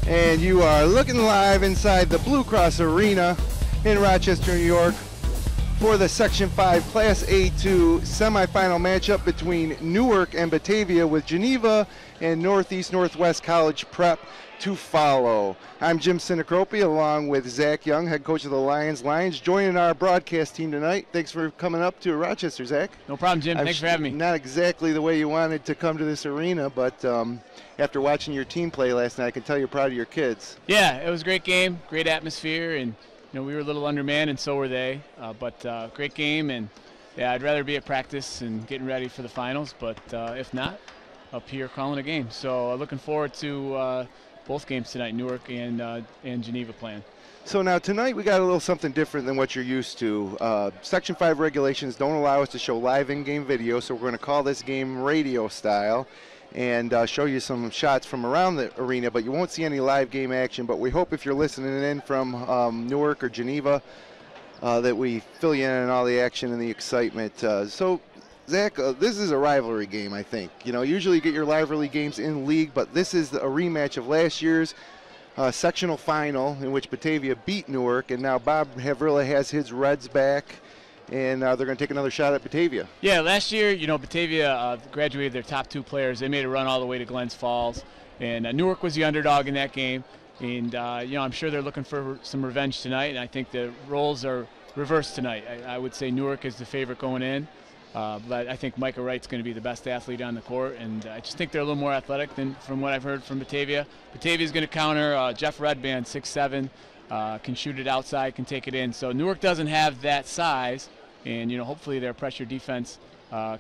And you are looking live inside the Blue Cross Arena in Rochester, New York for the Section 5 Class A2 semifinal matchup between Newark and Batavia, with Geneva and Northeast-Northwest College Prep to follow. I'm Jim Sinacropi along with Zach Young, head coach of the Lions, joining our broadcast team tonight. Thanks for coming up to Rochester, Zach. No problem, Jim. Thanks for having me. Not exactly the way you wanted to come to this arena, but after watching your team play last night, I can tell you're proud of your kids. Yeah, it was a great game, great atmosphere, and we were a little undermanned, and so were they. But great game, and yeah, I'd rather be at practice and getting ready for the finals, but if not, up here calling a game. So looking forward to both games tonight, Newark and Geneva playing. So now tonight we got a little something different than what you're used to. Section 5 regulations don't allow us to show live in-game video, so we're going to call this game radio style and show you some shots from around the arena, but you won't see any live game action. But we hope if you're listening in from Newark or Geneva that we fill you in on all the action and the excitement. So Zach, this is a rivalry game, I think. Usually you get your rivalry games in league, but this is a rematch of last year's sectional final in which Batavia beat Newark, and now Bob Havrilla has his Reds back, and they're going to take another shot at Batavia. Yeah, last year, Batavia graduated their top two players. They made a run all the way to Glens Falls, and Newark was the underdog in that game. And, I'm sure they're looking for some revenge tonight, and I think the roles are reversed tonight. I would say Newark is the favorite going in, but I think Micah Wright's going to be the best athlete on the court, and I just think they're a little more athletic than from what I've heard from Batavia. Batavia's going to counter Jeff Redband, 6'7", can shoot it outside, can take it in. So Newark doesn't have that size, and hopefully their pressure defense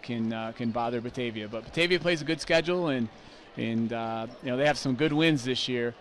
can bother Batavia. But Batavia plays a good schedule, and they have some good wins this year.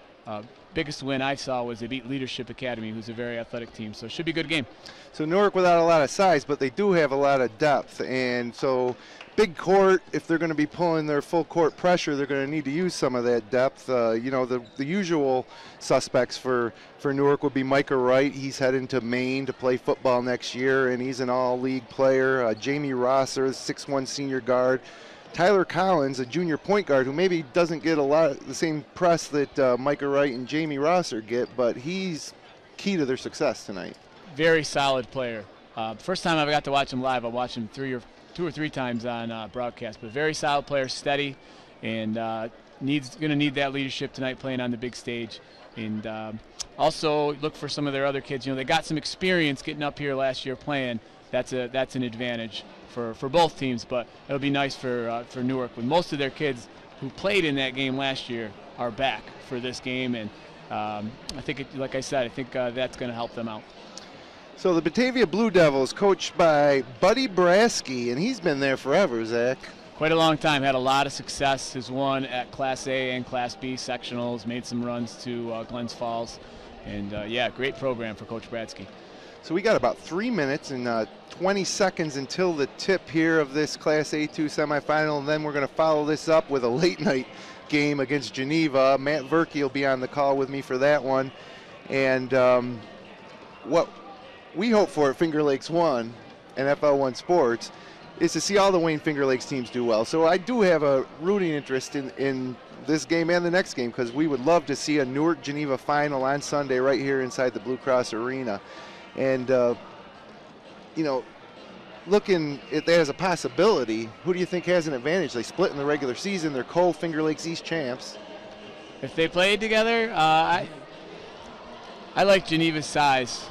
Biggest win I saw was they beat Leadership Academy, who's a very athletic team. So it should be a good game. So Newark without a lot of size, but they do have a lot of depth. And so big court, if they're going to be pulling their full court pressure, they're going to need to use some of that depth. The usual suspects for Newark would be Micah Wright. He's heading to Maine to play football next year, and he's an all-league player. Jamie Rosser, 6'1" senior guard. Tyler Collins, a junior point guard who maybe doesn't get a lot of the same press that Micah Wright and Jamie Rosser get, but he's key to their success tonight. Very solid player. First time I got to watch him live, I watched him two or three times on broadcast, but very solid player, steady, and going to need that leadership tonight playing on the big stage. And also look for some of their other kids. They got some experience getting up here last year playing. That's an advantage for both teams, but it'll be nice for Newark when most of their kids who played in that game last year are back for this game, and I think, like I said, that's going to help them out. So the Batavia Blue Devils, coached by Buddy Brasky, and he's been there forever, Zach. Quite a long time, had a lot of success, has won at Class A and Class B sectionals, made some runs to Glens Falls, and great program for Coach Brasky. So we got about 3 minutes and 20 seconds until the tip here of this Class A2 semifinal, and then we're going to follow this up with a late-night game against Geneva. Matt Verkey will be on the call with me for that one. And what we hope for at Finger Lakes 1 and FL1 Sports is to see all the Wayne Finger Lakes teams do well. So I do have a rooting interest in this game and the next game, because we would love to see a Newark-Geneva final on Sunday right here inside the Blue Cross Arena. And, looking at that as a possibility, who do you think has an advantage? They split in the regular season. They're co-Finger Lakes East champs. If they played together, I like Geneva's size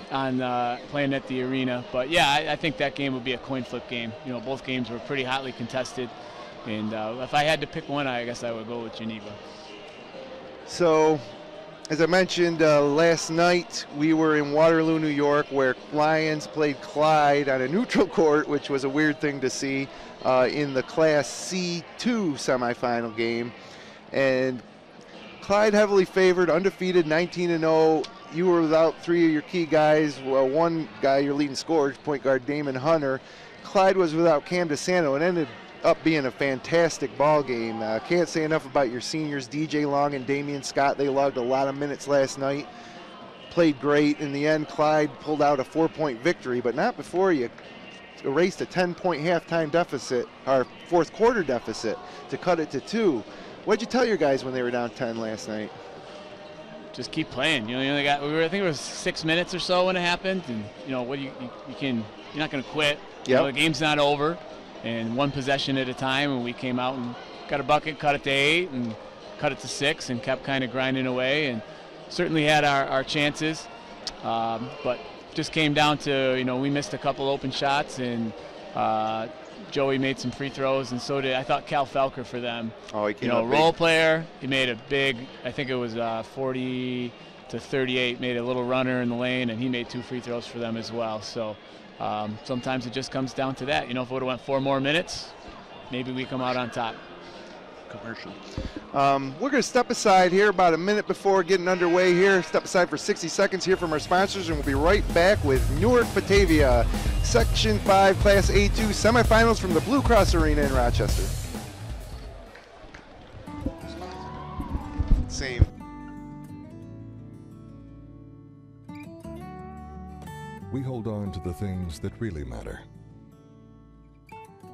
on playing at the arena. But, yeah, I think that game would be a coin flip game. Both games were pretty hotly contested. And if I had to pick one, I guess I would go with Geneva. So As I mentioned last night, we were in Waterloo, New York, where Lions played Clyde on a neutral court, which was a weird thing to see in the Class C2 semifinal game. And Clyde heavily favored, undefeated, 19-0. You were without 3 of your key guys. Well, one guy, your leading scorer, point guard Damon Hunter. Clyde was without Cam DeSanto. It ended up being a fantastic ball game. Can't say enough about your seniors, DJ Long and Damian Scott. They logged a lot of minutes last night. Played great. In the end, Clyde pulled out a 4-point victory, but not before you erased a 10-point halftime deficit, or fourth quarter deficit, to cut it to 2. What'd you tell your guys when they were down 10 last night? Just keep playing. You only got, I think it was 6 minutes or so when it happened, and what you're not going to quit. Yep. The game's not over. And one possession at a time, and we came out and got a bucket, cut it to 8, and cut it to 6, and kept kind of grinding away, and certainly had our chances, but just came down to, we missed a couple open shots, and Joey made some free throws, and so did, I thought, Cal Felker for them. Oh, he came up role player. He made a big, I think it was 40 to 38, made a little runner in the lane, and he made 2 free throws for them as well. So sometimes it just comes down to that. If it would have went 4 more minutes, maybe we come out on top. Commercial. We're going to step aside here about a minute before getting underway here. Step aside for 60 seconds here from our sponsors, and we'll be right back with Newark Batavia, Section 5 Class A2 semifinals from the Blue Cross Arena in Rochester. Same. We hold on to the things that really matter.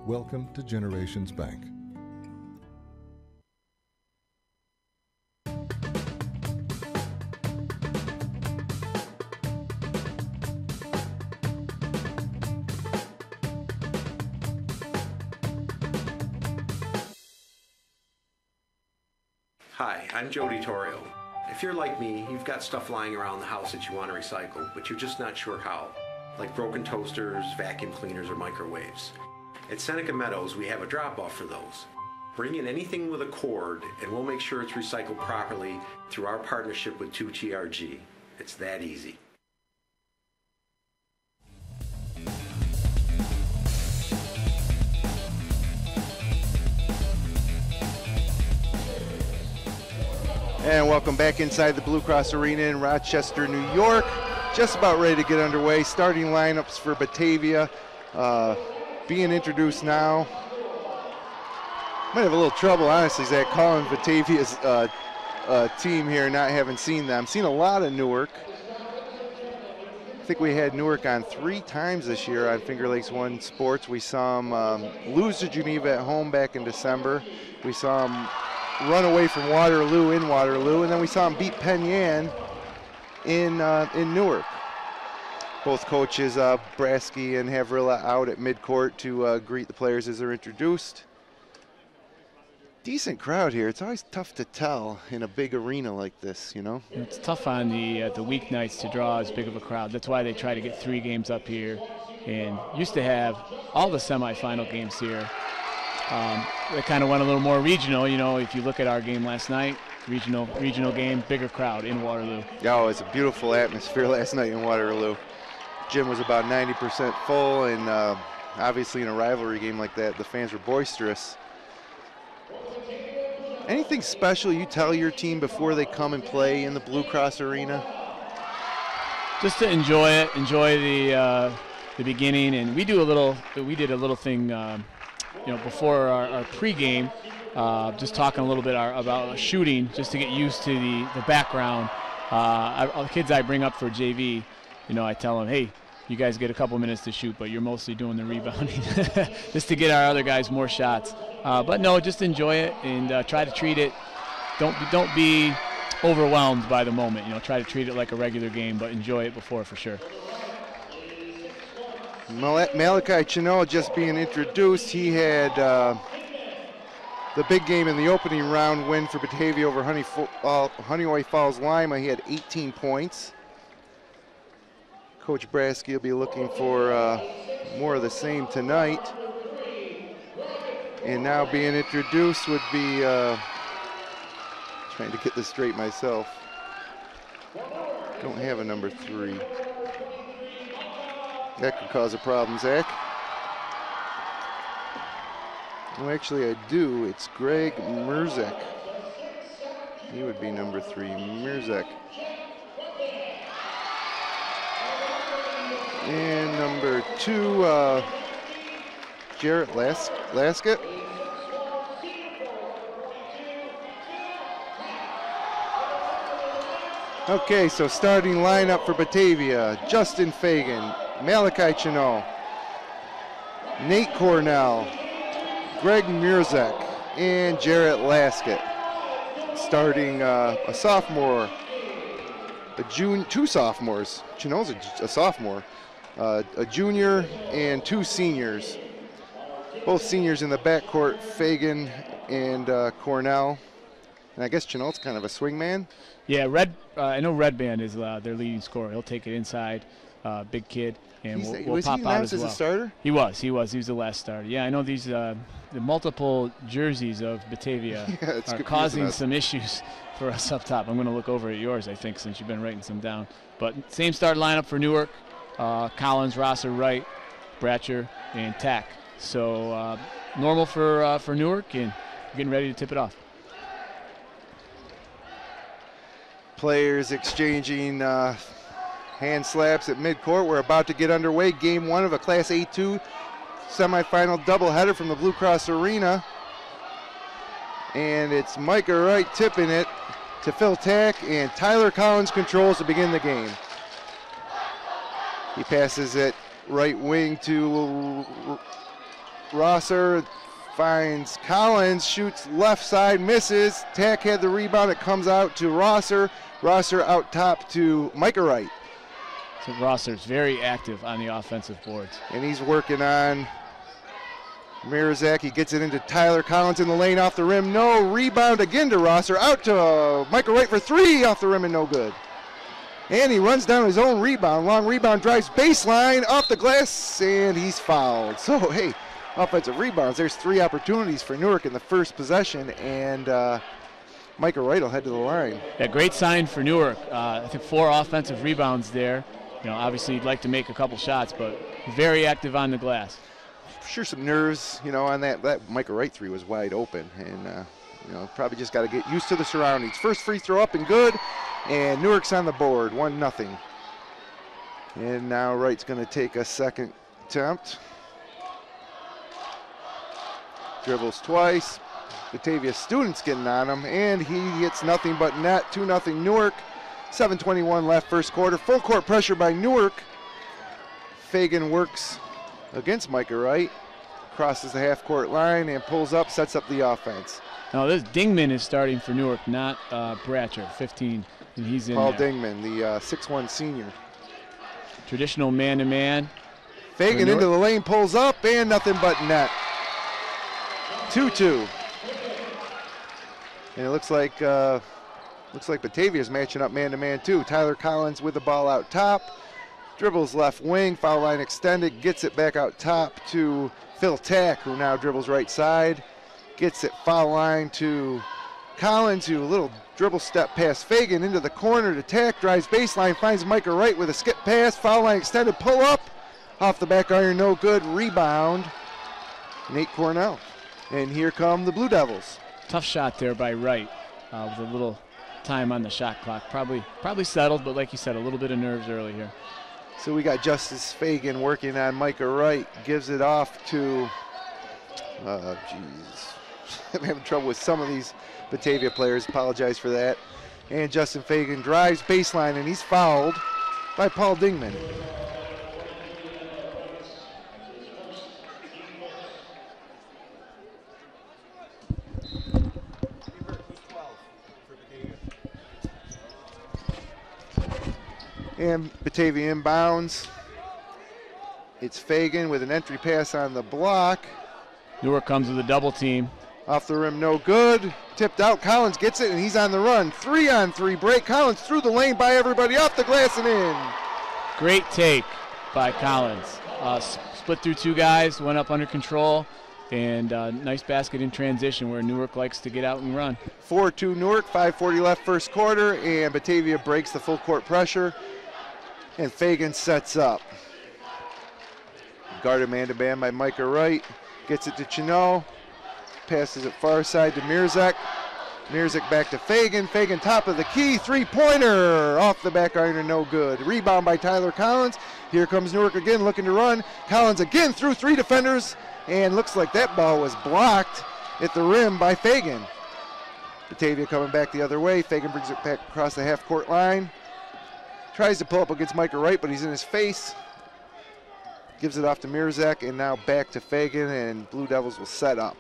Welcome to Generations Bank. Hi, I'm Jody Torrio. If you're like me, you've got stuff lying around the house that you want to recycle, but you're just not sure how, like broken toasters, vacuum cleaners, or microwaves. At Seneca Meadows, we have a drop-off for those. Bring in anything with a cord, and we'll make sure it's recycled properly through our partnership with 2TRG. It's that easy. And welcome back inside the Blue Cross Arena in Rochester, New York. Just about ready to get underway. Starting lineups for Batavia being introduced now. Might have a little trouble, honestly, Zach, calling Batavia's team here, not having seen them. Seen a lot of Newark. I think we had Newark on 3 times this year on Finger Lakes One Sports. We saw them lose to Geneva at home back in December. We saw them run away from Waterloo in Waterloo, and then we saw them beat Penn Yan in Newark. Both coaches, Brasky and Havrilla, out at midcourt to greet the players as they're introduced. Decent crowd here. It's always tough to tell in a big arena like this, It's tough on the weeknights to draw as big of a crowd. That's why they try to get 3 games up here, and used to have all the semifinal games here. They kind of went a little more regional, if you look at our game last night, regional game, bigger crowd in Waterloo. Oh, it's a beautiful atmosphere last night in Waterloo. Gym was about 90% full, and obviously in a rivalry game like that, the fans were boisterous. Anything special you tell your team before they come and play in the Blue Cross Arena? Just to enjoy it, enjoy the beginning, and we did a little thing, before our pregame, just talking a little bit about shooting, just to get used to the background. All the kids I bring up for JV, I tell them, hey, you guys get a couple minutes to shoot, but you're mostly doing the rebounding, just to get our other guys more shots. But no, just enjoy it and try to treat it. Don't be overwhelmed by the moment. Try to treat it like a regular game, but enjoy it before for sure. Malachi Chino just being introduced. He had the big game in the opening round win for Batavia over Honeyway Falls Lima. He had 18 points. Coach Brasky will be looking for more of the same tonight. And now being introduced would be, trying to get this straight myself, Don't have a number 3. That could cause a problem, Zach. Well, actually, I do. It's Greg Merzek. He would be number 3, Merzek. And number 2, Jarrett Laskett. Okay, so starting lineup for Batavia: Justin Fagan, Malachi Chinot, Nate Cornell, Greg Merzek, and Jarrett Laskett. Starting a sophomore, two sophomores. Chinot's a sophomore, a junior, and 2 seniors. Both seniors in the backcourt, Fagan and Cornell. And I guess Chinot's kind of a swingman. Yeah, I know Red Band is their leading scorer. He'll take it inside, big kid, and we'll pop out as well. Was he announced as a starter? He was. He was the last starter. Yeah, I know these the multiple jerseys of Batavia are causing some issues for us up top. I'm going to look over at yours, I think, since you've been writing some down. But same start lineup for Newark: Collins, Rosser, Wright, Bratcher, and Tack. So normal for Newark, and getting ready to tip it off. Players exchanging hand slaps at midcourt. We're about to get underway. Game 1 of a Class A2 semifinal doubleheader from the Blue Cross Arena. And it's Micah Wright tipping it to Phil Tack, and Tyler Collins controls to begin the game. He passes it right wing to Rosser, finds Collins, shoots left side, misses. Tack had the rebound. It comes out to Rosser. Rosser out top to Micah Wright. So Rosser's very active on the offensive boards. And he's working on Merzak. He gets it into Tyler Collins in the lane, off the rim. No. Rebound again to Rosser. Out to Micah Wright for 3, off the rim and no good. And he runs down his own rebound. Long rebound, drives baseline, off the glass, and he's fouled. So, hey, offensive rebounds. There's 3 opportunities for Newark in the first possession, and Micah Wright will head to the line. Yeah, great sign for Newark. I think 4 offensive rebounds there. You know, obviously you'd like to make a couple shots, but very active on the glass. Sure, some nerves, you know, on that Micah Wright 3 was wide open, and you know, probably just got to get used to the surroundings. First free throw up and good, and Newark's on the board, 1-0. And now Wright's going to take a second attempt. Dribbles twice. Batavia students getting on him, and he hits nothing but net. 2-0 Newark. 7:21 left first quarter. Full court pressure by Newark. Fagan works against Micah Wright, crosses the half court line and pulls up, sets up the offense. Now this Dingman is starting for Newark, not Bratcher, 15, and he's in Paul there. Dingman, the 6'1 senior. Traditional man-to-man. Fagan into the lane, pulls up, and nothing but net. 2-2. And it looks like Batavia's matching up man-to-man too. Tyler Collins with the ball out top, dribbles left wing, foul line extended, gets it back out top to Phil Tack, who now dribbles right side, gets it foul line to Collins, who a little dribble step past Fagan into the corner to Tack, drives baseline, finds Micah Wright with a skip pass, foul line extended, pull up, off the back iron, no good, rebound, Nate Cornell. And here come the Blue Devils. Tough shot there by Wright with a little time on the shot clock. Probably settled, but like you said, a little bit of nerves early here. So we got Justice Fagan working on Micah Wright, gives it off to, I'm having trouble with some of these Batavia players, apologize for that. And Justin Fagan drives baseline, and he's fouled by Paul Dingman. And Batavia inbounds. It's Fagan with an entry pass on the block. Newark comes with a double team. Off the rim, no good. Tipped out, Collins gets it, and he's on the run. 3-on-3 break. Collins through the lane by everybody, off the glass and in. Great take by Collins. Split through 2 guys, went up under control, And nice basket in transition where Newark likes to get out and run. 4-2 Newark, 5:40 left first quarter, and Batavia breaks the full court pressure, and Fagan sets up. Guarded man-to-man by Micah Wright. Gets it to Chino. Passes it far side to Mirzek. Mirzek back to Fagan. Fagan top of the key. Three-pointer off the back iron, no good. Rebound by Tyler Collins. Here comes Newark again looking to run. Collins again through 3 defenders, and looks like that ball was blocked at the rim by Fagan. Batavia coming back the other way. Fagan brings it back across the half-court line. Tries to pull up against Micah Wright, but he's in his face. Gives it off to Mirzek, and now back to Fagan, and Blue Devils will set up.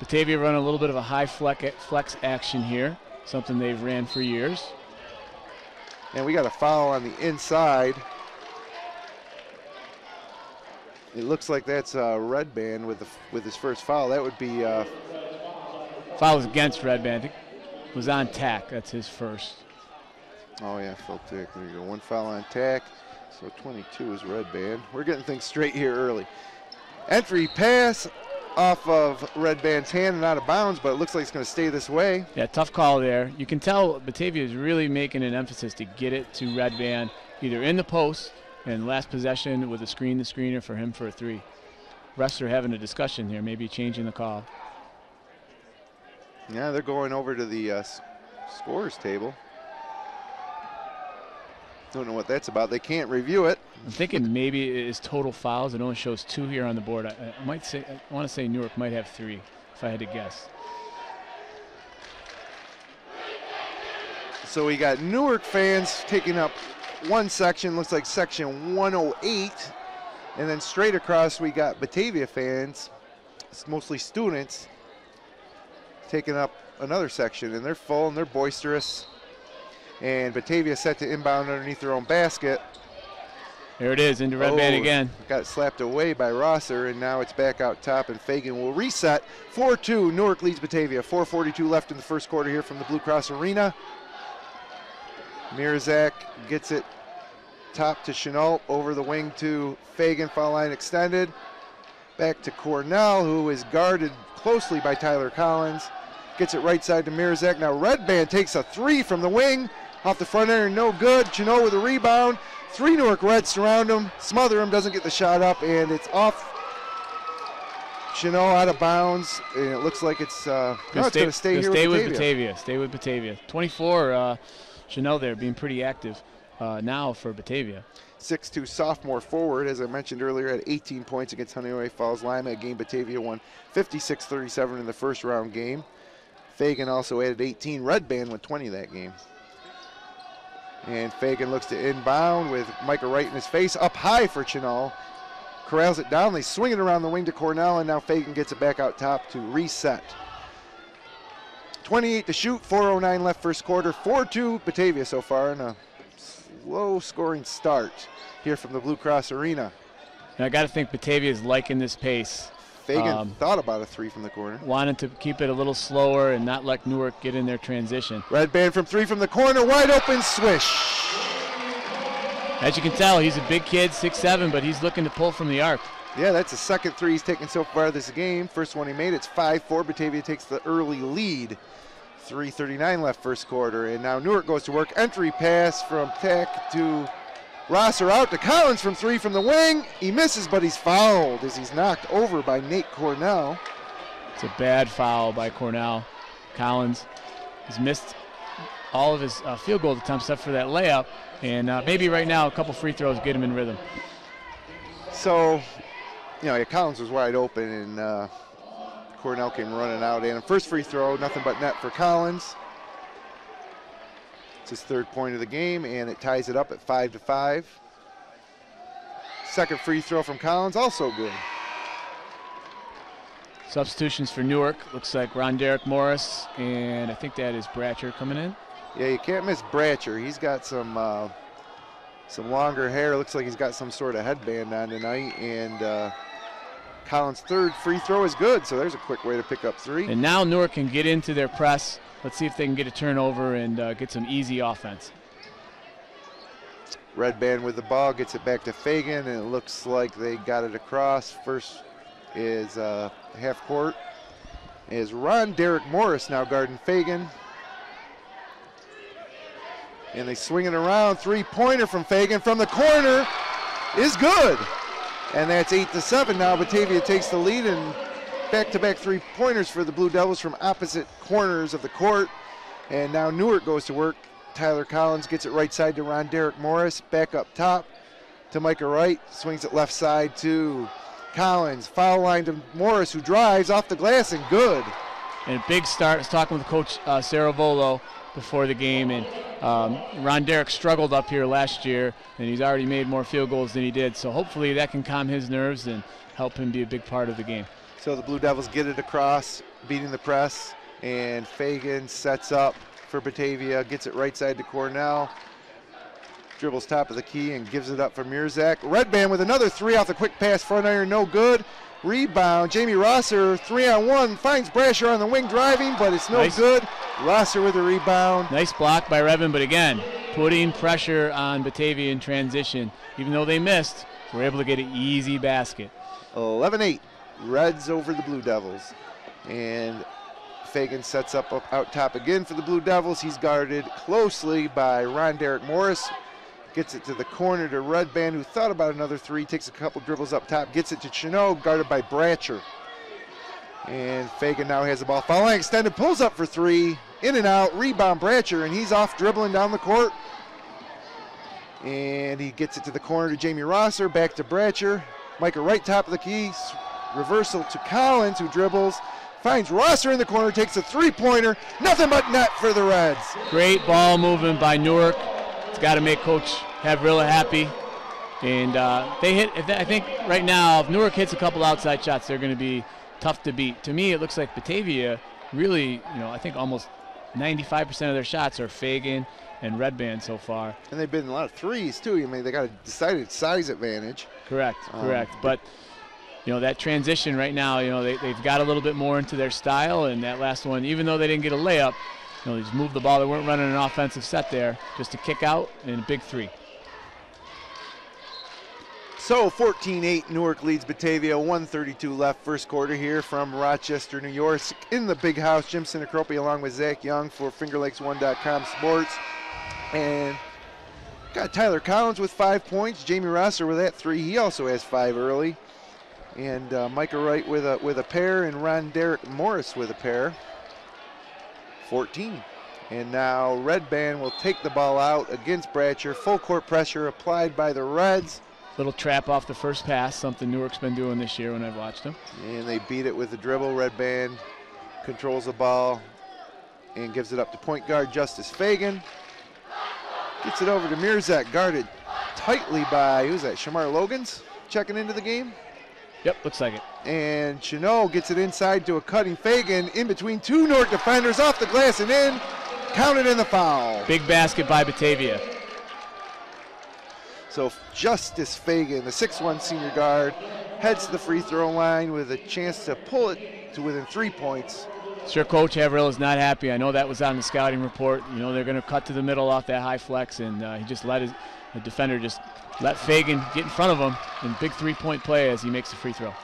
Batavia run a little bit of a high flex action here, something they've ran for years. And we got a foul on the inside. It looks like that's Red Band with his first foul. That would be foul was against Red Band. I think it was on Tack. That's his first. Oh yeah, Phil Tack. There you go. One foul on Tack. So 22 is Red Band. We're getting things straight here early. Entry pass off of Red Band's hand and out of bounds, but it looks like it's going to stay this way. Yeah, tough call there. You can tell Batavia is really making an emphasis to get it to Red Band, either in the post and last possession with a screen the screener for him for a 3. Refs are having a discussion here, maybe changing the call. Yeah, they're going over to the scorer's table. Don't know what that's about. They can't review it. I'm thinking maybe it is total fouls. It only shows 2 here on the board. I want to say Newark might have 3, if I had to guess. So we got Newark fans taking up one section, looks like section 108, and then straight across we got Batavia fans, it's mostly students, taking up another section, and they're full and they're boisterous. And Batavia set to inbound underneath their own basket. There it is, into Red Band again. Got it slapped away by Rosser, and now it's back out top, and Fagan will reset. 4-2, Newark leads Batavia. 4:42 left in the first quarter here from the Blue Cross Arena. Mirzak gets it top to Chenault, over the wing to Fagan, foul line extended. Back to Cornell, who is guarded closely by Tyler Collins. Gets it right side to Mirzak. Now Red Band takes a 3 from the wing. Off the front iron, no good. Chenault with a rebound. 3 Newark Reds surround him, smother him, doesn't get the shot up, and it's off. Chenault out of bounds, and it looks like it's going to stay here with Batavia. Stay with Batavia. 24, Chenault there being pretty active now for Batavia. 6'2" sophomore forward, as I mentioned earlier, had 18 points against Honeyway Falls Lima. A game Batavia won 56-37 in the first round game. Fagan also added 18. Red Band won 20 that game. And Fagan looks to inbound with Micah Wright in his face. Up high for Chenault. Corrals it down. They swing it around the wing to Cornell, and now Fagan gets it back out top to reset. 28 to shoot, 4:09 left first quarter. 4-2 Batavia so far, in a slow scoring start here from the Blue Cross Arena. And I got to think Batavia is liking this pace. Fagan thought about a 3 from the corner. Wanted to keep it a little slower and not let Newark get in their transition. Red Band from 3 from the corner, wide open, swish. As you can tell, he's a big kid, 6'7", but he's looking to pull from the arc. Yeah, that's the second 3 he's taken so far this game. First one he made, it's 5-4. Batavia takes the early lead. 3:39 left first quarter, and now Newark goes to work. Entry pass from Tech to Rosser, out to Collins from 3 from the wing. He misses, but he's fouled as he's knocked over by Nate Cornell. It's a bad foul by Cornell. Collins has missed all of his field goal attempts except for that layup, and maybe right now a couple free throws get him in rhythm. So, Collins was wide open, and Cornell came running out. And first free throw, nothing but net for Collins. It's his 3rd point of the game, and it ties it up at 5-5. Second free throw from Collins, also good. Substitutions for Newark. Looks like Ron Derek Morris, and I think that is Bratcher coming in. Yeah, you can't miss Bratcher. He's got some longer hair. Looks like he's got some sort of headband on tonight, and Collins' 3rd free throw is good, so there's a quick way to pick up 3. And now Newark can get into their press. Let's see if they can get a turnover and get some easy offense. Red Band with the ball, gets it back to Fagan, and it looks like they got it across. First is half court. Is Ron Derek Morris now guarding Fagan. And they swing it around. Three-pointer from Fagan from the corner is good. And that's 8-7 now. Batavia takes the lead, and back-to-back three-pointers for the Blue Devils from opposite corners of the court. And now Newark goes to work. Tyler Collins gets it right side to Ron Derek Morris. Back up top to Micah Wright. Swings it left side to Collins. Foul line to Morris, who drives off the glass, and good. And a big start. I was talking with Coach Saravolo before the game, and Ron Derek struggled up here last year, and he's already made more field goals than he did. So hopefully that can calm his nerves and help him be a big part of the game. So the Blue Devils get it across, beating the press, and Fagan sets up for Batavia, gets it right side to Cornell, dribbles top of the key and gives it up for Mirzak. Redband with another three off the quick pass, front iron, no good. Rebound, Jamie Rosser, 3-on-1, finds Brasher on the wing driving, but it's no good. Rosser with a rebound. Nice block by Redband, but again, putting pressure on Batavia in transition. Even though they missed, we're able to get an easy basket. 11-8, Reds over the Blue Devils. And Fagan sets up out top again for the Blue Devils. He's guarded closely by Ron Derek Morris. Gets it to the corner to Redband, who thought about another three, takes a couple dribbles up top, gets it to Chino, guarded by Bratcher. And Fagan now has the ball. Foul line extended, pulls up for three, in and out, rebound Bratcher, and he's off dribbling down the court. And he gets it to the corner to Jamie Rosser, back to Bratcher. Micah Wright, top of the key, reversal to Collins, who dribbles, finds Rosser in the corner, takes a three-pointer, nothing but net for the Reds. Great ball movement by Newark. It's got to make Coach Havrilla happy. And they hit, I think right now, if Newark hits a couple outside shots, they're going to be tough to beat. To me, it looks like Batavia really, I think almost 95% of their shots are Fagan and Redband so far. And they've been a lot of threes, too. I mean, they got a decided size advantage. Correct. But, that transition right now, they've got a little bit more into their style, and that last one, even though they didn't get a layup, they just moved the ball. They weren't running an offensive set there, just a kick out and a big three. So 14-8, Newark leads Batavia, 1:32 left, first quarter here from Rochester, New York. In the big house, Jim Sinacropi along with Zach Young for FingerLakes1.com Sports. And got Tyler Collins with 5 points, Jamie Rosser with that three. He also has 5 early. And Micah Wright with a pair, and Ron Derek Morris with a pair. 14. And now Redband will take the ball out against Bratcher. Full court pressure applied by the Reds. Little trap off the first pass, something Newark's been doing this year when I've watched them. And they beat it with the dribble. Redband controls the ball and gives it up to point guard Justice Fagan. Gets it over to Mirzak, guarded tightly by, who's that, Shamar Logans checking into the game? Yep, looks like it. And Chino gets it inside to a cutting Fagan in between two Newark defenders, off the glass and in. Counted in the foul. Big basket by Batavia. So Justice Fagan, the 6'1" senior guard, heads to the free throw line with a chance to pull it to within 3 points. Sure, Coach Havrilla is not happy. I know that was on the scouting report. They're going to cut to the middle off that high flex, and he just let the defender just let Fagan get in front of him, and big three-point play as he makes the free throw.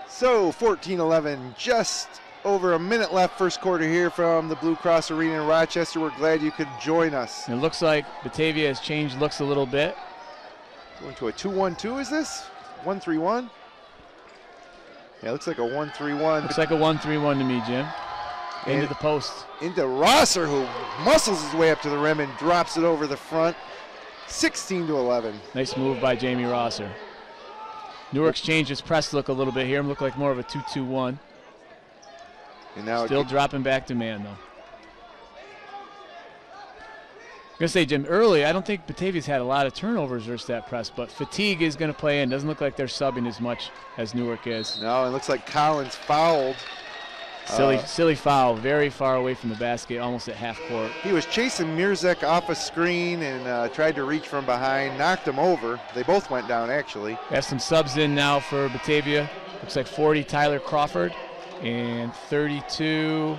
So 14-11, just over a minute left first quarter here from the Blue Cross Arena in Rochester. We're glad you could join us. And it looks like Batavia has changed looks a little bit. Going to a 2-1-2 is this? 1-3-1? Yeah, it looks like a 1-3-1. Looks like a 1-3-1 to me, Jim. Into the post. Into Rosser, who muscles his way up to the rim and drops it over the front. 16-11. Nice move by Jamie Rosser. Newark's changed his press look a little bit here. Look like more of a 2-2-1. And now still dropping back to man, though. I'm going to say, Jim, early, I don't think Batavia's had a lot of turnovers versus that press, but fatigue is going to play in. Doesn't look like they're subbing as much as Newark is. No, it looks like Collins fouled. Silly foul, very far away from the basket, almost at half court. He was chasing Mirzak off a screen and tried to reach from behind, knocked him over. They both went down, actually. We have some subs in now for Batavia. Looks like 40, Tyler Crawford, and 32.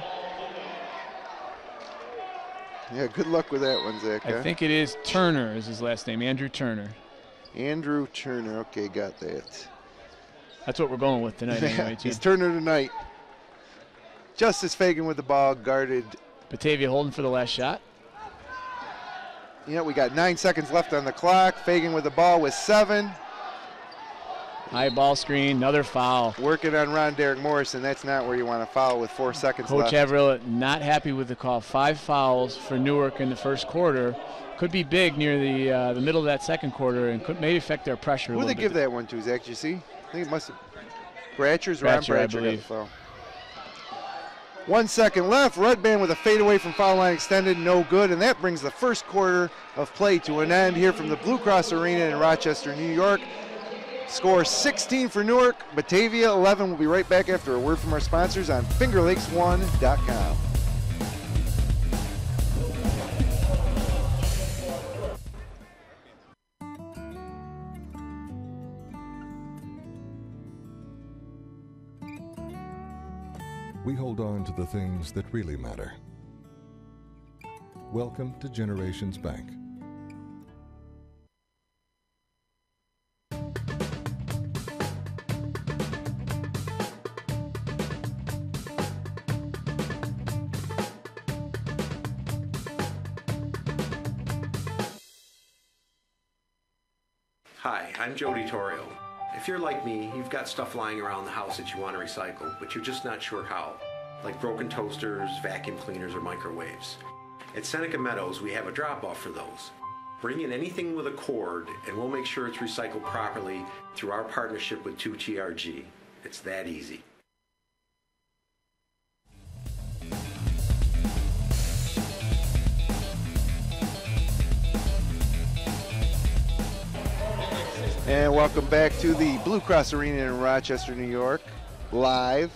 Yeah, good luck with that one, Zach. I think it is Turner is his last name, Andrew Turner. Andrew Turner, okay, got that. That's what we're going with tonight anyway, He's turner tonight. Justice Fagan with the ball, guarded. Batavia holding for the last shot. Yeah, we got 9 seconds left on the clock. Fagan with the ball with 7. High ball screen, another foul. Working on Ron Derek Morrison. That's not where you want to foul with 4 seconds left. Coach Averill not happy with the call. 5 fouls for Newark in the first quarter. Could be big near the middle of that second quarter and could maybe affect their pressure a little bit. Who did they give that one to, Zach? Did you see? I think it must have. Ron Bratcher I believe. Got the foul. 1 second left. Red Band with a fadeaway from foul line extended, no good, and that brings the first quarter of play to an end here from the Blue Cross Arena in Rochester, New York. Score 16 for Newark, Batavia 11. We'll be right back after a word from our sponsors on FingerLakes1.com. We hold on to the things that really matter. Welcome to Generations Bank. Hi, I'm Jody Torrio. If you're like me, you've got stuff lying around the house that you want to recycle, but you're just not sure how, like broken toasters, vacuum cleaners, or microwaves. At Seneca Meadows, we have a drop-off for those. Bring in anything with a cord, and we'll make sure it's recycled properly through our partnership with 2TRG. It's that easy. And welcome back to the Blue Cross Arena in Rochester, New York, live.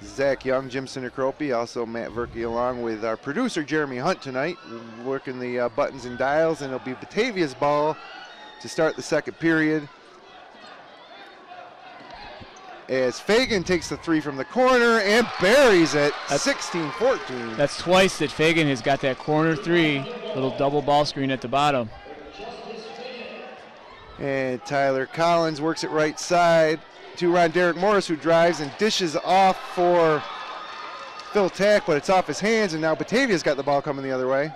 Zach Young, Jim Sinacropi, also Matt Verkey, along with our producer Jeremy Hunt tonight, working the buttons and dials, and it'll be Batavia's ball to start the second period. As Fagan takes the 3 from the corner and buries it, 16-14. That's twice that Fagan has got that corner 3, little double ball screen at the bottom. And Tyler Collins works it right side to Ron Derek Morris, who drives and dishes off for Phil Tack, but it's off his hands, and now Batavia's got the ball coming the other way.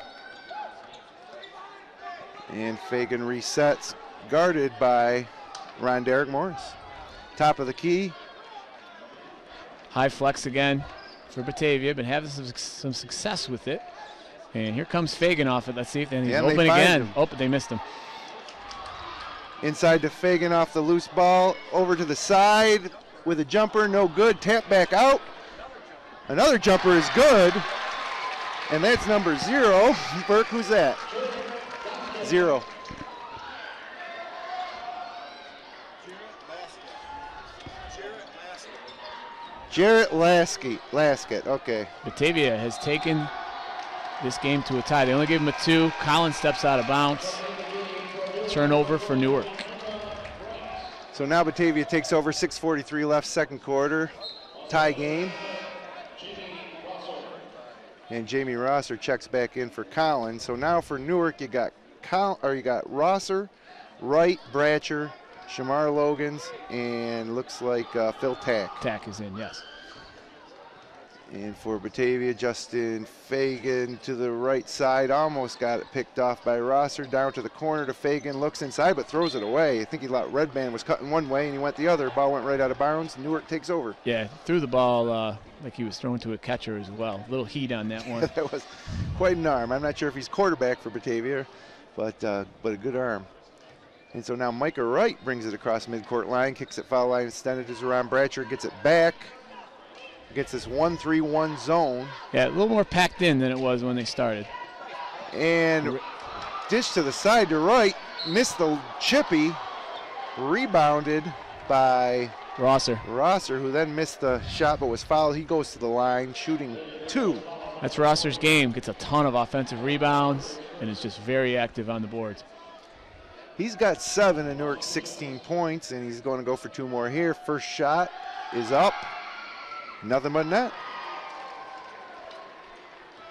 And Fagan resets, guarded by Ron Derek Morris. Top of the key. High flex again for Batavia, been having some success with it. And here comes Fagan off it. Let's see if he's open again. Oh, but they missed him. Inside to Fagan off the loose ball, over to the side with a jumper, no good, tap back out. Another jumper is good, and that's number 0. Burke, who's that? 0. Jarrett Laskett, okay. Batavia has taken this game to a tie. They only gave him a 2. Collins steps out of bounds. Turnover for Newark. So now Batavia takes over, 6:43 left, second quarter. Tie game. And Jamie Rosser checks back in for Collins. So now for Newark, you got Rosser, Wright, Bratcher, Shamar Logans, and looks like Phil Tack. Tack is in, yes. And for Batavia, Justin Fagan to the right side, almost got it picked off by Rosser, down to the corner to Fagan, looks inside but throws it away. I think he thought Red Band was cutting one way and he went the other. Ball went right out of bounds. Newark takes over. Yeah, threw the ball like he was throwing to a catcher as well. A little heat on that one. That was quite an arm. I'm not sure if he's quarterback for Batavia, but a good arm. And so now Micah Wright brings it across midcourt line, kicks it foul line extended to Ron Bratcher, gets it back. Gets this 1-3-1 zone. Yeah, a little more packed in than it was when they started. And dish to the side to Wright, missed the chippy, rebounded by Rosser, who then missed the shot but was fouled. He goes to the line, shooting 2. That's Rosser's game. Gets a ton of offensive rebounds and is just very active on the boards. He's got 7 and Newark 16 points, and he's going to go for 2 more here. First shot is up. Nothing but net.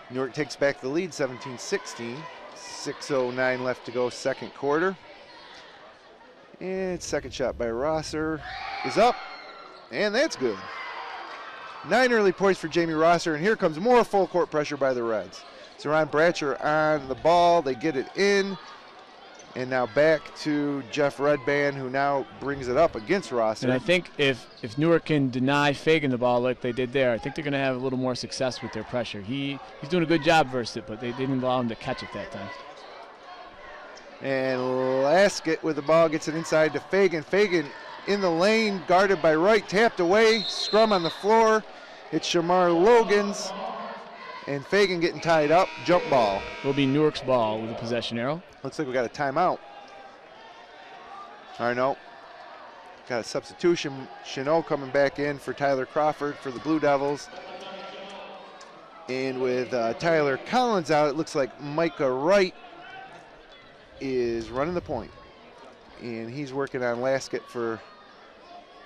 Newark takes back the lead, 17-16. 6:09 left to go, second quarter. And second shot by Rosser is up And that's good. 9 early points for Jamie Rosser, and here comes more full court pressure by the Reds. Zeron Bratcher on the ball. They get it in. And now back to Jeff Redband, who now brings it up against Rosser. And I think if Newark can deny Fagan the ball like they did there, I think they're going to have a little more success with their pressure. He's doing a good job versus it, but they didn't allow him to catch it that time. And Laskett with the ball gets it inside to Fagan. Fagan in the lane, guarded by Wright, tapped away, scrum on the floor. It's Shamar Logan's, and Fagan getting tied up, jump ball. Will be Newark's ball with a possession arrow. Looks like we got a timeout. All right, no. Got a substitution. Chanot coming back in for Tyler Crawford for the Blue Devils. And with Tyler Collins out, it looks like Micah Wright is running the point. And he's working on Laskett for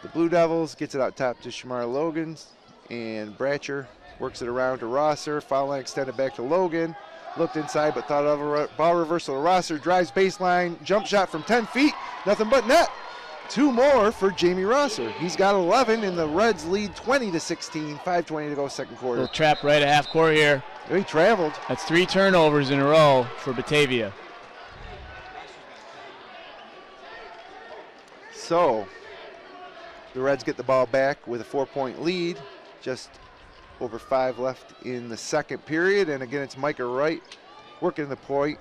the Blue Devils. Gets it out top to Shamar Logan's. And Bratcher works it around to Rosser. Foul line extended back to Logan. Looked inside but thought of a ball reversal to Rosser. Drives baseline. Jump shot from 10 feet. Nothing but net. 2 more for Jamie Rosser. He's got 11, and the Reds lead 20-16. 5:20 to go second quarter. Little trap right at half court here. He traveled. That's 3 turnovers in a row for Batavia. So the Reds get the ball back with a 4-point lead. Just over 5 left in the second period. And again, it's Micah Wright working the point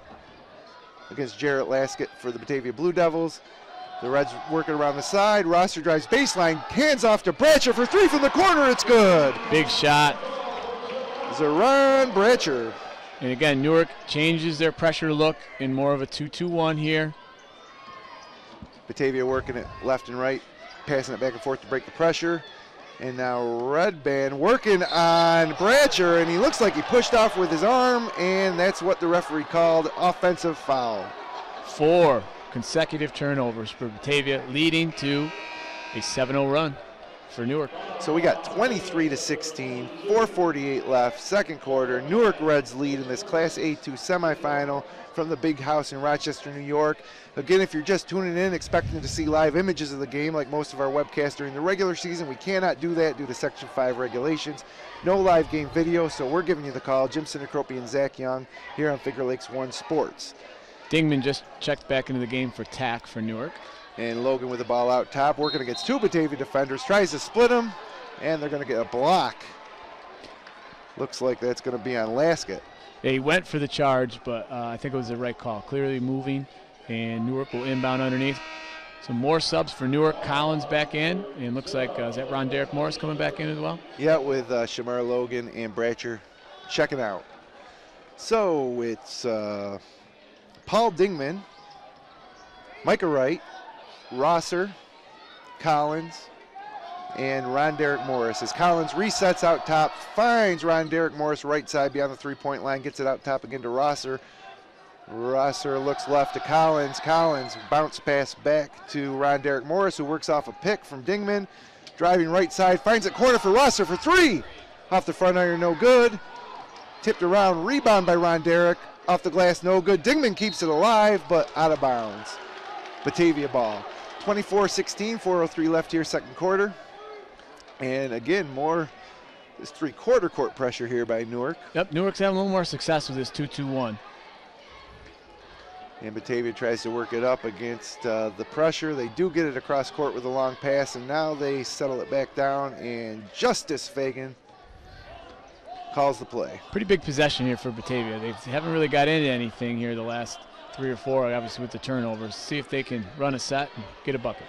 against Jarrett Laskett for the Batavia Blue Devils. The Reds working around the side. Rosser drives baseline, hands off to Bratcher for 3 from the corner. It's good. Big shot. Zeron Bratcher. And again, Newark changes their pressure look in more of a 2-2-1 here. Batavia working it left and right, passing it back and forth to break the pressure. And now Redband working on Bratcher, and he looks like he pushed off with his arm, and that's what the referee called offensive foul. 4 consecutive turnovers for Batavia, leading to a 7-0 run for Newark. So we got 23-16, 4:48 left, second quarter. Newark Reds lead in this Class A2 semifinal from the big house in Rochester, New York. Again, if you're just tuning in expecting to see live images of the game like most of our webcasts during the regular season, we cannot do that due to Section 5 regulations. No live game video, so we're giving you the call. Jim Sinacropi and Zach Young here on Finger Lakes 1 Sports. Dingman just checked back into the game for tack for Newark. And Logan with the ball out top, working against 2 Batavia defenders, tries to split them, and they're going to get a block. Looks like that's going to be on Laskett. Yeah, he went for the charge, but I think it was the right call. Clearly moving, and Newark will inbound underneath. Some more subs for Newark. Collins back in, and looks like, is that Ron Derek Morris coming back in as well? Yeah, with Shamar Logan and Bratcher checking out. So it's Paul Dingman, Micah Wright, Rosser, Collins, and Ron Derek Morris. As Collins resets out top, finds Ron Derek Morris right side beyond the 3-point line, gets it out top again to Rosser. Rosser looks left to Collins. Collins bounce pass back to Ron Derek Morris, who works off a pick from Dingman. Driving right side, finds a corner for Rosser for 3. Off the front iron, no good. Tipped around, rebound by Ron Derek. Off the glass, no good. Dingman keeps it alive, but out of bounds. Batavia ball. 24-16, 4:03 left here, second quarter. And again, more this 3-quarter court pressure here by Newark. Yep, Newark's having a little more success with this 2-2-1. And Batavia tries to work it up against the pressure. They do get it across court with a long pass, and now they settle it back down, and Justice Fagan calls the play. Pretty big possession here for Batavia. They haven't really got into anything here the last 3 or 4, obviously with the turnovers. See if they can run a set and get a bucket.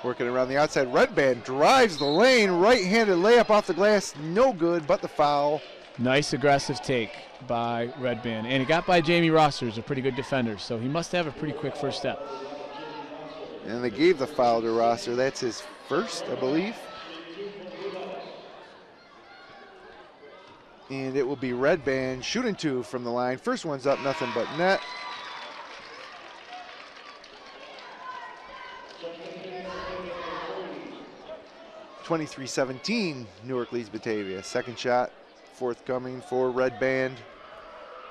Working around the outside, Redband drives the lane, right-handed layup off the glass, no good, but the foul. Nice aggressive take by Redband, and it got by Jamie Rosser, who's a pretty good defender, so he must have a pretty quick first step. And they gave the foul to Rosser. That's his first, I believe. And it will be Redband shooting 2 from the line. First one's up, nothing but net. (23-17), Newark leads Batavia. Second shot forthcoming for Redband.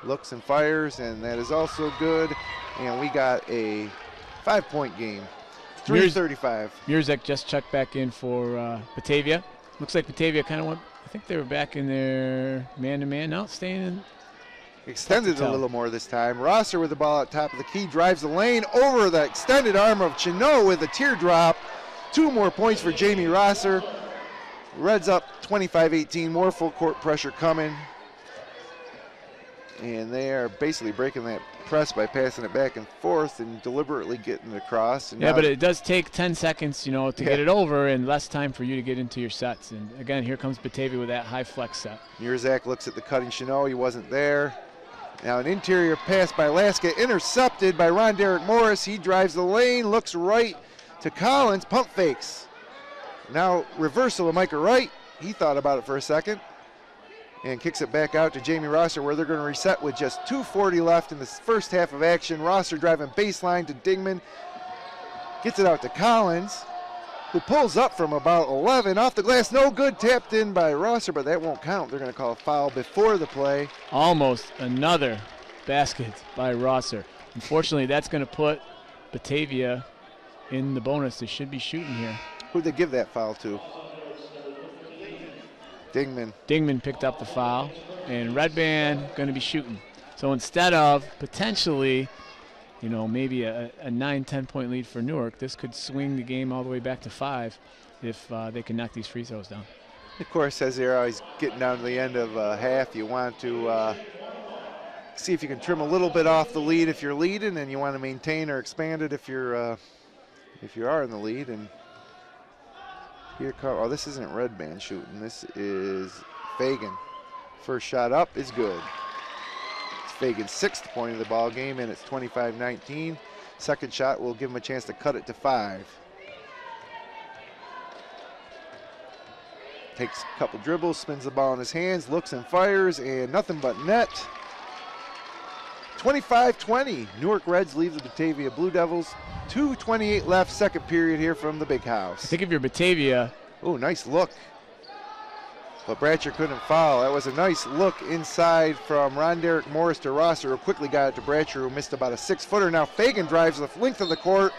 Looks and fires, and that is also good. And we got a 5-point game. 3:35. Murzek just checked back in for Batavia. Looks like Batavia kind of went, I think they were back in their man-to-man now, staying in. Extended a little more this time. Rosser with the ball at top of the key, drives the lane over the extended arm of Chenot with a teardrop. 2 more points for Jamie Rosser. Reds up 25-18, more full court pressure coming. And they are basically breaking that press by passing it back and forth and deliberately getting it across. And yeah, but it does take 10 seconds, to get it over and less time for you to get into your sets. And again, here comes Batavia with that high flex set. Murzak looks at the cutting Chenot. He wasn't there. Now an interior pass by Laska, intercepted by Ron Derek Morris. He drives the lane, looks right to Collins, pump fakes. Now reversal of Micah Wright. He thought about it for a second and kicks it back out to Jamie Rosser, where they're going to reset with just 2:40 left in the first half of action. Rosser driving baseline to Dingman. Gets it out to Collins, who pulls up from about 11. Off the glass, no good, tapped in by Rosser, but that won't count. They're going to call a foul before the play. Almost another basket by Rosser. Unfortunately, that's going to put Batavia in the bonus. They should be shooting here. Who'd they give that foul to? Dingman. Dingman picked up the foul, and Red Band going to be shooting. So instead of potentially, maybe a 9-10 point lead for Newark, this could swing the game all the way back to 5 if they can knock these free throws down. Of course, as they're always getting down to the end of half, you want to see if you can trim a little bit off the lead if you're leading, and you want to maintain or expand it if you are in the lead. And here comes, this isn't Red Band shooting. This is Fagan. First shot up is good. It's Fagan's 6th point of the ball game, and it's 25-19. Second shot will give him a chance to cut it to 5. Takes a couple dribbles, spins the ball in his hands, looks and fires, and nothing but net. 25-20. Newark Reds leave the Batavia Blue Devils. 2:28 left, second period here from the big house. I think if you're Batavia. Oh, nice look. But Bratcher couldn't foul. That was a nice look inside from Ron Derek Morris to Rosser, who quickly got it to Bratcher, who missed about a 6-footer. Now Fagan drives the length of the court,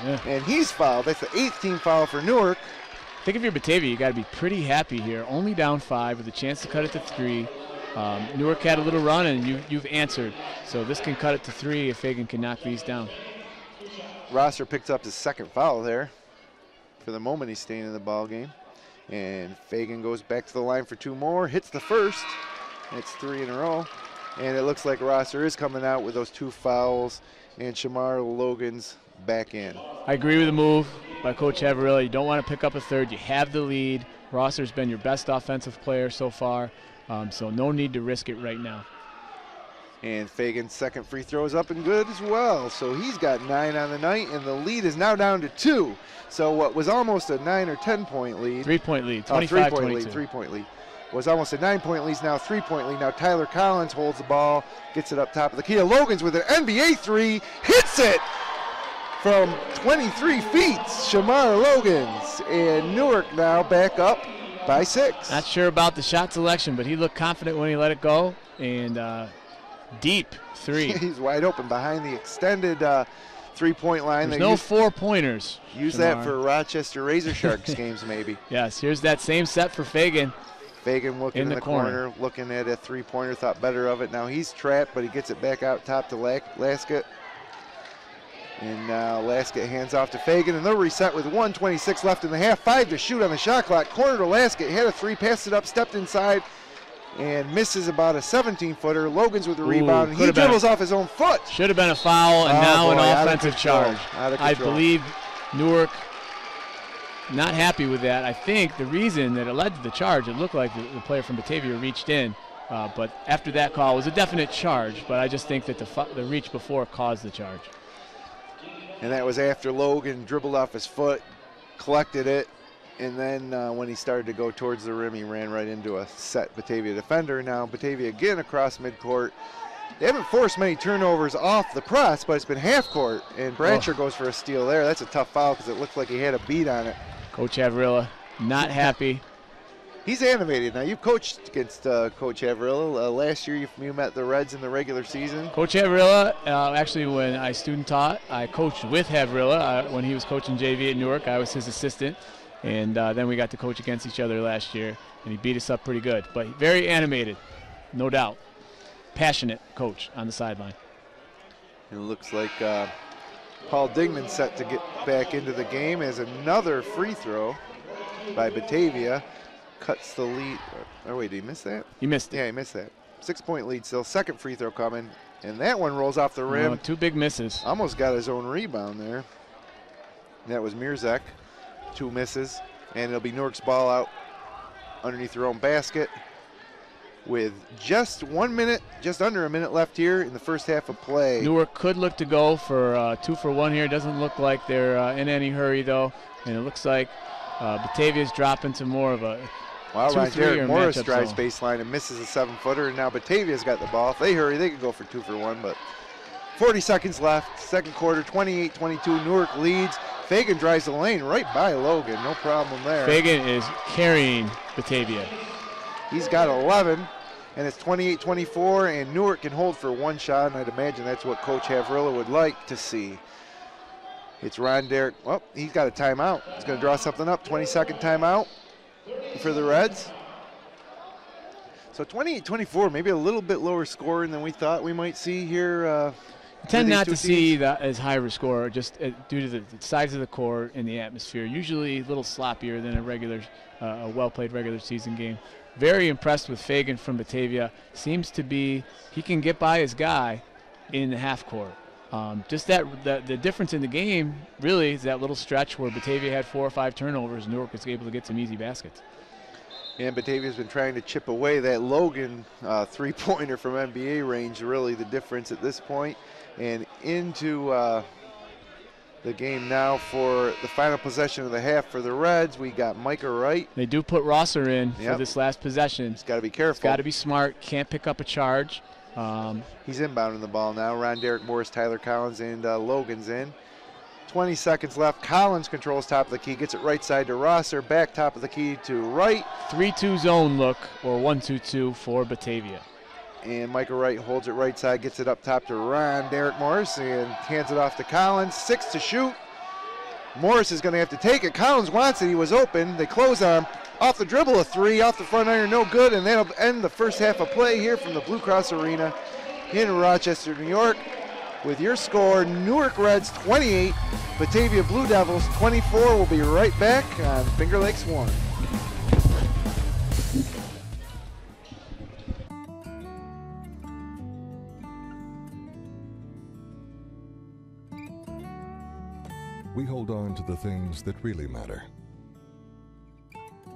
and he's fouled. That's the 8th team foul for Newark. I think if you're Batavia, you got to be pretty happy here. Only down 5 with a chance to cut it to 3. Newark had a little run, and you've answered. So this can cut it to 3 if Fagan can knock these down. Rosser picks up his 2nd foul there. For the moment, he's staying in the ball game. And Fagan goes back to the line for 2 more, hits the first. It's 3 in a row. And it looks like Rosser is coming out with those 2 fouls, and Shamar Logan's back in. I agree with the move by Coach Haverilla. You don't want to pick up a 3rd. You have the lead. Rosser's been your best offensive player so far, so no need to risk it right now. And Fagan's 2nd free throw is up and good as well. So he's got 9 on the night, and the lead is now down to 2. So what was almost a 9 or 10 point lead. 3-point lead, 25-22. 3-point lead. Was almost a 9-point lead, now 3-point lead. Now Tyler Collins holds the ball, gets it up top of the key. Logan's with an NBA 3, hits it from 23 feet. Shamar Logan's, and Newark now back up by 6. Not sure about the shot selection, but he looked confident when he let it go, and deep 3. He's wide open behind the extended 3-point line. There's no 4-pointers. Use that for Rochester Razor Sharks games maybe. Yes, here's that same set for Fagan. Fagan looking in the corner, looking at a 3-pointer, thought better of it. Now he's trapped, but he gets it back out top to Laskett. And now Laskett hands off to Fagan, and they'll reset with 1:26 left in the half. 5 to shoot on the shot clock. Corner to Laskett, had a 3, passed it up, stepped inside, and misses about a 17-footer. Logan's with the rebound, and he dribbles off his own foot. Should have been a foul, and now an offensive charge. I believe Newark not happy with that. I think the reason that it led to the charge, it looked like the player from Batavia reached in, but after that call, it was a definite charge, but I just think that the reach before caused the charge. And that was after Logan dribbled off his foot, collected it, and then when he started to go towards the rim, he ran right into a set Batavia defender. Now Batavia again across midcourt. They haven't forced many turnovers off the press, but it's been half court, and Bratcher goes for a steal there. That's a tough foul because it looked like he had a beat on it. Coach Avrilla not happy. He's animated. Now, you've coached against Coach Havrilla. Last year, you met the Reds in the regular season. Coach Havrilla, actually, when I student taught, I coached with Havrilla. When he was coaching JV at Newark, I was his assistant. And then we got to coach against each other last year, and he beat us up pretty good. But very animated, no doubt. Passionate coach on the sideline. It looks like Paul Dignan set to get back into the game as another free throw by Batavia cuts the lead. Oh, wait, did he miss that? He missed it. Yeah, he missed that. 6-point lead still. Second free throw coming, and that one rolls off the rim. Two big misses. Almost got his own rebound there. That was Mirzek. 2 misses, and it'll be Newark's ball out underneath their own basket with just 1 minute, just under a minute left here in the first half of play. Newark could look to go for 2 for 1 here. Doesn't look like they're in any hurry, though, and it looks like Batavia's dropping to more of a Wow, Derek Morris drives zone. Baseline and misses a 7-footer, and now Batavia's got the ball. If they hurry, they could go for 2 for 1, but 40 seconds left, second quarter, 28-22, Newark leads. Fagan drives the lane right by Logan, no problem there. Fagan is carrying Batavia. He's got 11, and it's 28-24, and Newark can hold for 1 shot, and I'd imagine that's what Coach Havrilla would like to see. It's Ron Derrick. Well, he's got a timeout. He's going to draw something up. 20-second timeout for the Reds. So 28-24, maybe a little bit lower scoring than we thought we might see here. Tend not to see that as high of a score, just due to the size of the court and the atmosphere. Usually a little sloppier than a regular, well-played regular season game. Very impressed with Fagan from Batavia. Seems to be he can get by his guy in the half court. Just the difference in the game really is that little stretch where Batavia had 4 or 5 turnovers. Newark was able to get some easy baskets. And Batavia's been trying to chip away that Logan three-pointer from NBA range, really the difference at this point. And into the game now for the final possession of the half for the Reds. We got Micah Wright. They do put Rosser in for this last possession. He's got to be careful. He's got to be smart. Can't pick up a charge. He's inbounding the ball now. Ron Derrick, Morris, Tyler Collins, and Logan's in. 20 seconds left. Collins controls top of the key, gets it right side to Rosser, back top of the key to Wright. 3-2 zone look, or 1-2-2 for Batavia. And Michael Wright holds it right side, gets it up top to Ron Derrick Morris, and hands it off to Collins. 6 to shoot. Morris is going to have to take it. Collins wants it. He was open. They close on him. Off the dribble, a 3, off the front iron, no good, and that'll end the first half of play here from the Blue Cross Arena in Rochester, New York. With your score, Newark Reds 28, Batavia Blue Devils 24. We'll be right back on Finger Lakes 1. We hold on to the things that really matter.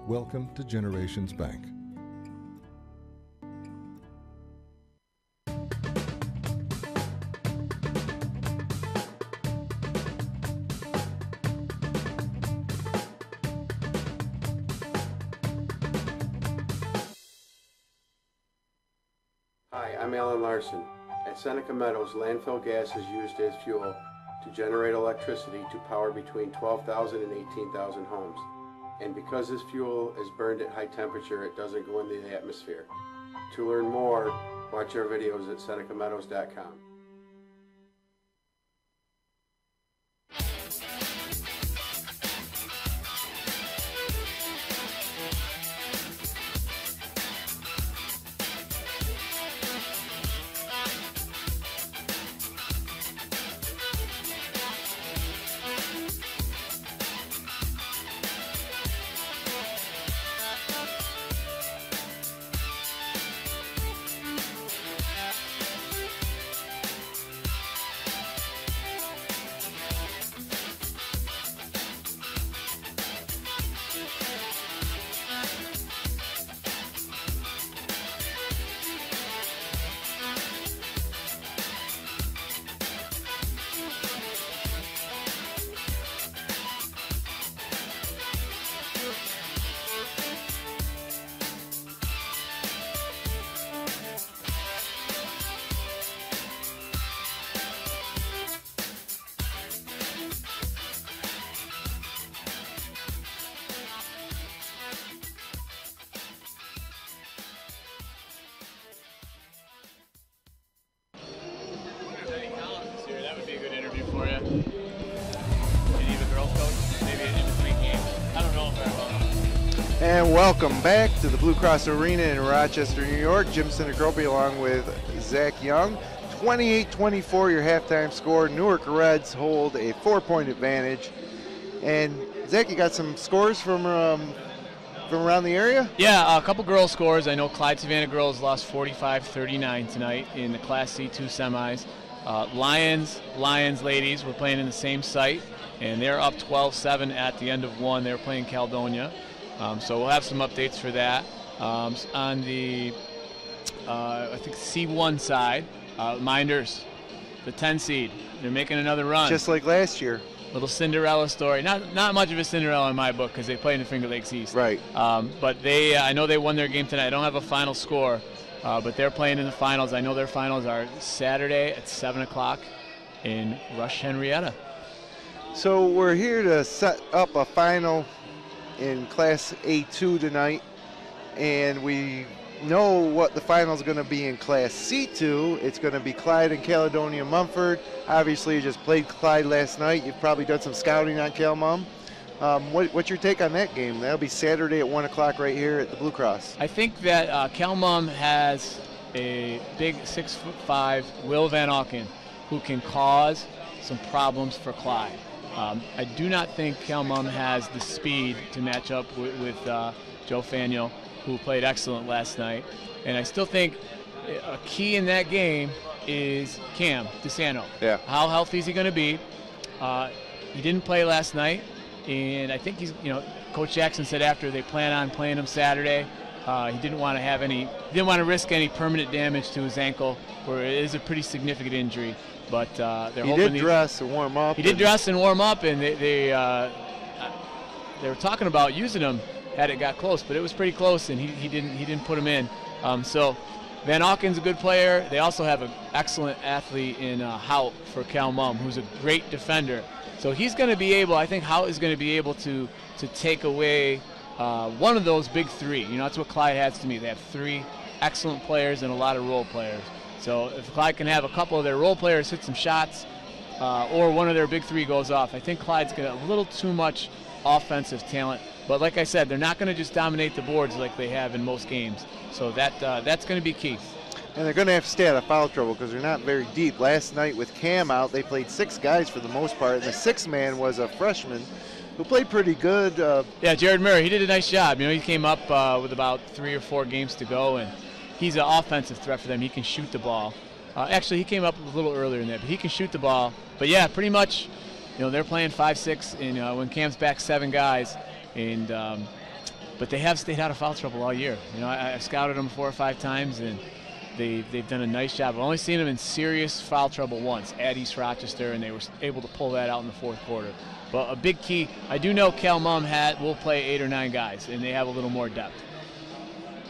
Welcome to Generations Bank. Hi, I'm Alan Larson. At Seneca Meadows, landfill gas is used as fuel to generate electricity to power between 12,000 and 18,000 homes. And because this fuel is burned at high temperature, it doesn't go into the atmosphere. To learn more, watch our videos at senecameadows.com. And welcome back to the Blue Cross Arena in Rochester, New York. Jim Sinacropi along with Zach Young. 28-24 your halftime score. Newark Reds hold a 4-point advantage. And Zach, you got some scores from around the area? Yeah, a couple girls scores. I know Clyde Savannah girls lost 45-39 tonight in the Class C2 semis. Lions ladies were playing in the same site, and they're up 12-7 at the end of one. They're playing Caledonia. So we'll have some updates for that. On the, I think, C1 side, Minders, the 10 seed, they're making another run. Just like last year. Little Cinderella story. Not much of a Cinderella in my book because they play in the Finger Lakes East. Right. But they, I know they won their game tonight. I don't have a final score, but they're playing in the finals. I know their finals are Saturday at 7 o'clock in Rush Henrietta. So we're here to set up a final in Class A2 tonight, and we know what the final is going to be in Class C2. It's going to be Clyde and Caledonia Mumford. Obviously, you just played Clyde last night. You've probably done some scouting on Cal Mum. What's your take on that game? That'll be Saturday at 1 o'clock right here at the Blue Cross. I think that Cal Mum has a big 6'5" Will Van Auken who can cause some problems for Clyde. I do not think Cal Mum has the speed to match up with Joe Faneuil, who played excellent last night. And I still think a key in that game is Cam DeSanto. Yeah. How healthy is he going to be? He didn't play last night, and I think Coach Jackson said after they plan on playing him Saturday. He didn't want to risk any permanent damage to his ankle, where it is a pretty significant injury. But they're hoping he did dress and warm up. He did dress and warm up, and they were talking about using him had it got close, but it was pretty close, and he didn't put him in. So Van Auken's a good player. They also have an excellent athlete in Hout for Cal Mum, who's a great defender. So he's going to be able. I think Hout is going to be able to take away one of those big three. That's what Clyde has to me. They have three excellent players and a lot of role players. So if Clyde can have a couple of their role players hit some shots, or one of their big three goes off, I think Clyde's got a little too much offensive talent. But like I said, they're not going to just dominate the boards like they have in most games. So that's going to be key. And they're going to have to stay out of foul trouble because they're not very deep. Last night with Cam out, they played 6 guys for the most part, and the 6th man was a freshman who played pretty good. Yeah, Jared Murray, he did a nice job. He came up with about 3 or 4 games to go, and he's an offensive threat for them. He can shoot the ball. Actually, he came up a little earlier than that, but he can shoot the ball. But yeah, pretty much, they're playing 5-6, and when Cam's back 7 guys, and but they have stayed out of foul trouble all year. I scouted them 4 or 5 times, and they've done a nice job. I've only seen them in serious foul trouble once at East Rochester, and they were able to pull that out in the 4th quarter. But a big key, I do know Cal Mum will play 8 or 9 guys, and they have a little more depth.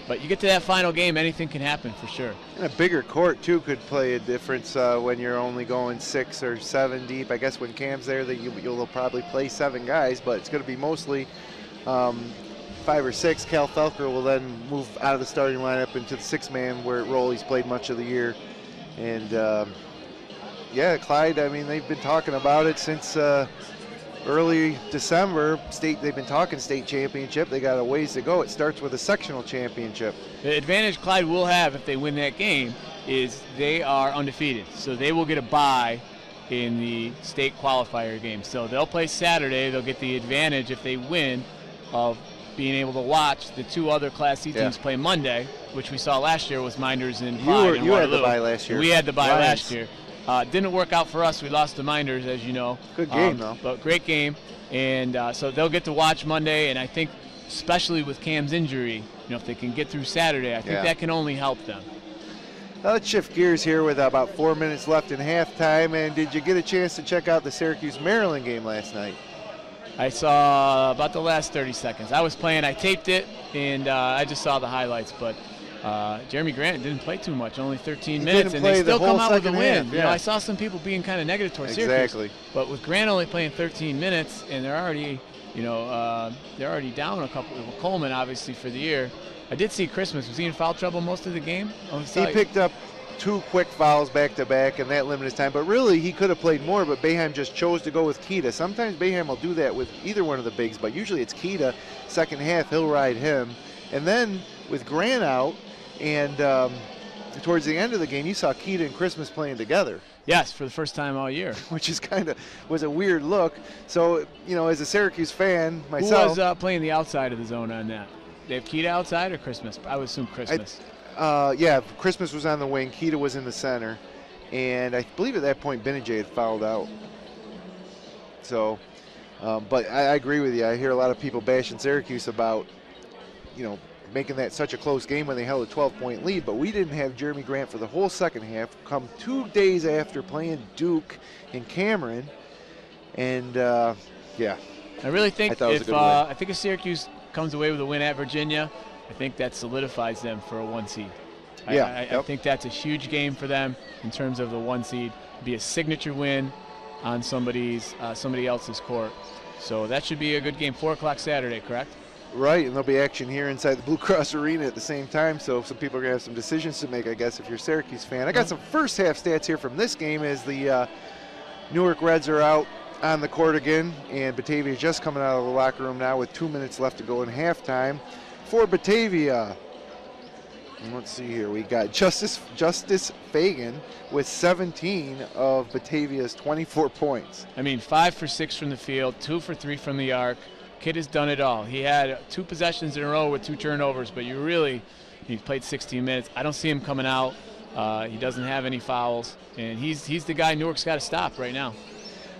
But you get to that final game, anything can happen for sure. And a bigger court, too, could play a difference when you're only going 6 or 7 deep. I guess when Cam's there, you'll probably play 7 guys, but it's going to be mostly 5 or 6. Cal Felker will then move out of the starting lineup into the 6-man role he's played much of the year. And, yeah, Clyde, they've been talking about it since early December. They've been talking state championship. They got a ways to go. It starts with a sectional championship. The advantage Clyde will have if they win that game is they are undefeated. So they will get a bye in the state qualifier game. So they'll play Saturday. They'll get the advantage if they win of being able to watch the 2 other Class C teams play Monday, which we saw last year was Minders and Clyde. You had the bye last year. We had the bye last year. Didn't work out for us. We lost to Minders, as you know. Good game, though. But great game. And so they'll get to watch Monday. And I think, especially with Cam's injury, if they can get through Saturday, I think that can only help them. Now let's shift gears here with about 4 minutes left in halftime. And did you get a chance to check out the Syracuse-Maryland game last night? I saw about the last 30 seconds. I was playing. I taped it, and I just saw the highlights. But Jeremy Grant didn't play too much, only 13 minutes, and they still come out with a win. Yeah. I saw some people being kind of negative towards Syracuse. Exactly. But with Grant only playing 13 minutes, and they're already, they're already down a couple. Coleman, obviously, for the year. I did see Christmas. Was he in foul trouble most of the game? He picked up 2 quick fouls back-to-back, and that limited his time. But really, he could have played more, but Boeheim just chose to go with Keita. Sometimes Boeheim will do that with either one of the bigs, but usually it's Keita. Second half, he'll ride him. And then with Grant out, and towards the end of the game, you saw Keita and Christmas playing together. Yes, for the first time all year. Which is was a weird look. So, as a Syracuse fan, myself. Who was playing the outside of the zone on that? They have Keita outside or Christmas? I would assume Christmas. Yeah, Christmas was on the wing. Keita was in the center. And I believe at that point, Benajay had fouled out. So, but I agree with you. I hear a lot of people bashing Syracuse about, making that such a close game when they held a 12-point lead. But we didn't have Jeremy Grant for the whole second half, come 2 days after playing Duke in Cameron. And, yeah. I really think if Syracuse comes away with a win at Virginia, I think that solidifies them for a 1 seed. Yeah, I think that's a huge game for them in terms of the 1 seed. Be a signature win on somebody else's court. So that should be a good game. 4 o'clock Saturday, correct? Right, and there'll be action here inside the Blue Cross Arena at the same time, so some people are going to have some decisions to make, I guess, if you're a Syracuse fan. I got some first half stats here from this game as the Newark Reds are out on the court again, and Batavia is just coming out of the locker room now with 2 minutes left to go in halftime. For Batavia, let's see here, we got Justice Fagan with 17 of Batavia's 24 points. 5 for 6 from the field, 2 for 3 from the arc. Kid has done it all. He had 2 possessions in a row with 2 turnovers, but he played 16 minutes. I don't see him coming out. He doesn't have any fouls, and he's the guy Newark's got to stop right now.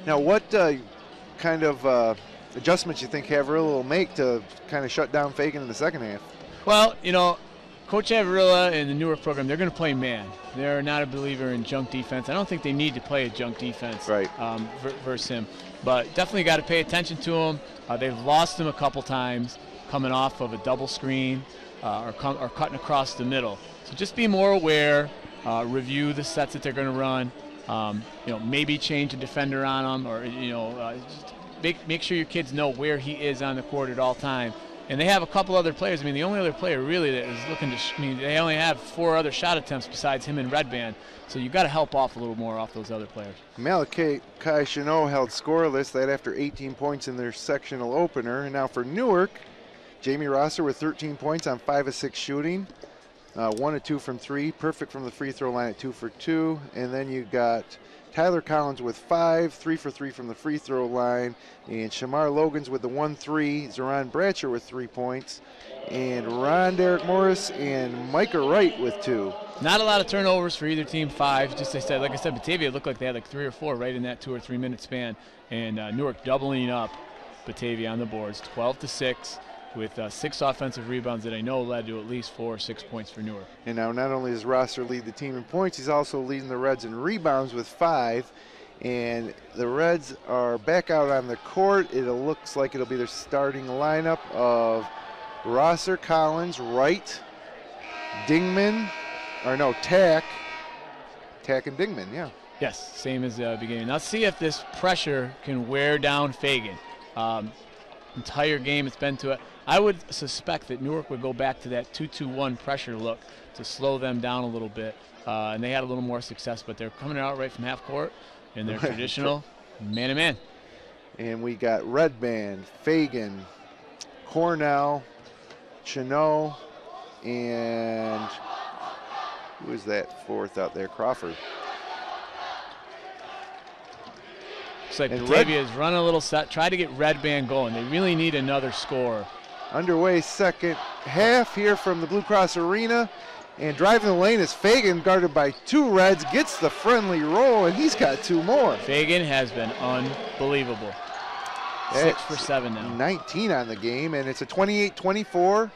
Now, what kind of adjustments you think Havrilla will make to kind of shut down Fagan in the second half? Well, Coach Havrilla and the Newark program, they're going to play man. They're not a believer in junk defense. I don't think they need to play a junk defense versus him. But definitely got to pay attention to him. They've lost him a couple times coming off of a double screen or cutting across the middle. So just be more aware, review the sets that they're going to run, maybe change a defender on them, or, just make sure your kids know where he is on the court at all time. And they have a couple other players. The only other player really that is looking to they only have 4 other shot attempts besides him and Red Band. So you've got to help off a little more off those other players. Malachi Chanot held scoreless that after 18 points in their sectional opener. And now for Newark, Jamie Rosser with 13 points on 5 of 6 shooting. 1 of 2 from 3, perfect from the free throw line at 2 for 2. And then you got Tyler Collins with 5, 3 for 3 from the free throw line. And Shamar Logans with the 1-3. Zoran Bratcher with 3 points. And Ron Derek Morris and Micah Wright with 2. Not a lot of turnovers for either team, 5. Like I said, Batavia looked like they had 3 or 4 right in that 2 or 3 minute span. And Newark doubling up Batavia on the boards, 12-6. With 6 offensive rebounds that I know led to at least 4 or 6 points for Newark. And now not only does Rosser lead the team in points, he's also leading the Reds in rebounds with 5. And the Reds are back out on the court. It looks like it'll be their starting lineup of Rosser, Collins, Wright, Tack and Dingman, yeah. Yes, same as the beginning. Now see if this pressure can wear down Fagan. Entire game it's been to it. I would suspect that Newark would go back to that 2-2-1 pressure look to slow them down a little bit. And they had a little more success, but they're coming out right from half court in their traditional man-to-man. And we got Red Band, Fagan, Cornell, Chanot, and who is that 4th out there? Crawford. Looks like Batavia's run a little set, try to get Red Band going. They really need another score. Underway second half here from the Blue Cross Arena. And driving the lane is Fagan, guarded by 2 Reds, gets the friendly roll, and he's got 2 more. Fagan has been unbelievable. 6 for 7 now. 19 on the game, and it's a 28-24.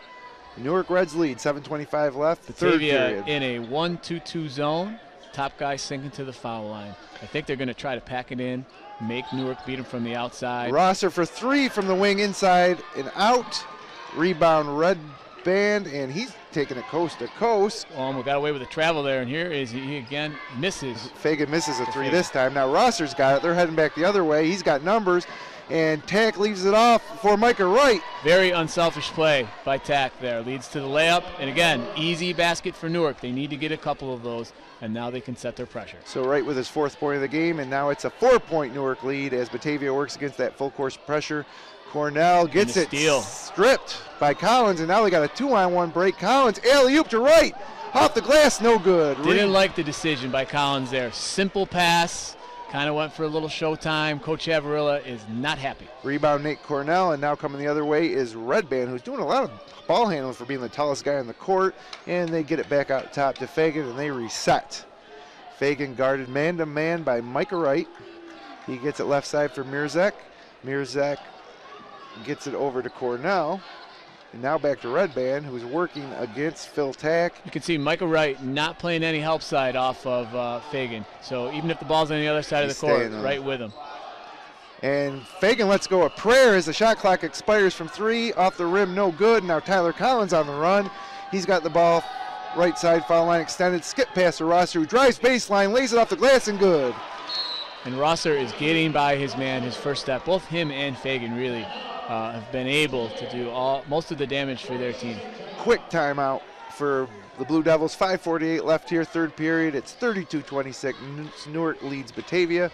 Newark Reds lead, 7:25 left. Batavia in a 1-2-2 zone. Top guy sinking to the foul line. I think they're going to try to pack it in, make Newark beat him from the outside. Rosser for 3 from the wing inside and out. Rebound Red Band, and he's taking it coast to coast. We got away with a travel there, and here is he again misses. Fagan misses a 3 this time. Now Rosser's got it. They're heading back the other way. He's got numbers, and Tack leaves it off for Micah Wright. Very unselfish play by Tack there. Leads to the layup, and again, easy basket for Newark. They need to get a couple of those, and now they can set their pressure. So Wright with his 4th point of the game, and now it's a 4-point Newark lead as Batavia works against that full course pressure. Cornell gets it stripped by Collins, and now they got a 2-on-1 break. Collins, alley-oop to Wright. Off the glass, no good. Didn't like the decision by Collins there. Simple pass, kind of went for a little showtime. Coach Avarilla is not happy. Rebound Nate Cornell, and now coming the other way is Red Band, who's doing a lot of ball handling for being the tallest guy on the court, and they get it back out top to Fagan, and they reset. Fagan guarded man-to-man by Micah Wright. He gets it left side for Mirzek. Mirzek gets it over to Cornell. And now back to Red Band, who's working against Phil Tack. You can see Micah Wright not playing any help side off of Fagan. So even if the ball's on the other side of the court, right with him. And Fagan lets go a prayer as the shot clock expires from 3. Off the rim, no good. Now Tyler Collins on the run. He's got the ball right side, foul line extended. Skip pass to Rosser, who drives baseline, lays it off the glass, and good. And Rosser is getting by his man, his first step. Both him and Fagan really have been able to do most of the damage for their team. Quick timeout for the Blue Devils. 5:48 left here, 3rd period. It's 32-26. Newark leads Batavia.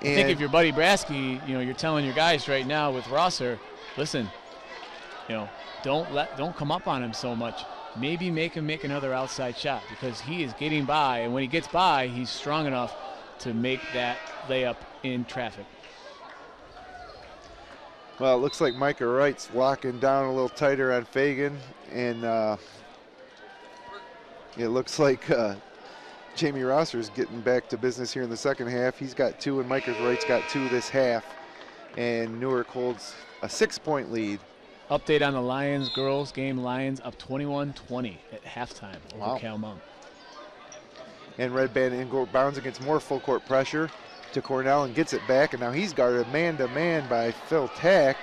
I think if you're Buddy Brasky, you're telling your guys right now with Rosser, listen, don't come up on him so much. Maybe make him make another outside shot because he is getting by, and when he gets by, he's strong enough to make that layup in traffic. Well, it looks like Micah Wright's locking down a little tighter on Fagan, and it looks like Jamie Rosser's getting back to business here in the second half. He's got 2, and Micah Wright's got 2 this half, and Newark holds a 6-point lead. Update on the Lions girls game. Lions up 21-20 at halftime over Cal Mount. And Red Band inbounds against more full court pressure to Cornell and gets it back, and now he's guarded man-to-man by Phil Tack,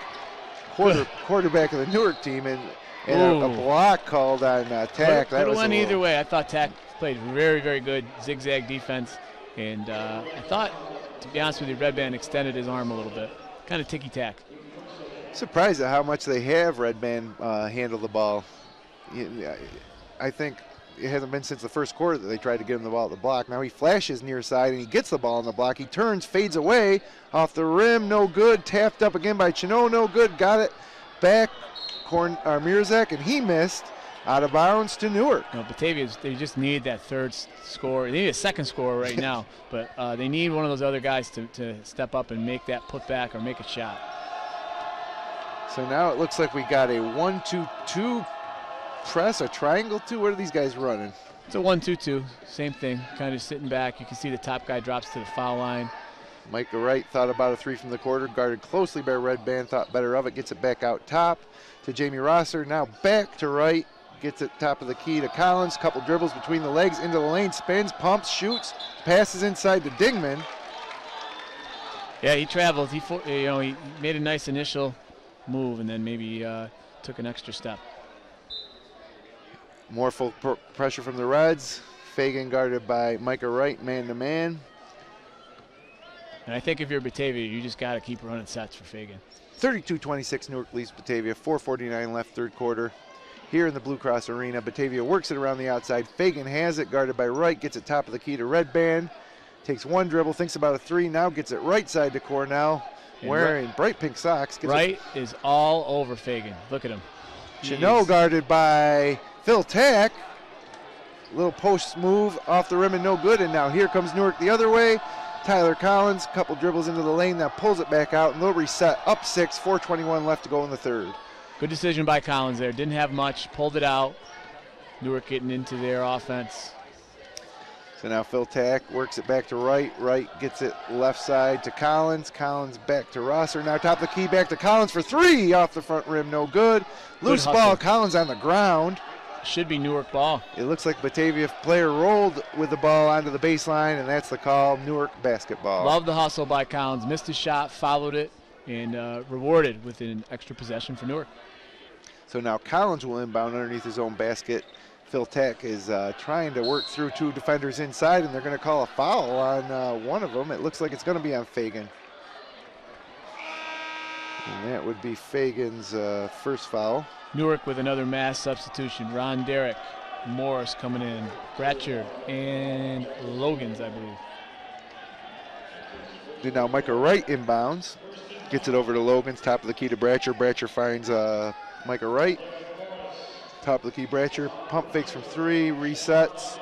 quarterback of the Newark team, and a block called on Tack. Could have went either way. I thought Tack played very, very good zigzag defense, and I thought, to be honest with you, Red Band extended his arm a little bit. Kind of ticky-tack. Surprised at how much they have Red Band handle the ball. I think it hasn't been since the first quarter that they tried to get him the ball at the block. Now he flashes near side and he gets the ball on the block. He turns, fades away, off the rim, no good. Tapped up again by Chino, no good. Got it back, Mirzek, and he missed. Out of bounds to Newark. Batavia, they just need that third score. They need a second scorer right now, but they need one of those other guys to step up and make that putback or make a shot. So now it looks like we got a 1-2-2 press, a triangle 2. What are these guys running? It's a 1-2-2, same thing, kind of sitting back. You can see the top guy drops to the foul line. Micah Wright thought about a 3 from the quarter, guarded closely by Red Band, thought better of it, gets it back out top to Jamie Rosser, now back to Wright, gets it top of the key to Collins, couple dribbles between the legs, into the lane, spins, pumps, shoots, passes inside to Dingman. Yeah, he traveled, he made a nice initial move and then maybe took an extra step. More full pressure from the Reds. Fagan guarded by Micah Wright, man-to-man. And I think if you're Batavia, you just got to keep running sets for Fagan. 32-26, Newark leads Batavia. 4:49 left, 3rd quarter. Here in the Blue Cross Arena, Batavia works it around the outside. Fagan has it, guarded by Wright, gets it top of the key to Red Band. Takes one dribble, thinks about a 3, now gets it right side to Cornell, wearing bright pink socks. Wright is all over Fagan. Look at him. Chino guarded by Phil Tack. Little post move off the rim and no good, and now here comes Newark the other way. Tyler Collins, couple dribbles into the lane, now pulls it back out, and they'll reset up 6, 4:21 left to go in the 3rd. Good decision by Collins there. Didn't have much, pulled it out. Newark getting into their offense. So now Phil Tack works it back to Wright. Wright gets it left side to Collins. Collins back to Rosser. Now top of the key back to Collins for 3 off the front rim, no good. Loose ball, Collins on the ground. Should be Newark ball. It looks like Batavia player rolled with the ball onto the baseline, and that's the call, Newark basketball. Love the hustle by Collins. Missed a shot, followed it, and rewarded with an extra possession for Newark. So now Collins will inbound underneath his own basket. Phil Tack is trying to work through 2 defenders inside, and they're going to call a foul on one of them. It looks like it's going to be on Fagan. And that would be Fagan's first foul. Newark with another mass substitution. Ron Derrick, Morris coming in, Bratcher, and Logans, I believe. Now Micah Wright inbounds. Gets it over to Logans, top of the key to Bratcher. Bratcher finds Micah Wright. Top of the key, Bratcher. Pump fakes from 3, resets.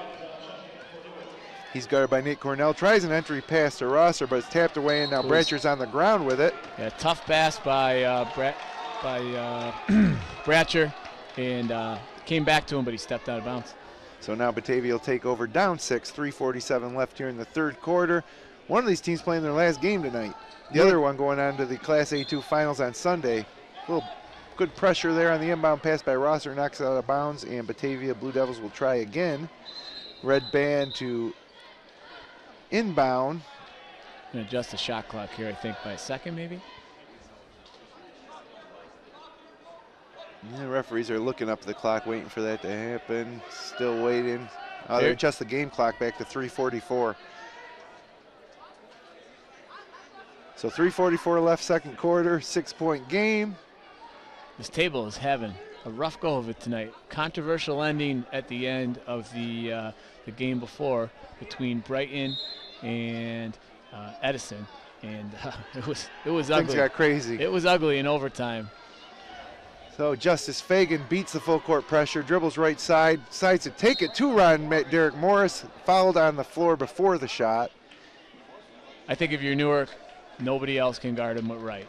He's guarded by Nate Cornell. Tries an entry pass to Rosser, but it's tapped away, and now Bratcher's on the ground with it. Yeah, tough pass by Bratcher, and came back to him, but he stepped out of bounds. So now Batavia will take over down 6, 3:47 left here in the third quarter. One of these teams playing their last game tonight. The other one going on to the Class A2 finals on Sunday. A little good pressure there on the inbound pass by Rosser, knocks it out of bounds, and Batavia Blue Devils will try again. Red band to inbound. Going to adjust the shot clock here, I think, by a second maybe. Yeah, the referees are looking up the clock, waiting for that to happen. Still waiting. Oh, they adjust the game clock back to 3:44. So 3:44 left, second quarter, 6-point game. This table is having a rough go of it tonight. Controversial ending at the end of the game before between Brighton and Edison, and it was ugly. Things got crazy. It was ugly in overtime. So Justice Fagan beats the full court pressure, dribbles right side, decides to take it to Ron Derrick Morris, fouled on the floor before the shot. I think if you're Newark, nobody else can guard him but Wright.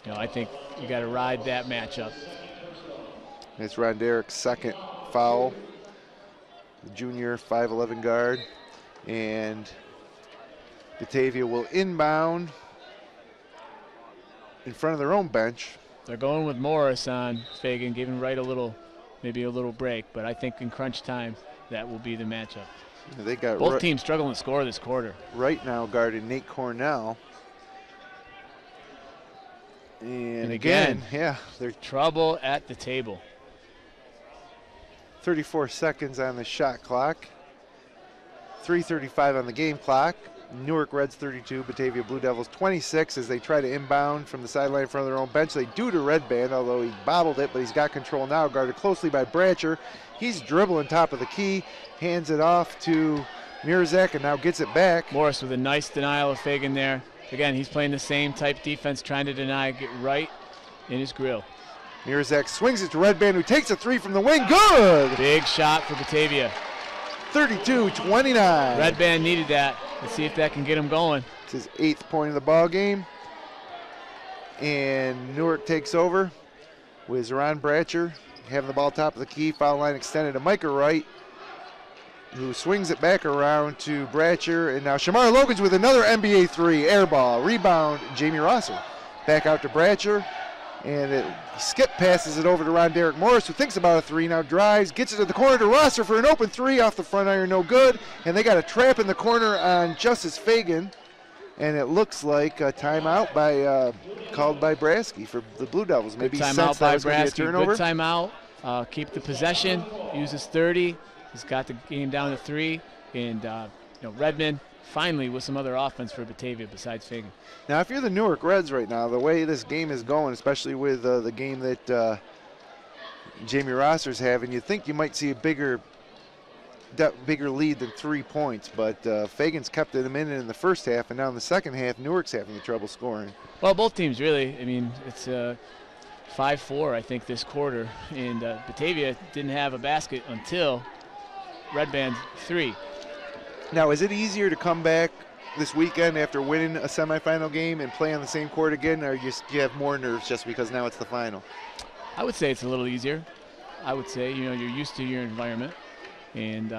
You know, I think you got to ride that matchup. It's Ron Derrick's second foul, the junior 5'11" guard, and Batavia will inbound in front of their own bench. They're going with Morris on Fagan, giving Wright maybe a little break, but I think in crunch time, that will be the matchup. They got both teams struggling to score this quarter. Right now guarding Nate Cornell. And again, yeah, they're trouble at the table. 34 seconds on the shot clock. 3:35 on the game clock. Newark Reds 32, Batavia Blue Devils 26 as they try to inbound from the sideline in front of their own bench. They do to Red Band, although he bobbled it, but he's got control now, guarded closely by Bratcher. He's dribbling top of the key, hands it off to Mirzak, and now gets it back. Morris with a nice denial of Fagan there. Again, he's playing the same type defense, trying to deny, get right in his grill. Mirzak swings it to Red Band, who takes a 3 from the wing. Good! Big shot for Batavia. 32-29. Red Band needed that. Let's see if that can get him going. It's his 8th point of the ball game. And Newark takes over with Ron Bratcher having the ball top of the key. Foul line extended to Micah Wright, who swings it back around to Bratcher. And now Shamar Logan's with another NBA 3. Air ball. Rebound, Jamie Rosser. Back out to Bratcher. And skip passes it over to Ron Derrick Morris, who thinks about a 3, now drives, gets it to the corner to Rosser for an open 3 off the front iron, no good. And they got a trap in the corner on Justice Fagan. And it looks like a timeout called by Brasky for the Blue Devils. Maybe good timeout by Brasky. Good timeout. Keep the possession. Uses 30. He's got the game down to 3. And Redmond finally with some other offense for Batavia besides Fagan. Now, if you're the Newark Reds right now, the way this game is going, especially with the game that Jamie Rosser's having, you'd think you might see a bigger lead than 3 points. But Fagan's kept them in the first half, and now in the second half, Newark's having the trouble scoring. Well, both teams really. I mean, it's 5-4, I think, this quarter. And Batavia didn't have a basket until Red Band's 3. Now, is it easier to come back this weekend after winning a semifinal game and play on the same court again, or do you have more nerves just because now it's the final? I would say it's a little easier. I would say, you're used to your environment. And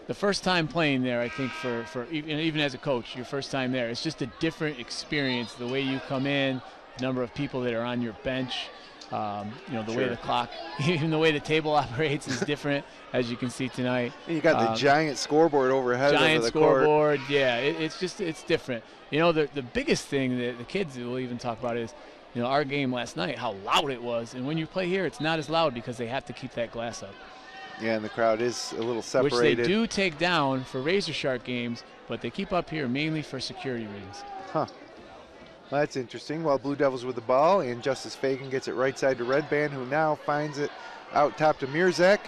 the first time playing there, I think, for even as a coach, your first time there, it's just a different experience. The way you come in, the number of people that are on your bench, the way the clock, even the way the table operates is different, as you can see tonight. And you got the giant scoreboard overhead giant over the court. Scoreboard, yeah, it's different. The biggest thing that the kids will even talk about is, our game last night, how loud it was. And when you play here, it's not as loud because they have to keep that glass up. Yeah, and the crowd is a little separated. Which they do take down for Razor Shark games, but they keep up here mainly for security reasons. Huh. Well, that's interesting. Well, Blue Devils with the ball, and Justice Fagan gets it right side to Red Band, who now finds it out top to Mirzak.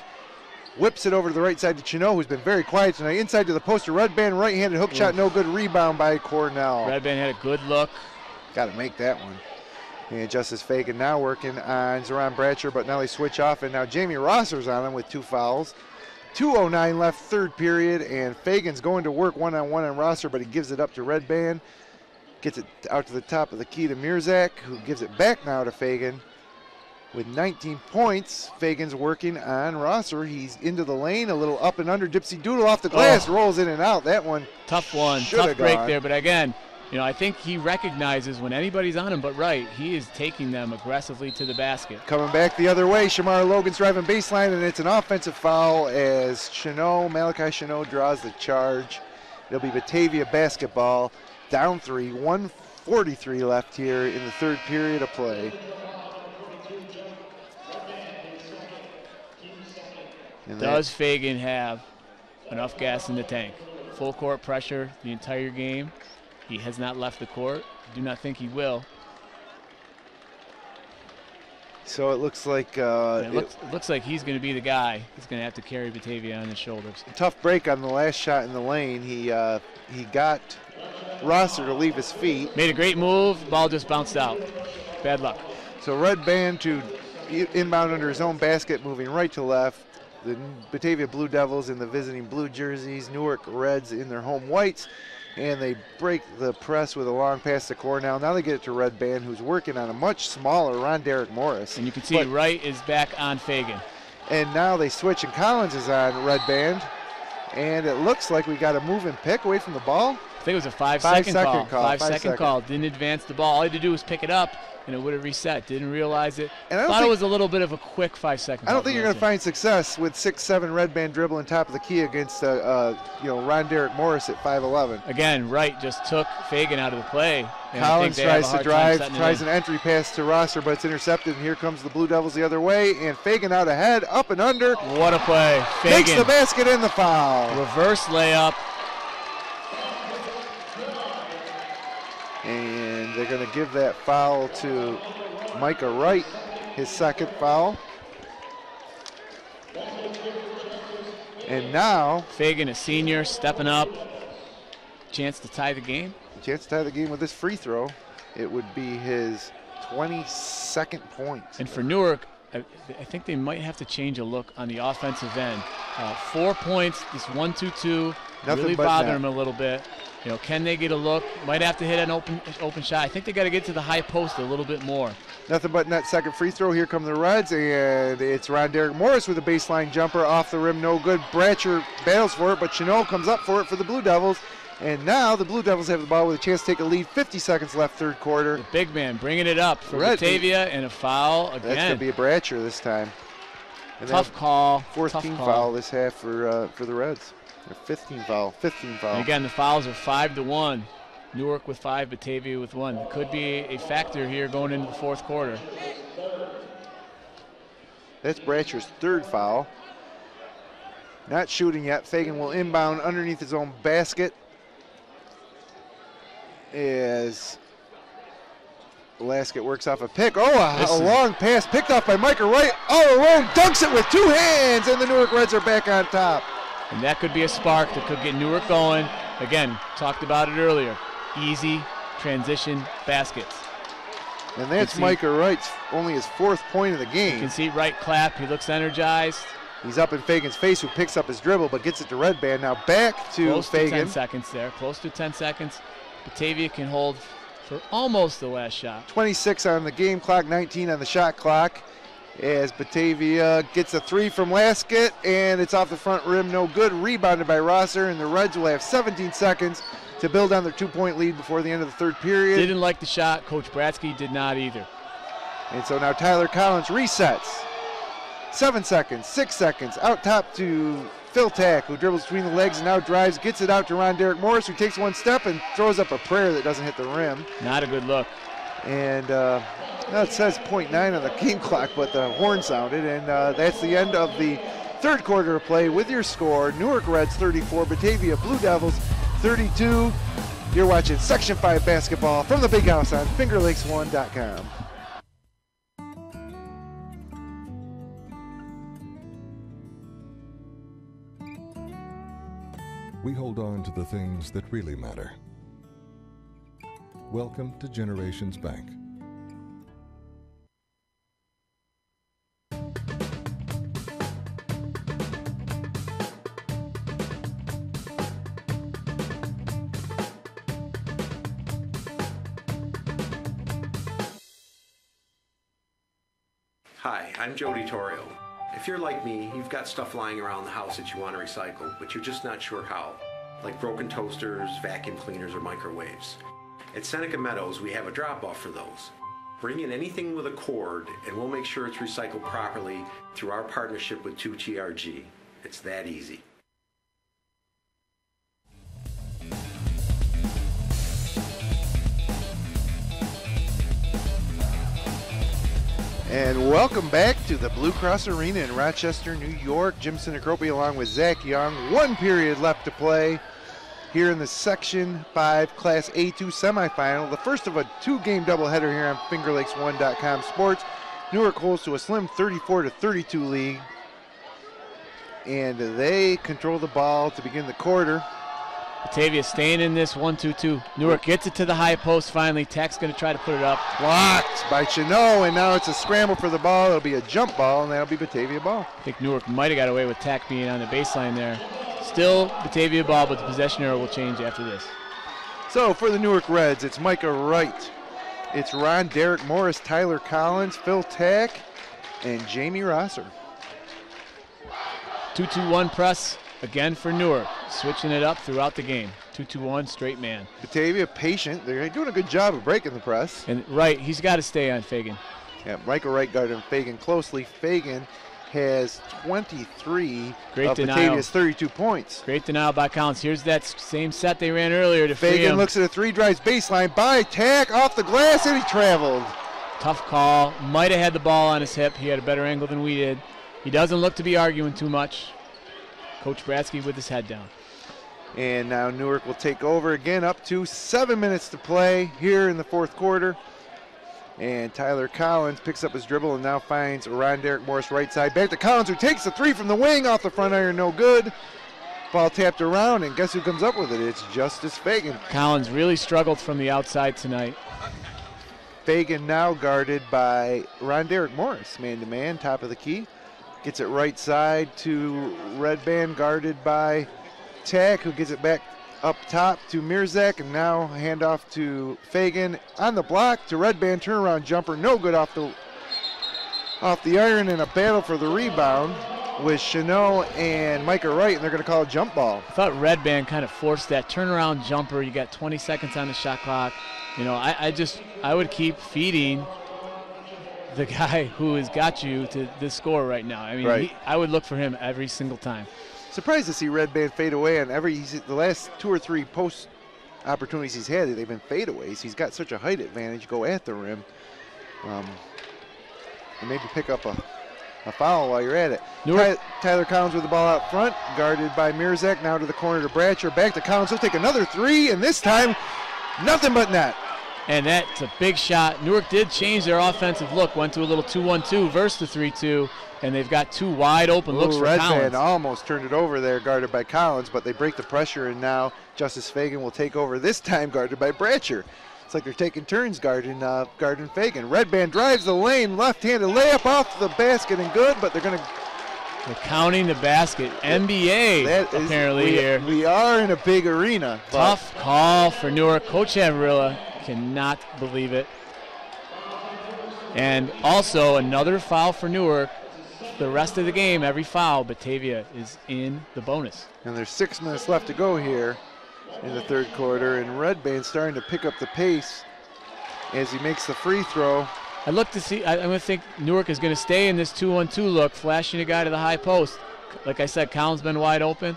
Whips it over to the right side to Chino, who's been very quiet tonight. Inside to the poster, Red Band, right-handed hook shot, no good. Rebound by Cornell. Red Band had a good look. Got to make that one. And Justice Fagan now working on Zoran Bratcher, but now they switch off, and now Jamie Rosser's on him with 2 fouls. 2:09 left, third period, and Fagan's going to work one-on-one on Rosser, but he gives it up to Red Band. Gets it out to the top of the key to Mirzak, who gives it back now to Fagan. With 19 points, Fagan's working on Rosser. He's into the lane, a little up and under. Dipsy Doodle off the glass, rolls in and out. That one tough one, tough break there. But again, you know, I think he recognizes when anybody's on him but right, he is taking them aggressively to the basket. Coming back the other way, Shamar Logan's driving baseline, and it's an offensive foul as Malachi Chino draws the charge. It'll be Batavia basketball, down 3, 1:43 left here in the third period of play. And does Fagan have enough gas in the tank? Full court pressure the entire game. He has not left the court. Do not think he will. So it looks like looks like he's going to be the guy. He's going to have to carry Batavia on his shoulders. Tough break on the last shot in the lane. He got Rosser to leave his feet. Made a great move. Ball just bounced out. Bad luck. So Red Band to inbound under his own basket, moving right to left. The Batavia Blue Devils in the visiting blue jerseys, Newark Reds in their home whites, and they break the press with a long pass to Cornell. Now they get it to Red Band, who's working on a much smaller Ron Derek Morris. And you can see Wright is back on Fagan. And now they switch, and Collins is on Red Band, and it looks like we got a move and pick away from the ball. I think it was a 5-second call. 5-second call. Didn't advance the ball. All he had to do was pick it up, and it would have reset. Didn't realize it. And I thought it was a little bit of a quick 5-second call. I don't think you're going to find success with 6'7" Red Band dribbling top of the key against Ron Derek Morris at 5'11". Again, Wright just took Fagan out of the play. Collins tries to drive, tries an entry pass to Rosser, but it's intercepted, and here comes the Blue Devils the other way, and Fagan out ahead, up and under. What a play. Fagan makes the basket and the foul. Reverse layup. And they're going to give that foul to Micah Wright, his second foul. And now Fagan, a senior, stepping up. Chance to tie the game. Chance to tie the game with this free throw. It would be his 22nd point. And for Newark, I think they might have to change a look on the offensive end. 4 points, this 1-2-2, really bother him a little bit. You know, can they get a look? Might have to hit an open shot. I think they got to get to the high post a little bit more. Nothing but net second free throw. Here come the Reds, and it's Ron Derek Morris with a baseline jumper off the rim, no good. Bratcher battles for it, but Chenot comes up for it for the Blue Devils. And now the Blue Devils have the ball with a chance to take a lead. 50 seconds left, third quarter. The big man bringing it up for Batavia, and a foul again. That's going to be a Bratcher this time. And tough call. Fourth team foul this half for the Reds. Their 15 foul. And again, the fouls are 5-1. Newark with 5, Batavia with 1. It could be a factor here going into the fourth quarter. That's Bratcher's third foul. Not shooting yet. Fagan will inbound underneath his own basket. As Laskett works off a pick. A long pass picked off by Micah Wright. All alone, dunks it with 2 hands, and the Newark Reds are back on top. And that could be a spark that could get Newark going. Again, talked about it earlier. Easy transition baskets. And that's Micah Wright's only his 4th point of the game. You can see Wright clap. He looks energized. He's up in Fagan's face, who picks up his dribble but gets it to Red Band. Now back to Close Fagan. To 10 seconds there. Close to 10 seconds. Batavia can hold for almost the last shot. 26 on the game clock, 19 on the shot clock. As Batavia gets a 3 from Laskett, and it's off the front rim, no good. Rebounded by Rosser, and the Reds will have 17 seconds to build on their 2-point lead before the end of the third period. Didn't like the shot. Coach Bratsky did not either. And so now Tyler Collins resets. 7 seconds, 6 seconds, out top to Phil Tack, who dribbles between the legs and now drives, gets it out to Ron Derek Morris, who takes 1 step and throws up a prayer that doesn't hit the rim. Not a good look. And now it says 0.9 on the game clock, but the horn sounded, and that's the end of the third quarter of play with your score. Newark Reds 34, Batavia Blue Devils 32. You're watching Section 5 basketball from the Big House on FingerLakes1.com. We hold on to the things that really matter. Welcome to Generations Bank. Hi, I'm Jody Torrio. If you're like me, you've got stuff lying around the house that you want to recycle, but you're just not sure how, like broken toasters, vacuum cleaners, or microwaves. At Seneca Meadows, we have a drop-off for those. Bring in anything with a cord, and we'll make sure it's recycled properly through our partnership with 2TRG. It's that easy. And welcome back to the Blue Cross Arena in Rochester, New York. Jim Sinacropi along with Zach Young. 1 period left to play here in the Section 5 Class A2 semifinal. The first of a 2-game doubleheader here on FingerLakes1.com Sports. Newark holds to a slim 34-32 lead. And they control the ball to begin the quarter. Batavia staying in this 1-2-2. Newark gets it to the high post finally. Tech's going to try to put it up. Blocked by Chenot, and now it's a scramble for the ball. It'll be a jump ball, and that'll be Batavia ball. I think Newark might have got away with Tech being on the baseline there. Still Batavia ball, but the possession arrow will change after this. So for the Newark Reds, it's Micah Wright. It's Ron, Derek Morris, Tyler Collins, Phil Tack, and Jamie Rosser. 2-2-1 press again for Newark, switching it up throughout the game. 2-2-1 straight man. Batavia patient. They're doing a good job of breaking the press. And Wright, he's got to stay on Fagan. Yeah, Michael Wright guarding Fagan closely. Fagan has 23 of Batavia's 32 points. Great denial by Collins. Here's that same set they ran earlier to free him. Fagan looks at a 3, drives baseline by Tack off the glass, and he traveled. Tough call. Might have had the ball on his hip. He had a better angle than we did. He doesn't look to be arguing too much. Coach Bratsky with his head down. And now Newark will take over again, up to 7 minutes to play here in the fourth quarter. And Tyler Collins picks up his dribble and now finds Ron Derek Morris right side. Back to Collins, who takes the 3 from the wing off the front iron, no good. Ball tapped around, and guess who comes up with it? It's Justice Fagan. Collins really struggled from the outside tonight. Fagan now guarded by Ron Derek Morris, man-to-man, top of the key. Gets it right side to Red Band, guarded by Tack, who gets it back up top to Mirzak, and now handoff to Fagan on the block to Red Band, turnaround jumper, no good off the iron, and a battle for the rebound with Chenot and Micah Wright, and they're going to call a jump ball. I thought Red Band kind of forced that turnaround jumper. You got 20 seconds on the shot clock. You know, I would keep feeding the guy who has got you to this score right now. I mean, right. I would look for him every single time. Surprised to see Red Band fade away on the last 2 or 3 post opportunities he's had, they've been fadeaways. He's got such a height advantage, go at the rim. And maybe pick up a foul while you're at it. Tyler Collins with the ball out front, guarded by Mirzak, now to the corner to Bratcher, back to Collins, he'll take another 3, and this time, nothing but net. And that's a big shot. Newark did change their offensive look, went to a little 2-1-2 versus the 3-2, and they've got 2 wide open looks for Red Collins. Band almost turned it over there, guarded by Collins, but they break the pressure, and now Justice Fagan will take over, this time guarded by Bratcher. It's like they're taking turns guarding Fagan. Red Band drives the lane, left-handed layup off the basket and good, but they're counting the basket. NBA apparently here. We are in a big arena. Tough call for Newark. Coach Amarilla cannot believe it. And also another foul for Newark. The rest of the game, every foul, Batavia is in the bonus. And there's 6 minutes left to go here in the third quarter, and Red Band starting to pick up the pace as he makes the free throw. I'm going to think Newark is going to stay in this 2-1-2 look, flashing a guy to the high post. Like I said, Collins been wide open.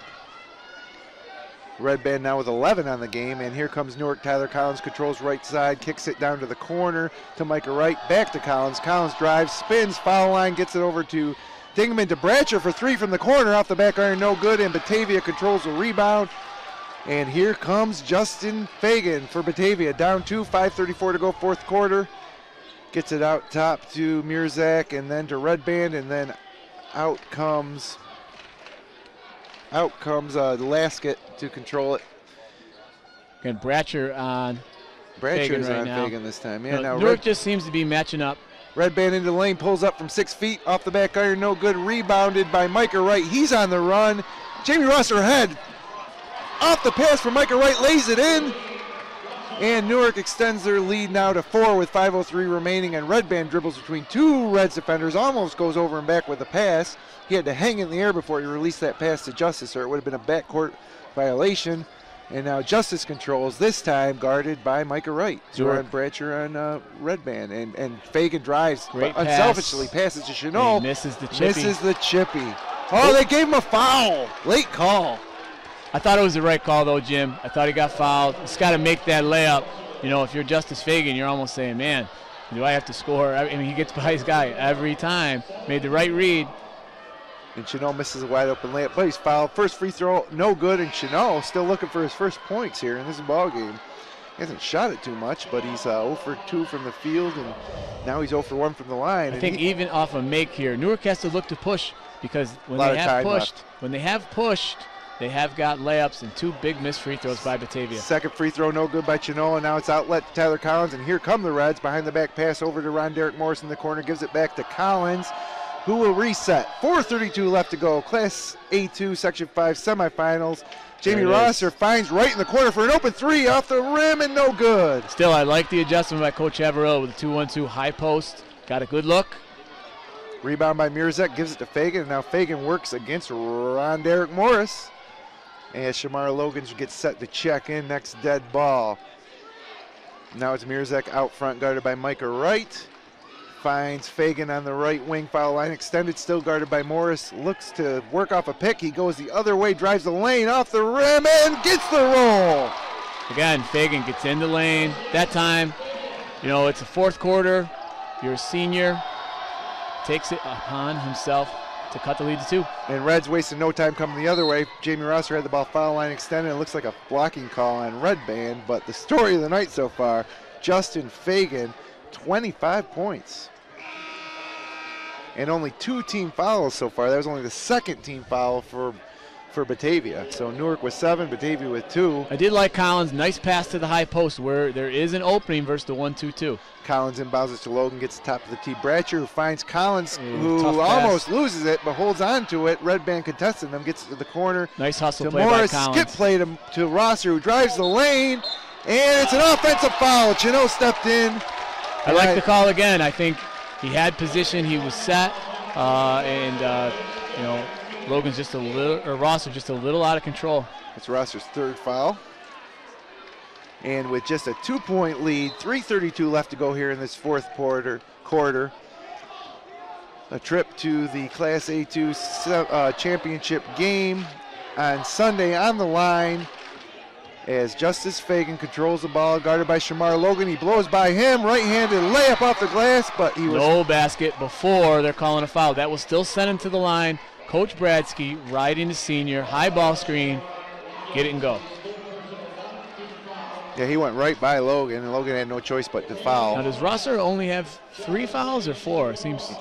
Red Band now with 11 on the game, and here comes Newark. Tyler Collins controls right side, kicks it down to the corner to Micah Wright, back to Collins. Collins drives, spins, foul line, gets it over to Dingman to Bratcher for 3 from the corner, off the back iron, no good, and Batavia controls the rebound. And here comes Justin Fagan for Batavia. Down 2, 5:34 to go, fourth quarter. Gets it out top to Mirzak and then to Red Band, and then out comes Lasket to control it. And Bratcher on Fagan Bratcher's right on now. Fagan this time. Yeah, now Newark just seems to be matching up. Red Band into the lane, pulls up from 6 feet, off the back iron, no good. Rebounded by Micah Wright. He's on the run. Jamie Rosser ahead. Off the pass from Micah Wright, lays it in. And Newark extends their lead now to 4 with 5:03 remaining, and Red Band dribbles between two Reds defenders, almost goes over and back with a pass. He had to hang in the air before he released that pass to Justice, or it would have been a backcourt violation. And now Justice controls, this time guarded by Micah Wright. Zoran Bratcher on Red Band. And Fagan drives, unselfishly passes to Chanel. Misses the chippy. Misses the chippy. Oh, they gave him a foul. Late call. I thought it was the right call, though, Jim. I thought he got fouled. He's got to make that layup. You know, if you're Justice Fagan, you're almost saying, man, do I have to score? I mean, he gets by his guy every time. Made the right read. And Chanel misses a wide open layup, but he's fouled. First free throw, no good, and Chanel still looking for his first points here in this ball game. He hasn't shot it too much, but he's 0 for 2 from the field, and now he's 0 for 1 from the line. I think even off a make here, Newark has to look to push, because when they have pushed, they have got layups and 2 big missed free throws by Batavia. Second free throw, no good by Chino, and now it's outlet to Tyler Collins, and here come the Reds. Behind the back pass over to Ron Derek Morris in the corner, gives it back to Collins, who will reset. 4:32 left to go. Class A2, Section 5 semifinals. Jamie Rosser finds right in the corner for an open 3 off the rim, and no good. Still, I like the adjustment by Coach Averillo with the 2-1-2 high post. Got a good look. Rebound by Mirzak, gives it to Fagan, and now Fagan works against Ron Derek Morris. As Shamara Logan gets set to check in, next dead ball. Now it's Mirzak out front, guarded by Micah Wright. Finds Fagan on the right wing, foul line extended, still guarded by Morris. Looks to work off a pick. He goes the other way, drives the lane, off the rim, and gets the roll. Again, Fagan gets in the lane. That time, you know, it's the fourth quarter. You're a senior. Takes it upon himself to cut the lead to 2. And Reds wasting no time coming the other way. Jamie Rosser had the ball, foul line extended. It looks like a blocking call on Red Band, but the story of the night so far, Justin Fagan, 25 points. And only 2 team fouls so far. That was only the second team foul for Batavia. So Newark with 7, Batavia with 2. I did like Collins. Nice pass to the high post where there is an opening versus the 1-2-2. Collins inbounds it to Logan, gets the top of the tee. Bratcher, who finds Collins, who almost loses it, but holds on to it. Red Band contesting them, gets it to the corner. Nice hustle to play Morris, by Collins. skip play to Rosser, who drives the lane, and it's an offensive foul. Chino stepped in. I like the call again. I think he had position, he was set, you know, Logan's just a little, or Rosser just a little out of control. It's Rosser's 3rd foul. And with just a 2-point lead, 3:32 left to go here in this fourth quarter. A trip to the Class A2 championship game on Sunday on the line as Justice Fagan controls the ball, guarded by Shamar Logan. He blows by him, right-handed layup off the glass, but he was... No basket before they're calling a foul. That will still send him to the line. Coach Bradsky riding the senior, high ball screen, get it and go. Yeah, he went right by Logan, and Logan had no choice but to foul. Now, does Rosser only have 3 fouls or 4? Seems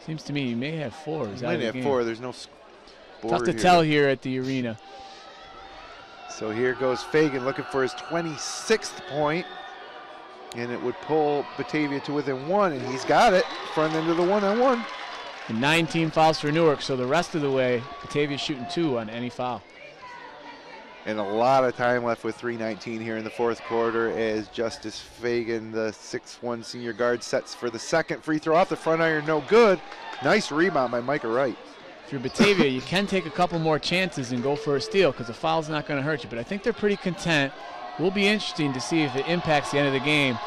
to me he may have 4. He might have 4. There's no score. Tough to tell here at the arena. So here goes Fagan looking for his 26th point, and it would pull Batavia to within 1, and he's got it, front end of the 1-on-1. And 19 fouls for Newark, so the rest of the way, Batavia's shooting 2 on any foul. And a lot of time left with 3:19 here in the fourth quarter as Justice Fagan, the 6'1 senior guard, sets for the second free throw off the front iron, no good. Nice rebound by Micah Wright. If you're Batavia, you can take a couple more chances and go for a steal because a foul's not going to hurt you, but I think they're pretty content. Will be interesting to see if it impacts the end of the game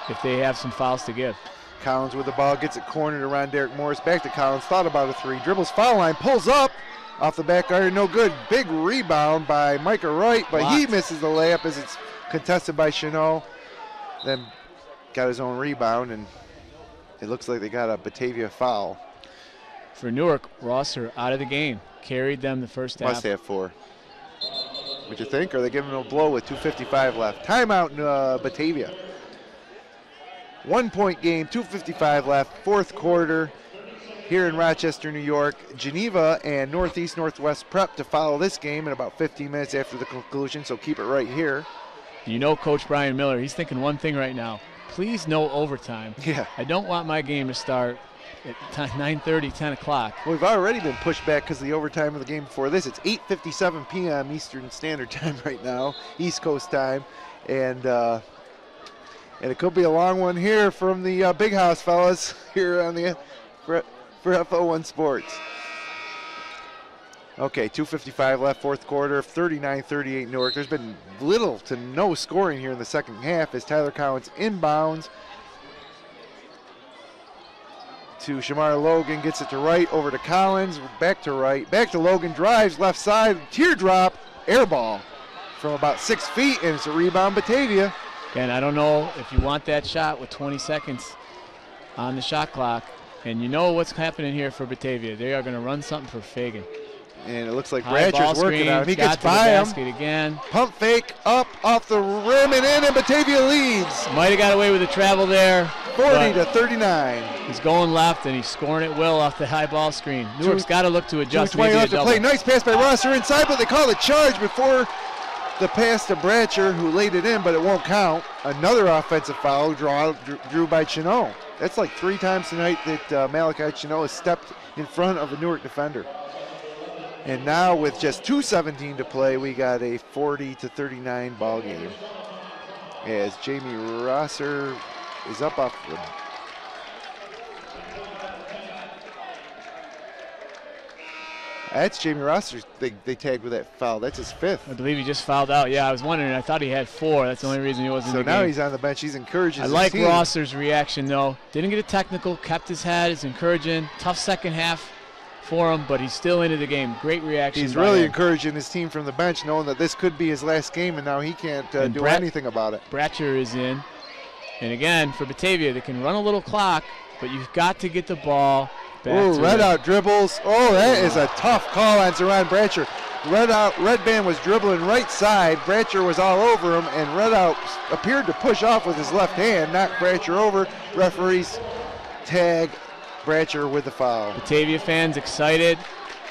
if they have some fouls to give. Collins with the ball, gets it cornered around Derek Morris, back to Collins, thought about a 3, dribbles foul line, pulls up, off the back iron, no good. Big rebound by Micah Wright, but he misses the layup as it's contested by Chanel. Then got his own rebound, and it looks like they got a Batavia foul. For Newark, Rosser out of the game. Carried them the first half. Must have 4. What you think? Are they giving him a blow with 2:55 left? Timeout in Batavia. 1 point game, 2:55 left, fourth quarter here in Rochester, New York. Geneva and Northeast Northwest prep to follow this game in about 15 minutes after the conclusion, so keep it right here. You know Coach Brian Miller, he's thinking one thing right now. Please no overtime. Yeah. I don't want my game to start at 9:30, 10 o'clock. Well, we've already been pushed back because of the overtime of the game before this. It's 8:57 p.m. Eastern Standard Time right now, East Coast time, and it could be a long one here from the Big House, fellas, here on the for FO1 Sports. Okay, 2:55 left, fourth quarter, 39-38 Newark. There's been little to no scoring here in the second half as Tyler Collins inbounds to Shamar Logan, gets it to right, over to Collins, back to right, back to Logan, drives left side, teardrop, air ball from about 6 feet, and it's a rebound Batavia. And I don't know if you want that shot with 20 seconds on the shot clock. And you know what's happening here for Batavia. They are going to run something for Fagan. And it looks like High Bratcher's working out. He gets by him. Again. Pump fake up off the rim and in, and Batavia leads. Might have got away with the travel there. 40-39. He's going left, and he's scoring it well off the high ball screen. Newark's got to look to adjust. 2:20 left to play. Nice pass by Rochester inside, but they call the charge before the pass to Bratcher, who laid it in, but it won't count. Another offensive foul drew by Chino. That's like 3 times tonight that Malachi Chino has stepped in front of a Newark defender. And now with just 2:17 to play, we got a 40-39 ball game. As Jamie Rosser is up off the... That's Jamie Rosser. They tagged with that foul. That's his 5th. I believe he just fouled out. Yeah, I was wondering. I thought he had 4. That's the only reason he wasn't in the game. So now he's on the bench. He's encouraging his team. I like Rosser's reaction, though. Didn't get a technical, kept his head. Is encouraging. Tough second half for him, but he's still into the game. Great reaction. He's really encouraging his team from the bench, knowing that this could be his last game, and now he can't do anything about it. Bratcher is in. And again, for Batavia, they can run a little clock, but you've got to get the ball back. Oh, red out dribbles. Oh, that is a tough call on Zeron Bratcher. Red Band was dribbling right side. Bratcher was all over him, and Red Out appeared to push off with his left hand, knocked Bratcher over. Referees tag Bratcher with the foul. Batavia fans excited.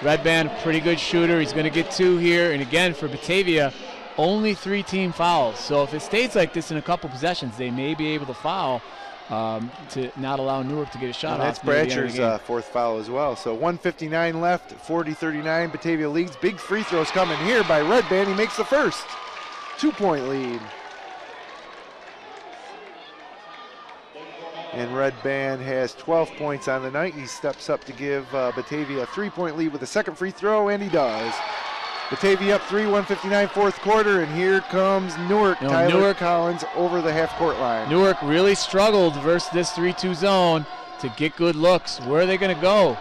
Red Band, pretty good shooter. He's going to get 2 here. And again, for Batavia, only 3 team fouls. So if it stays like this in a couple possessions, they may be able to foul to not allow Newark to get a shot off. That's Bratcher's 4th foul as well. So 1:59 left, 40-39. Batavia leads. Big free throws coming here by Red Band. He makes the first. 2-point lead. And Red Band has 12 points on the night. He steps up to give Batavia a 3-point lead with a second free throw, and he does. Batavia up 3, 1:59 fourth quarter, and here comes Newark. Tyler Collins over the half-court line. Newark really struggled versus this 3-2 zone to get good looks. Where are they going to go?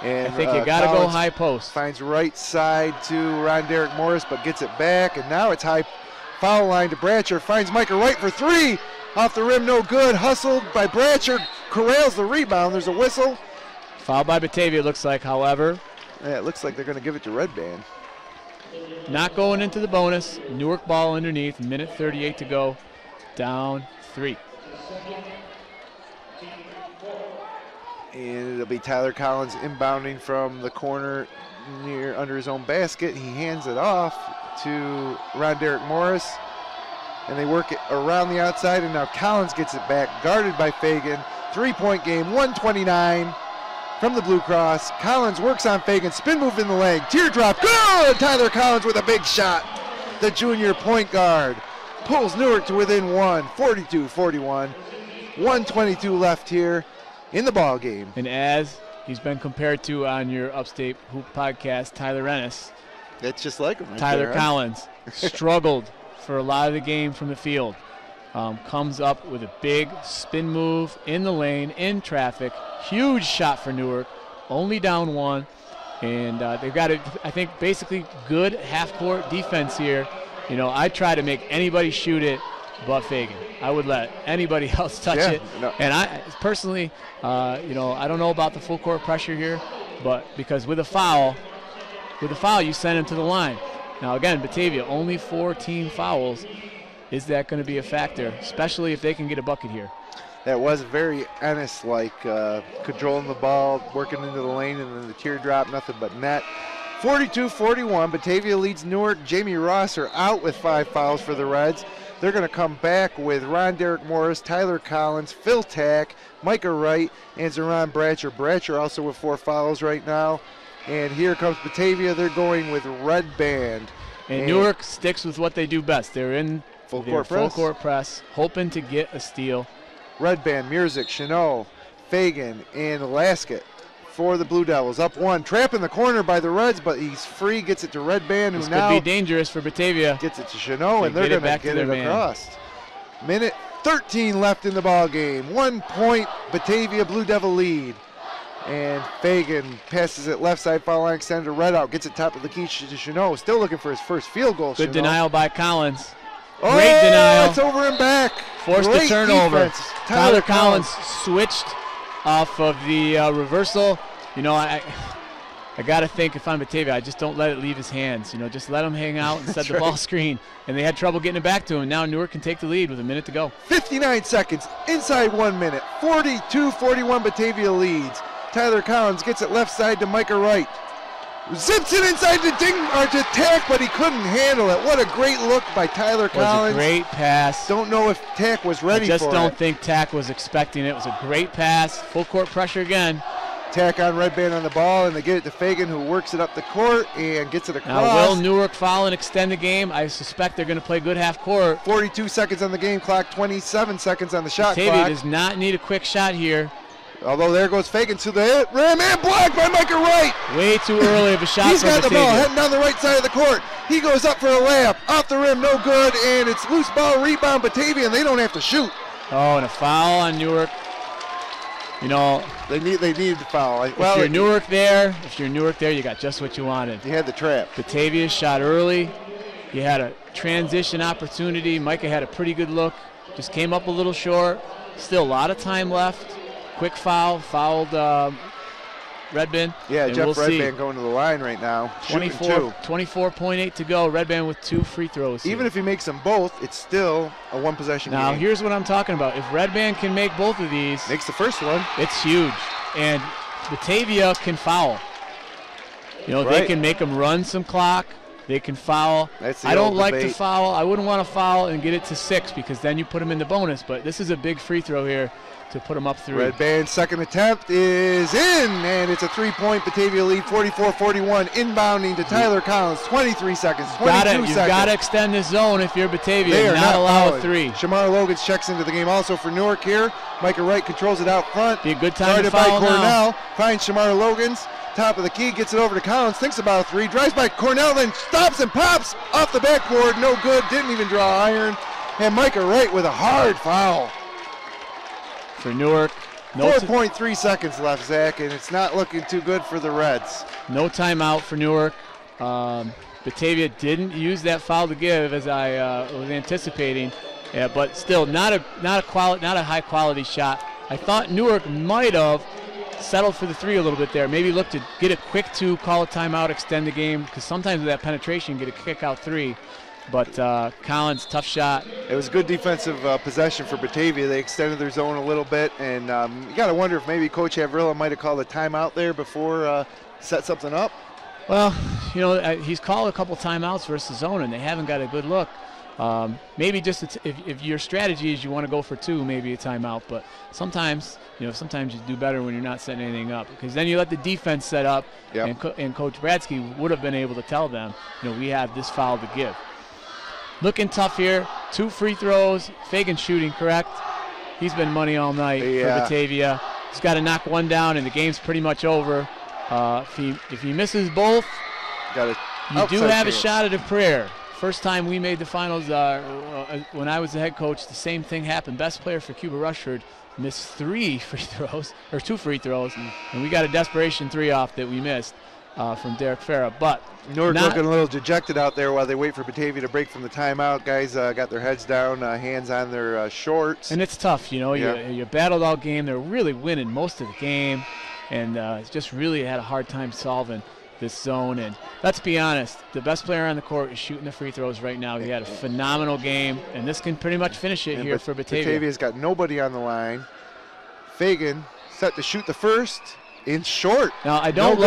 And I think you got to go high post. Finds right side to Ron Derek Morris, but gets it back, and now it's high foul line to Bratcher. Finds Micah Wright for 3. Off the rim, no good. Hustled by Bratcher. Corrals the rebound. There's a whistle. Foul by Batavia, looks like, however. Yeah, it looks like they're going to give it to Red Band. Not going into the bonus. Newark ball underneath. Minute 38 to go. Down 3. And it'll be Tyler Collins inbounding from the corner near under his own basket. He hands it off to Ron Derek Morris. And they work it around the outside, and now Collins gets it back, guarded by Fagan. 3-point game, 129 from the Blue Cross. Collins works on Fagan, spin move in the leg, teardrop, good! Tyler Collins with a big shot. The junior point guard pulls Newark to within 1, 42-41. 122 left here in the ball game. And as he's been compared to on your Upstate Hoop podcast, Tyler Ennis. That's just like him right Tyler there, Collins struggled for a lot of the game from the field. Comes up with a big spin move in the lane, in traffic. Huge shot for Newark, only down 1. And they've got, I think, basically good half-court defense here. You know, I try to make anybody shoot it but Fagan. I would let anybody else touch it. No. And I personally, you know, I don't know about the full court pressure here, but because with a foul, you send him to the line. Now, again, Batavia, only 4 team fouls. Is that going to be a factor, especially if they can get a bucket here? That was very Ennis-like, controlling the ball, working into the lane, and then the teardrop, nothing but net. 42-41, Batavia leads Newark. Jamie Rosser out with 5 fouls for the Reds. They're going to come back with Ron Derek Morris, Tyler Collins, Phil Tack, Micah Wright, and Zeron Bratcher. Bratcher also with 4 fouls right now. And here comes Batavia. They're going with red band. And Newark sticks with what they do best. They're in full court press, hoping to get a steal. Red band, Mierzik, Chanot, Fagan, and Laskett for the Blue Devils. Up 1, trap in the corner by the Reds, but he's free, gets it to Red Band, who now could be dangerous for Batavia. Gets it to Chanot, and they're going to get it across. Minute 13 left in the ball game. 1 point, Batavia Blue Devil lead. And Fagan passes it left side foul line, extended to Redout, gets it top of the key to Chanot, still looking for his first field goal. Good denial by Collins. Oh, great denial. It's over and back. Forced a turnover. Defense. Tyler Collins switched off of the reversal. You know, I got to think if I'm Batavia, I just don't let it leave his hands. You know, just let him hang out and set the ball screen. And they had trouble getting it back to him. Now Newark can take the lead with a minute to go. 59 seconds, inside 1 minute. 42-41, Batavia leads. Tyler Collins gets it left side to Micah Wright. Zips it inside to Tack, but he couldn't handle it. What a great look by Tyler Collins. It was a great pass. Don't know if Tack was ready for it. I just don't think Tack was expecting it. It was a great pass. Full court pressure again. Tack on Red Band on the ball, and they get it to Fagan, who works it up the court and gets it across. Now, will Newark foul and extend the game? I suspect they're going to play good half court. 42 seconds on the game clock, 27 seconds on the shot clock. Batavia does not need a quick shot here. Although there goes Fagan to the rim and blocked by Micah Wright. Way too early of a shot. He's got the ball heading down the right side of the court. He goes up for a layup. Off the rim, no good, and it's loose ball rebound Batavia, and they don't have to shoot. Oh, and a foul on Newark. You know, they need the foul. If you're Newark there, you got just what you wanted. You had the trap. Batavia shot early. You had a transition opportunity. Micah had a pretty good look. Just came up a little short. Still a lot of time left. Quick fouled Redband. Yeah, Jeff Redband going to the line right now. 24.8 to go. Redband with 2 free throws. Even if he makes them both, it's still a 1-possession game. Now, here's what I'm talking about. If Redband can make both of these, makes the first one, it's huge. And Batavia can foul. You know, they can make them run some clock. They can foul. I don't like to foul. I wouldn't want to foul and get it to 6 because then you put them in the bonus. But this is a big free throw here to put them up 3. Red Band's second attempt is in, and it's a 3-point Batavia lead, 44-41, inbounding to Tyler Collins, 23 seconds, 22 seconds. You've got to extend this zone if you're Batavia. They are not allow a 3. Shamar Logans checks into the game also for Newark here. Micah Wright controls it out front. Be a good time to foul by Cornell. Now. Finds Shamar Logans. Top of the key, gets it over to Collins, thinks about a 3, drives by Cornell, then stops and pops off the backboard. No good, didn't even draw iron. And Micah Wright with a hard foul. For Newark. 4.3 seconds left, Zach, and it's not looking too good for the Reds. No timeout for Newark. Batavia didn't use that foul to give as I was anticipating, but still not a high quality shot. I thought Newark might have settled for the 3 a little bit there. Maybe look to get a quick 2, call a timeout, extend the game, because sometimes with that penetration, get a kick out 3. But Collins, tough shot. It was good defensive possession for Batavia. They extended their zone a little bit, and you got to wonder if maybe Coach Avrilla might have called a timeout there before set something up. Well, you know, he's called a couple timeouts versus zone, and they haven't got a good look. Maybe just if your strategy is you want to go for 2, maybe a timeout. But sometimes you do better when you're not setting anything up, because then you let the defense set up, and Coach Bradsky would have been able to tell them, you know, we have this foul to give. Looking tough here. 2 free throws. Fagan shooting, correct? He's been money all night for Batavia. He's got to knock 1 down, and the game's pretty much over. If he misses both, you do have a shot at a prayer. First time we made the finals when I was the head coach, the same thing happened. Best player for Cuba Rushford missed 3 free throws, or 2 free throws, and we got a desperation 3 off that we missed from Derek Farah. But Newark looking a little dejected out there while they wait for Batavia to break from the timeout. Guys got their heads down, hands on their shorts. And it's tough, you know. You battled all game. They're really winning most of the game, and just really had a hard time solving. this zone. And let's be honest, the best player on the court is shooting the free throws right now. He had a phenomenal game, and this can pretty much finish it here for Batavia. Batavia's got nobody on the line. Fagan set to shoot the first. In short. Now I don't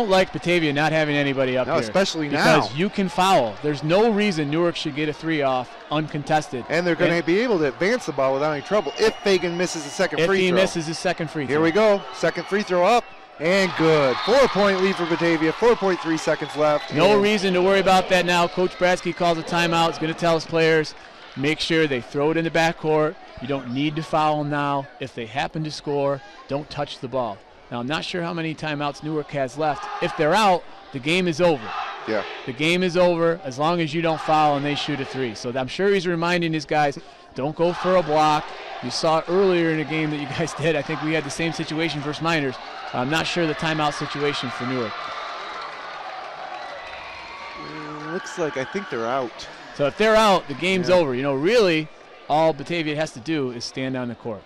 like Batavia not having anybody up here. Especially now. Because you can foul. There's no reason Newark should get a 3 off uncontested. And they're going to be able to advance the ball without any trouble if Fagan misses the second free throw. If he misses his second free throw. Here we go. Second free throw up and good. 4-point lead for Batavia. 4.3 seconds left. No reason to worry about that now. Coach Bradsky calls a timeout. He's going to tell his players, make sure they throw it in the backcourt. You don't need to foul them now. If they happen to score, don't touch the ball. Now, I'm not sure how many timeouts Newark has left. If they're out, the game is over. Yeah. The game is over as long as you don't foul and they shoot a 3. So I'm sure he's reminding his guys, don't go for a block. You saw earlier in a game that you guys did. I think we had the same situation versus Miners. I'm not sure the timeout situation for Newark. Looks like I think they're out. So if they're out, the game's over. You know, really, all Batavia has to do is stand on the court.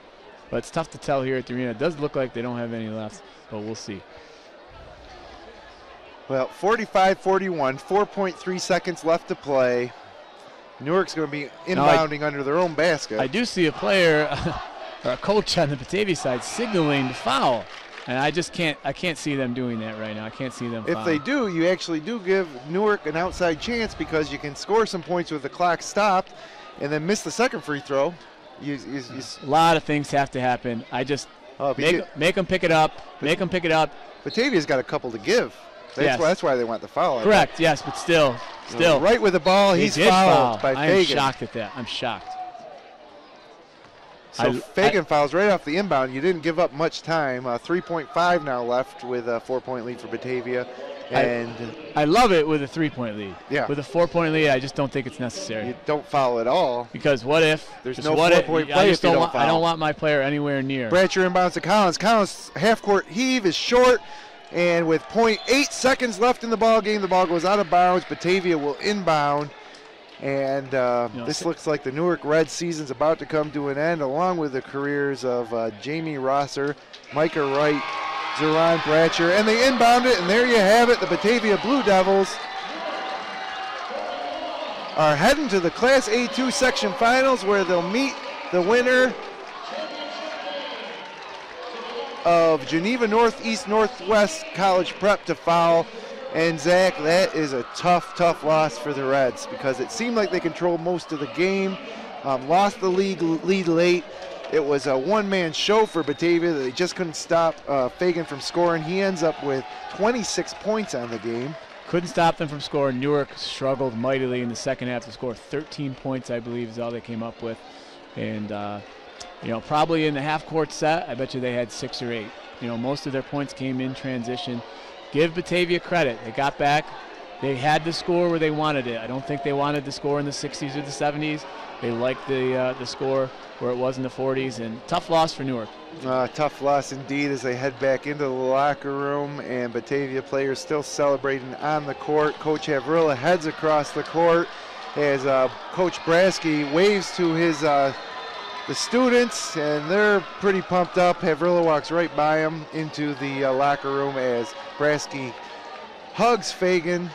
But it's tough to tell here at the arena. It does look like they don't have any left, but we'll see. Well, 45-41, 4.3 seconds left to play. Newark's going to be inbounding under their own basket. I do see a player or a coach on the Batavia side signaling to foul, and I can't see them doing that right now. I can't see them fouling. If they do, you actually do give Newark an outside chance because you can score some points with the clock stopped and then miss the second free throw. A lot of things have to happen. I just make them pick it up. Make them pick it up. Batavia's got a couple to give. That's why they want the foul. Correct. Yes, but still. Right with the ball, he's fouled by Fagan. I'm shocked at that. I'm shocked. So Fagan fouls right off the inbound. You didn't give up much time. 3.5 now left with a 4-point lead for Batavia. And I love it with a 3-point lead. Yeah. With a 4-point lead, I just don't think it's necessary. You don't foul at all. Because what if there's no 4-point play if you don't foul? I don't want my player anywhere near. Bratcher inbounds to Collins. Collins' half-court heave is short, and with 0.8 seconds left in the ball game, the ball goes out of bounds. Batavia will inbound, and this looks like the Newark Reds season's about to come to an end, along with the careers of Jamie Rosser, Micah Wright, Zeron Bratcher, and they inbound it, and there you have it. The Batavia Blue Devils are heading to the Class A2 section finals, where they'll meet the winner of Geneva Northeast Northwest College Prep to foul. And Zach, that is a tough loss for the Reds because it seemed like they controlled most of the game, lost the lead late. It was a one-man show for Batavia that they just couldn't stop Fagan from scoring. He ends up with 26 points on the game. Couldn't stop them from scoring. Newark struggled mightily in the second half to score 13 points, I believe, is all they came up with. And, probably in the half-court set, I bet you they had 6 or 8. Most of their points came in transition. Give Batavia credit. They got back. They had the score where they wanted it. I don't think they wanted the score in the 60s or the 70s. They liked the score where it was in the 40s, and tough loss for Newark. Tough loss indeed as they head back into the locker room, and Batavia players still celebrating on the court. Coach Havrilla heads across the court as Coach Bradsky waves to his the students, and they're pretty pumped up. Havrilla walks right by him into the locker room as Bradsky hugs Fagan,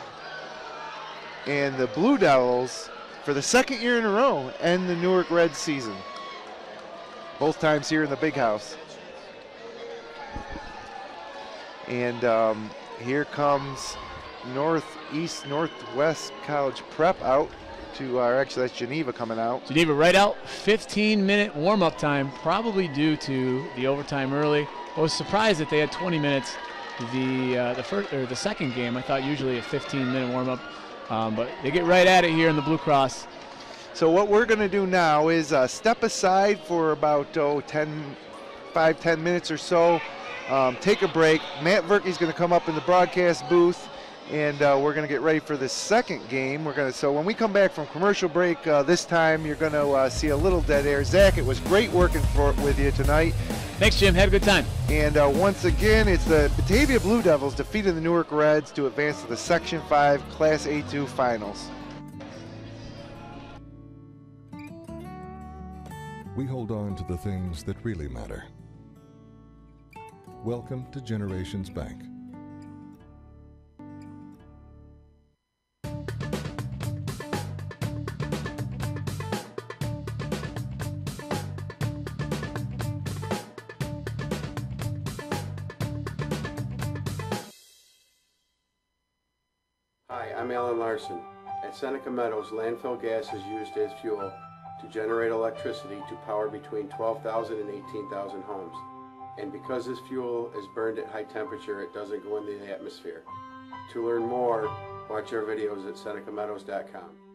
and the Blue Devils, for the second year in a row, end the Newark Reds season. Both times here in the big house. And here comes Northeast Northwest College Prep out to, actually that's Geneva coming out. Geneva right out, 15-minute warm-up time, probably due to the overtime early. I was surprised that they had 20 minutes the second game. I thought usually a 15-minute warm-up, but they get right at it here in the Blue Cross. So what we're going to do now is step aside for about 10 minutes or so, take a break. Matt Verkey's going to come up in the broadcast booth, and we're going to get ready for the second game. So when we come back from commercial break this time, you're going to see a little dead air. Zach, it was great working with you tonight. Thanks, Jim. Had a good time. And once again, it's the Batavia Blue Devils defeating the Newark Reds to advance to the Section 5 Class A2 Finals. We hold on to the things that really matter. Welcome to Generations Bank. Hi, I'm Alan Larson. At Seneca Meadows, landfill gas is used as fuel to generate electricity to power between 12,000 and 18,000 homes. And because this fuel is burned at high temperature, it doesn't go into the atmosphere. To learn more, watch our videos at senecameadows.com.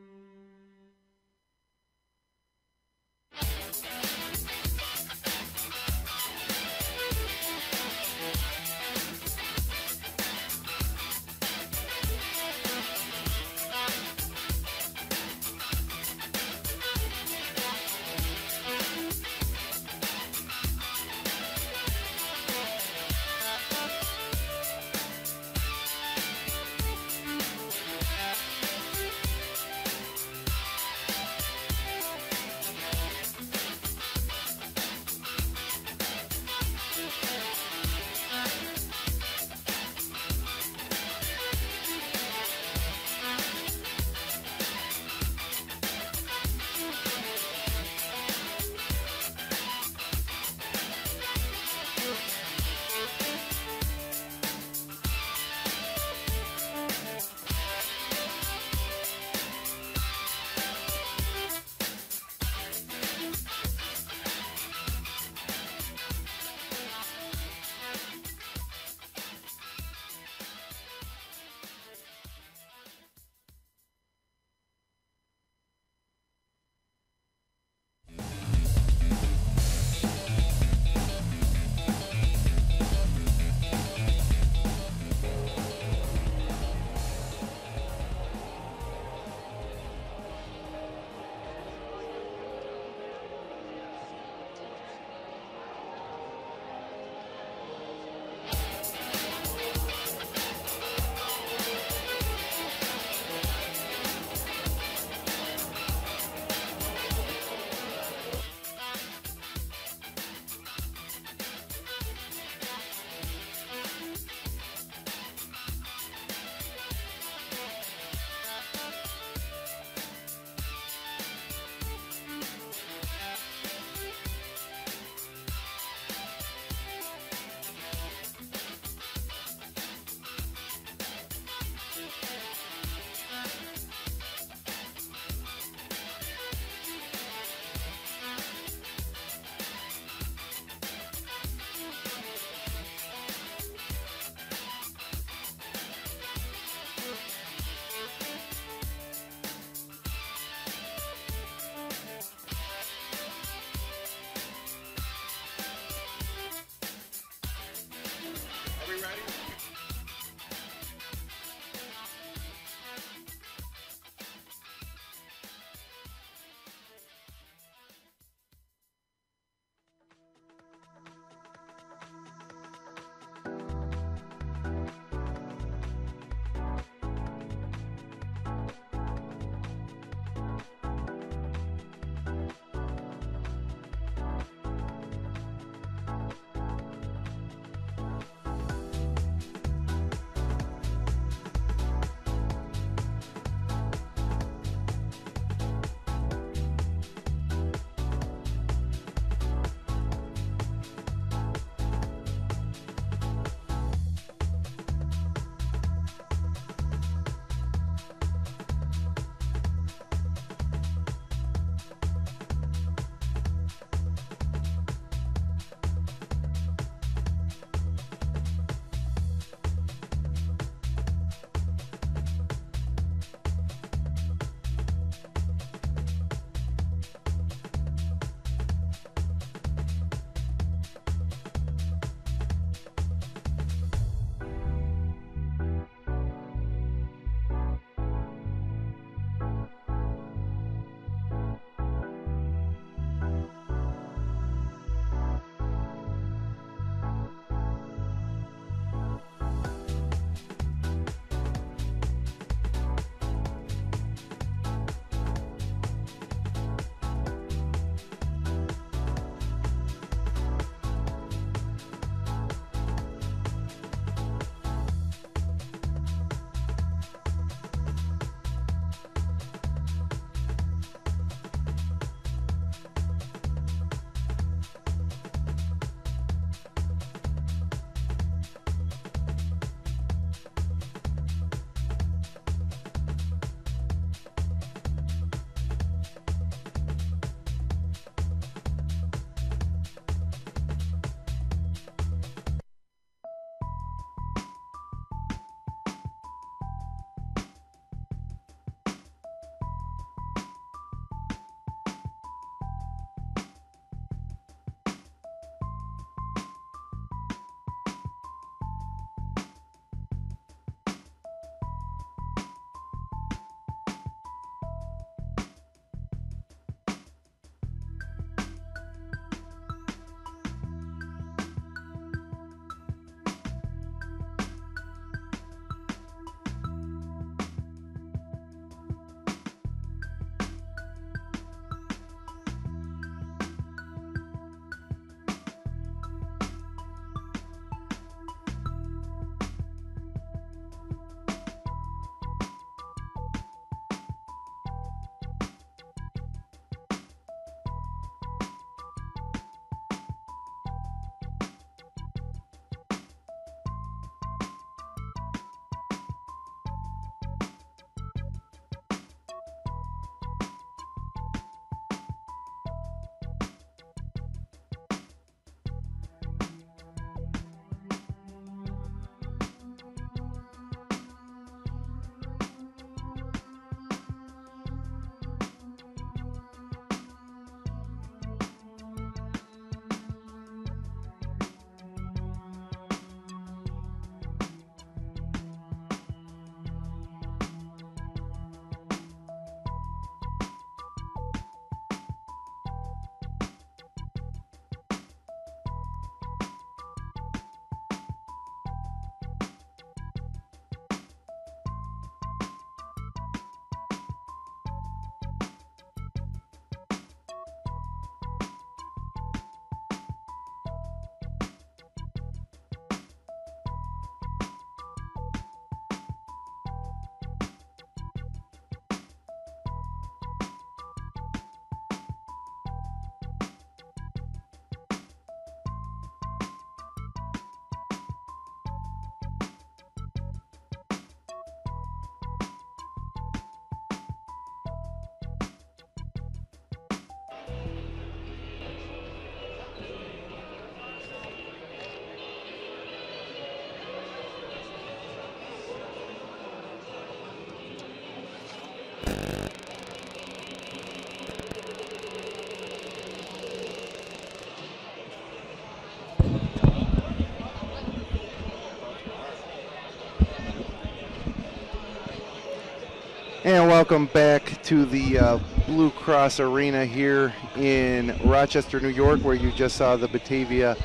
And welcome back to the Blue Cross Arena here in Rochester, New York, where you just saw the Batavia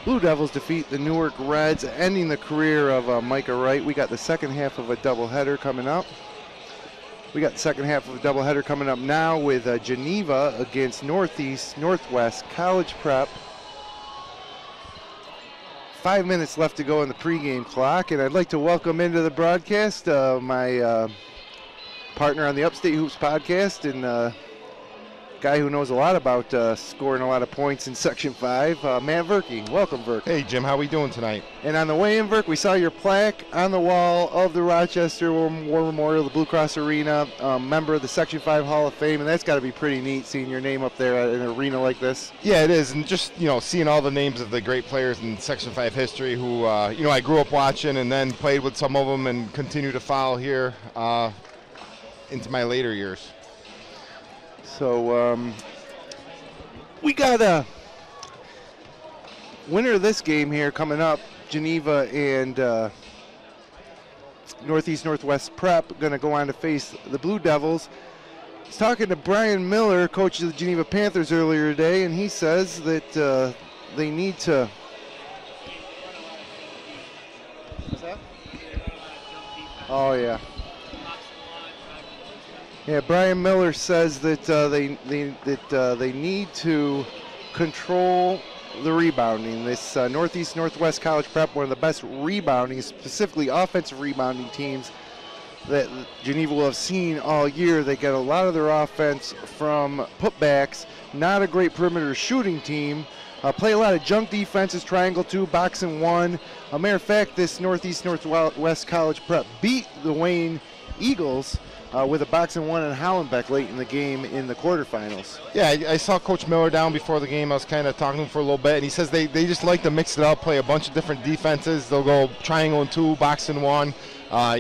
Blue Devils defeat the Newark Reds, ending the career of Micah Wright. We got the second half of a doubleheader coming up. Now with Geneva against Northwest College Prep. 5 minutes left to go in the pregame clock, and I'd like to welcome into the broadcast my partner on the Upstate Hoops podcast and guy who knows a lot about scoring a lot of points in Section 5, Matt Verke. Welcome, Verke. Hey, Jim. How we doing tonight? And on the way in, Verke, we saw your plaque on the wall of the Rochester War Memorial, the Blue Cross Arena, member of the Section 5 Hall of Fame, and that's got to be pretty neat seeing your name up there at an arena like this. Yeah, it is, and just, seeing all the names of the great players in Section 5 history who, I grew up watching and then played with some of them and continue to follow here into my later years. So we got a winner of this game here coming up. Geneva and Northwest Prep going to go on to face the Blue Devils. I was talking to Brian Miller, coach of the Geneva Panthers, earlier today, and he says that they need to. What's that? Oh yeah. Yeah, Brian Miller says that they need to control the rebounding. This Northwest College Prep, one of the best rebounding, specifically offensive rebounding teams that Geneva will have seen all year. They get a lot of their offense from putbacks. Not a great perimeter shooting team. Play a lot of junk defenses, triangle 2, box and 1. A matter of fact, this Northwest College Prep beat the Wayne Eagles with a box and 1 in Hollenbeck late in the game in the quarterfinals. Yeah, I saw Coach Miller down before the game. I was kind of talking to him for a little bit, and he says they just like to mix it up, play a bunch of different defenses. They'll go triangle and 2, box and 1.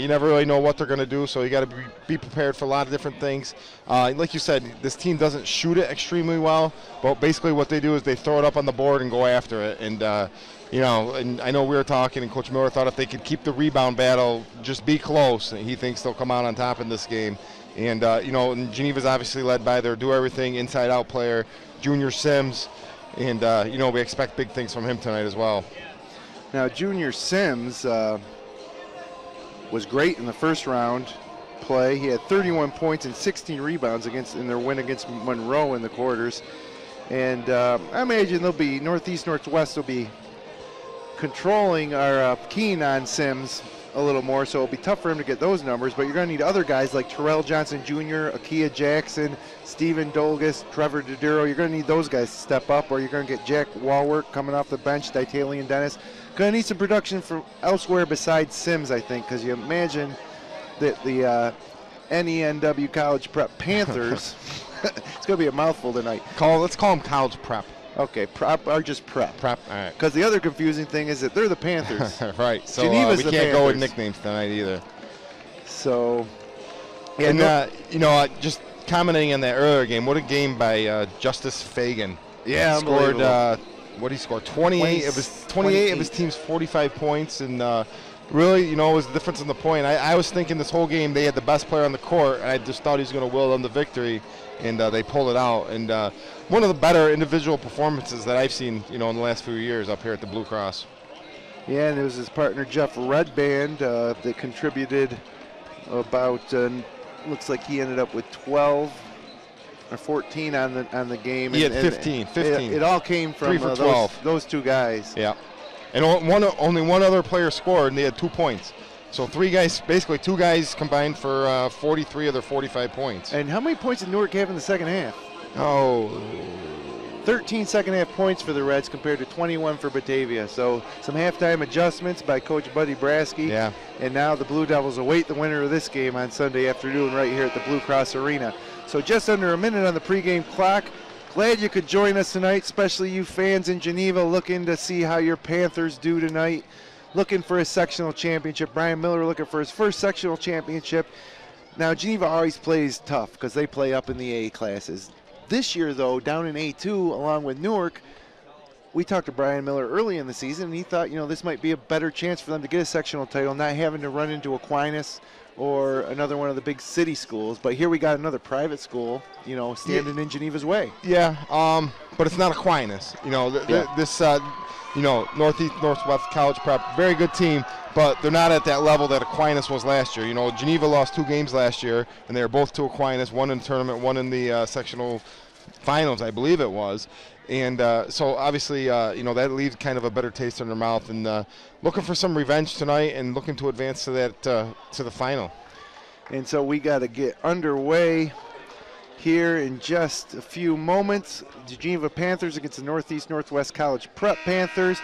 You never really know what they're going to do, so you got to be prepared for a lot of different things. Like you said, this team doesn't shoot it extremely well, but basically what they do is they throw it up on the board and go after it. And and I know we were talking, and Coach Miller thought if they could keep the rebound battle, just be close, he thinks they'll come out on top in this game. And, and Geneva's obviously led by their do-everything, inside-out player, Junior Sims. And, we expect big things from him tonight as well. Now, Junior Sims was great in the first round play. He had 31 points and 16 rebounds in their win against Monroe in the quarters. And I imagine Northwest will be controlling or keen on Sims a little more, so it'll be tough for him to get those numbers, but you're going to need other guys like Terrell Johnson Jr., Akia Jackson, Steven Dolgus, Trevor Doduro. You're going to need those guys to step up, or you're going to get Jack Walwork coming off the bench, Ditalian Dennis. Going to need some production from elsewhere besides Sims, I think, because you imagine that the NENW College Prep Panthers, it's going to be a mouthful tonight. Let's call them College Prep. Okay, prep or just prep? Prep, all right. Because the other confusing thing is that they're the Panthers. Right, so Geneva's we the can't Panthers. go with nicknames tonight either. So, yeah, and, just commenting on that earlier game, what a game by Justice Fagan. Yeah, he scored, what he scored? 28 of his team's 45 points, and really, it was the difference in the point. I was thinking this whole game they had the best player on the court, and I just thought he was going to will them the victory, and they pulled it out. And one of the better individual performances that I've seen, in the last few years up here at the Blue Cross. Yeah, and it was his partner Jeff Redband that contributed about. Looks like he ended up with 12 or 14 on the game. He had 15. It all came from 3 for those two guys. Yeah, and only one other player scored, and they had 2 points. So basically two guys combined for 43 of their 45 points. And how many points did Newark have in the second half? 13 second half points for the Reds compared to 21 for Batavia. So some halftime adjustments by Coach Buddy Brasky. Yeah. And now the Blue Devils await the winner of this game on Sunday afternoon right here at the Blue Cross Arena. So just under a minute on the pregame clock. Glad you could join us tonight, especially you fans in Geneva looking to see how your Panthers do tonight. Looking for a sectional championship. Brian Miller looking for his first sectional championship. Now, Geneva always plays tough because they play up in the A classes. This year, though, down in A2, along with Newark, we talked to Brian Miller early in the season, and he thought, this might be a better chance for them to get a sectional title, not having to run into Aquinas or another one of the big city schools. But here we got another private school, standing in Geneva's way. Yeah, but it's not Aquinas. This Northeast Northwest College Prep, very good team, but they're not at that level that Aquinas was last year. Geneva lost 2 games last year, and they were both to Aquinas, one in the tournament, one in the sectional finals, I believe it was. And so obviously, that leaves kind of a better taste in their mouth, and looking for some revenge tonight and looking to advance to that to the final. And so we got to get underway here in just a few moments. The Geneva Panthers against the Northeast Northwest College Prep Panthers.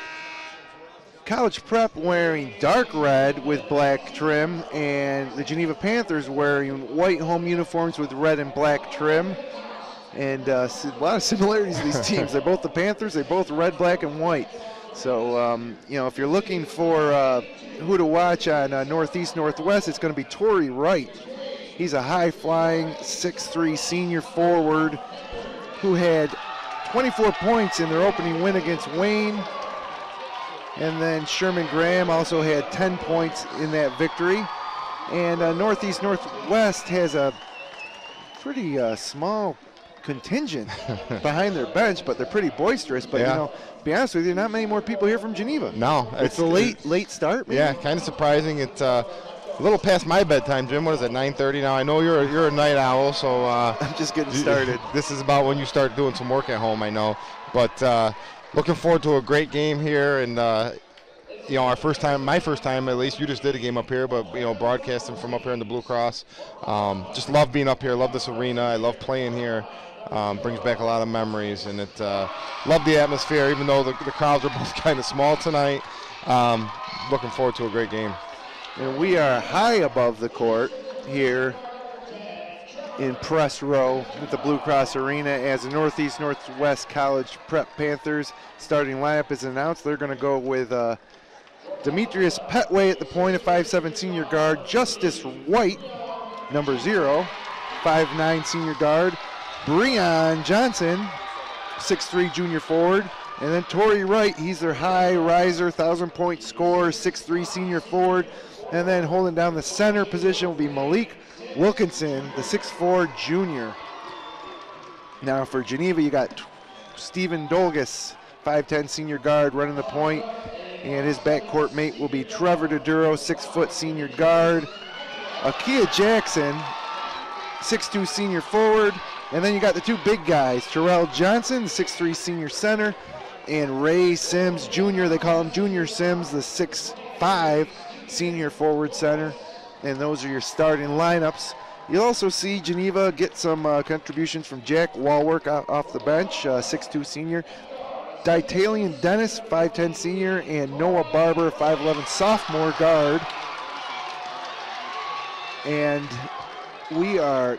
College Prep wearing dark red with black trim, and the Geneva Panthers wearing white home uniforms with red and black trim. And a lot of similarities to these teams. They're both the Panthers. They're both red, black, and white. So, if you're looking for who to watch on Northeast Northwest, it's going to be Torrey Wright. He's a high-flying 6'3" senior forward who had 24 points in their opening win against Wayne. And then Sherman Graham also had 10 points in that victory. And Northeast Northwest has a pretty small contingent behind their bench, but they're pretty boisterous. But, to be honest with you, not many more people here from Geneva. No. It's a late start, maybe? Yeah, kind of surprising. It's a little past my bedtime, Jim. What is it, 9:30 now? I know you're a night owl, so I'm just getting started. This is about when you start doing some work at home, I know. But looking forward to a great game here, and my first time at least. You just did a game up here, but broadcasting from up here in the Blue Cross. Just love being up here. Love this arena. I love playing here. Brings back a lot of memories, and love the atmosphere. Even though the crowds are both kind of small tonight, looking forward to a great game. And we are high above the court here in press row at the Blue Cross Arena as the Northeast Northwest College Prep Panthers starting lineup is announced. They're going to go with Demetrius Petway at the point, a 5'7" senior guard. Justice White, number 0, 5'9" senior guard. Breon Johnson, 6'3" junior forward. And then Torrey Wright, he's their high riser, 1,000-point scorer, 6'3" senior forward. And then holding down the center position will be Malik Wilkinson, the 6'4" junior. Now for Geneva, you got Stephen Dolgus, 5'10" senior guard, running the point. And his backcourt mate will be Trevor DeDuro, 6' senior guard. Akia Jackson, 6'2" senior forward. And then you got the 2 big guys, Terrell Johnson, 6'3" senior center, and Ray Sims Jr., they call him Junior Sims, the 6'5" senior forward center. And those are your starting lineups. You'll also see Geneva get some contributions from Jack Walwork off the bench, 6'2" senior. Ditalian Dennis, 5'10" senior, and Noah Barber, 5'11" sophomore guard. And we are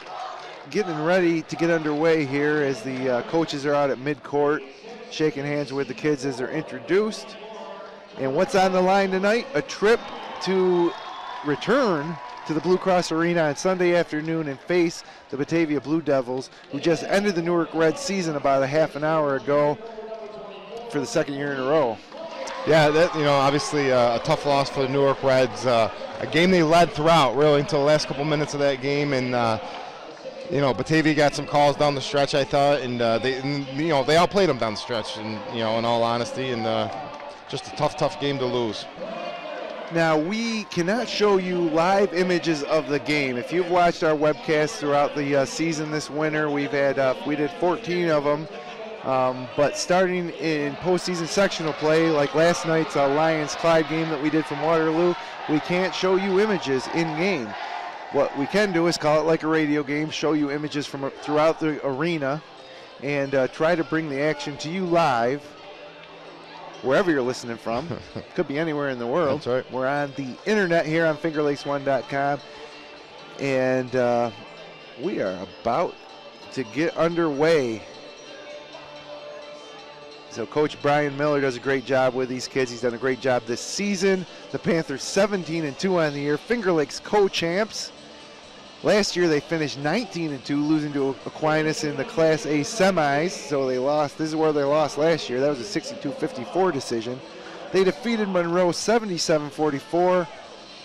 getting ready to get underway here as the coaches are out at midcourt, shaking hands with the kids as they're introduced. And what's on the line tonight? A trip to return to the Blue Cross Arena on Sunday afternoon and face the Batavia Blue Devils, who just ended the Newark Reds season about a half an hour ago for the second year in a row. Yeah, that, obviously a tough loss for the Newark Reds. A game they led throughout, really, until the last couple minutes of that game. And, Batavia got some calls down the stretch, I thought, and they outplayed them down the stretch, and, in all honesty, and just a tough game to lose. Now, we cannot show you live images of the game. If you've watched our webcasts throughout the season this winter, we did 14 of them. But starting in postseason sectional play, like last night's Lions-Clyde game that we did from Waterloo, we can't show you images in-game. What we can do is call it like a radio game, show you images from throughout the arena, and try to bring the action to you live, wherever you're listening from. Could be anywhere in the world. That's right. We're on the internet here on FingerLakes1.com, and we are about to get underway. So Coach Brian Miller does a great job with these kids. He's done a great job this season. The Panthers 17-2 on the year. Finger Lakes co-champs. Last year they finished 19-2, losing to Aquinas in the Class A semis. So they lost. This is where they lost last year. That was a 62-54 decision. They defeated Monroe 77-44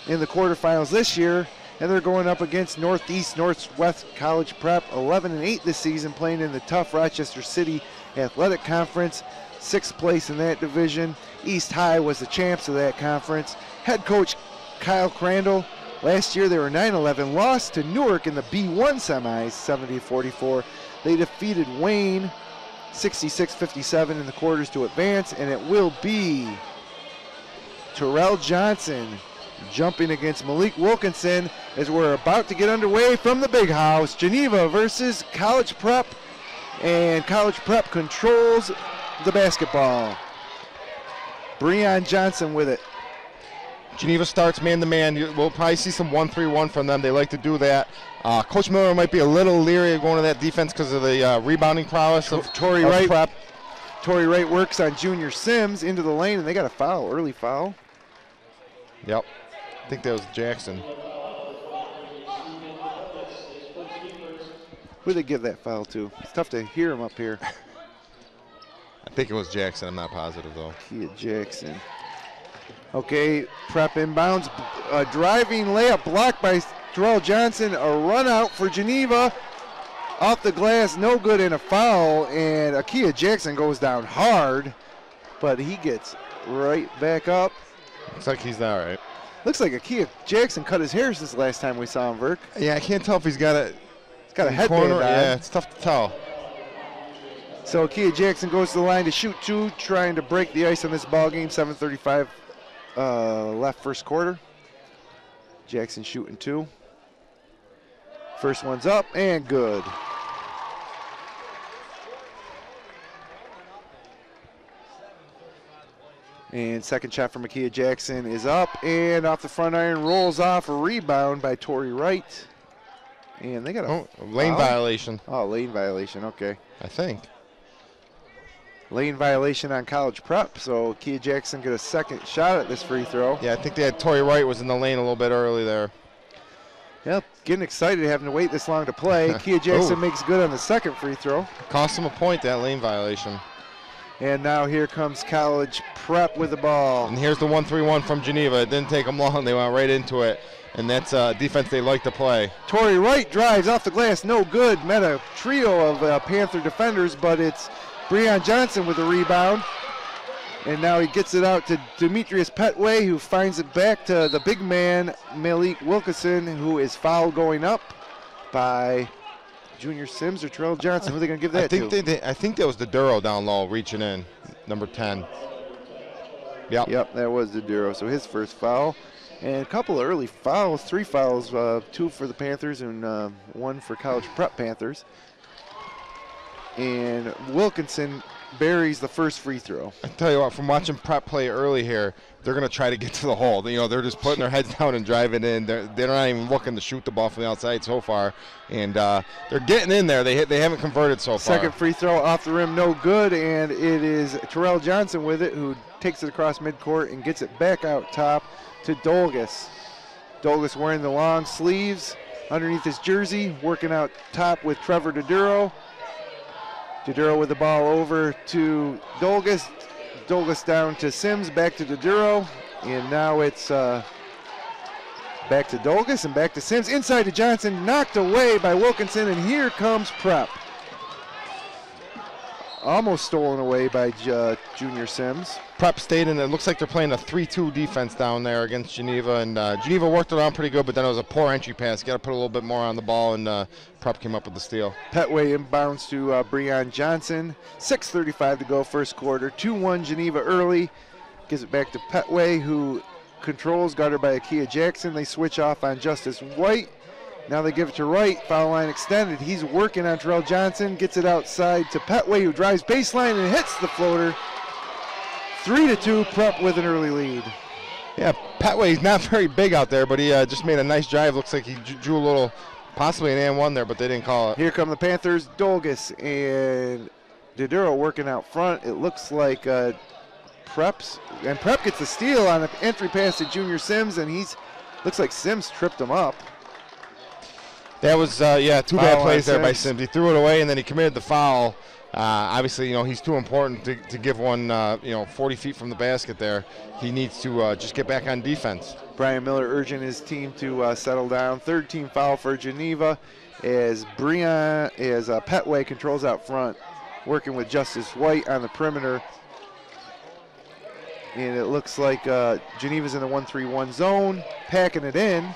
in the quarterfinals this year, and they're going up against Northwest College Prep, 11-8 this season, playing in the tough Rochester City Athletic Conference, 6th place in that division. East High was the champs of that conference. Head coach Kyle Crandall. Last year they were 9-11, lost to Newark in the B1 semis, 70-44. They defeated Wayne 66-57 in the quarters to advance, and it will be Terrell Johnson jumping against Malik Wilkinson as we're about to get underway from the big house. Geneva versus College Prep, and College Prep controls the basketball. Breon Johnson with it. Geneva starts man-to-man. We'll probably see some 1-3-1 from them. They like to do that. Coach Miller might be a little leery of going to that defense because of the rebounding prowess of Torrey Wright. Prep. Torrey Wright works on Junior Sims into the lane, and they got a foul, early foul. Yep. I think that was Jackson. Who did they give that foul to? It's tough to hear him up here. I think it was Jackson. I'm not positive, though. Kia Jackson. Okay, Prep inbounds. A driving layup blocked by Terrell Johnson. A run out for Geneva. Off the glass, no good, and a foul. And Akia Jackson goes down hard, but he gets right back up. Looks like he's all right. Looks like Akia Jackson cut his hair since the last time we saw him, Verk. Yeah, I can't tell if he's got a headband on. Yeah, it's tough to tell. So Akia Jackson goes to the line to shoot two, trying to break the ice on this ball game. 7:35 left first quarter. Jackson shooting two. First one's up and good. And second shot from Akia Jackson is up and off the front iron, rolls off, a rebound by Torrey Wright. And they got a lane violation. Oh, lane violation, okay. I think. Lane violation on College Prep, so Akia Jackson get a second shot at this free throw. Yeah, I think they had Torrey Wright was in the lane a little bit early there. Yep, getting excited having to wait this long to play. Akia Jackson makes good on the second free throw. Cost him a point, that lane violation. And now here comes College Prep with the ball. And here's the 1-3-1 from Geneva. It didn't take them long. They went right into it. And that's defense they like to play. Torrey Wright drives off the glass, no good. Met a trio of Panther defenders, but it's Breon Johnson with the rebound. And now he gets it out to Demetrius Petway, who finds it back to the big man, Malik Wilkinson, who is fouled going up by Junior Sims or Terrell Johnson. Who are they going to give that to? I think that was the Duro down low reaching in, number 10. Yep, that was the Duro. So his first foul. And a couple of early fouls, 3 fouls, 2 for the Panthers and 1 for College Prep Panthers. And Wilkinson buries the first free throw. I tell you what, from watching Prep play early here, they're going to try to get to the hole. You know, they're just putting their heads down and driving in. They're not even looking to shoot the ball from the outside so far. And they're getting in there. They haven't converted so far. Second free throw off the rim, no good. And it is Terrell Johnson with it, who takes it across midcourt and gets it back out top to Dolgus. Dolgus wearing the long sleeves underneath his jersey, working out top with Trevor Doduro. Doduro with the ball over to Dolgus. Dolgus down to Sims, back to Doduro. And now it's back to Dolgus and back to Sims. Inside to Johnson, knocked away by Wilkinson, and here comes Prep. Almost stolen away by Junior Sims. Prep stayed in. It looks like they're playing a 3-2 defense down there against Geneva, and Geneva worked it on pretty good, but then it was a poor entry pass. You got to put a little bit more on the ball, and Prep came up with the steal. Petway inbounds to Breon Johnson. 6:35 to go first quarter. 2-1 Geneva early. Gives it back to Petway, who controls, guarded by Akia Jackson. They switch off on Justice White. Now they give it to Wright, foul line extended. He's working on Terrell Johnson, gets it outside to Petway, who drives baseline and hits the floater. 3-2, Prep with an early lead. Yeah, Petway's not very big out there, but he just made a nice drive. Looks like he drew a little, possibly an and one there, but they didn't call it. Here come the Panthers, Dolgus and Doduro working out front. It looks like Prep gets the steal on an entry pass to Junior Sims, and looks like Sims tripped him up. That was, two bad plays there by Sims. Sims. He threw it away, and then he committed the foul. Obviously, he's too important to give one, 40 feet from the basket there. He needs to just get back on defense. Brian Miller urging his team to settle down. Third team foul for Geneva as Petway controls out front, working with Justice White on the perimeter. And it looks like Geneva's in the 1-3-1 zone, packing it in.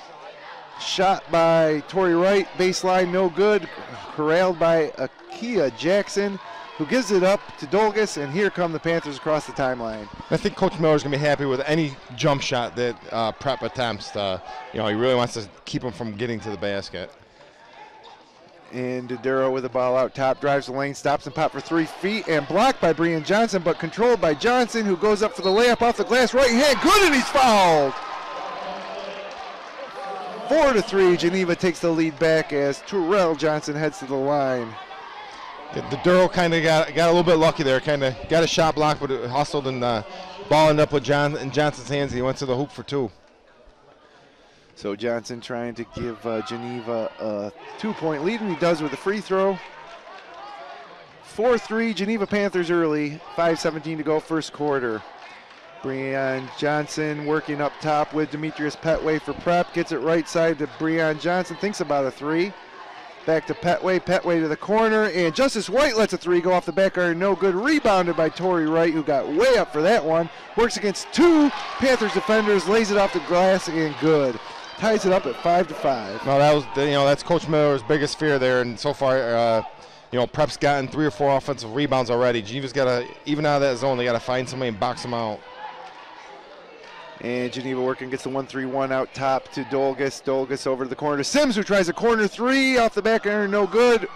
Shot by Torrey Wright, baseline no good. Corralled by Akia Jackson, who gives it up to Dolgus, and here come the Panthers across the timeline. I think Coach Miller's going to be happy with any jump shot that Prep attempts. He really wants to keep him from getting to the basket. And Doduro with the ball out top, drives the lane, stops and pop for 3 feet, and blocked by Brian Johnson, but controlled by Johnson, who goes up for the layup off the glass, right hand, good, and he's fouled. 4-3, Geneva takes the lead back as Terrell Johnson heads to the line. Doduro kind of got a little bit lucky there, kind of got a shot block, but it hustled and ball ended up with in Johnson's hands. He went to the hoop for 2. So Johnson trying to give Geneva a 2-point lead, and he does with a free throw. 4-3, Geneva Panthers early, 5:17 to go first quarter. Brian Johnson working up top with Demetrius Petway for Prep, gets it right side to Brian Johnson, thinks about a 3. Back to Petway to the corner, and Justice White lets a 3 go off the back iron, no good. Rebounded by Torrey Wright, who got way up for that one. Works against 2 Panthers defenders, lays it off the glass, and good. Ties it up at 5-5. No, that was that's Coach Miller's biggest fear there, and so far, Prep's gotten 3 or 4 offensive rebounds already. Geneva's got to, even out of that zone, they got to find somebody and box them out. And Geneva working, gets the 1-3-1 out top to Dolgus. Dolgus over to the corner to Sims, who tries a corner 3 off the back iron, no good.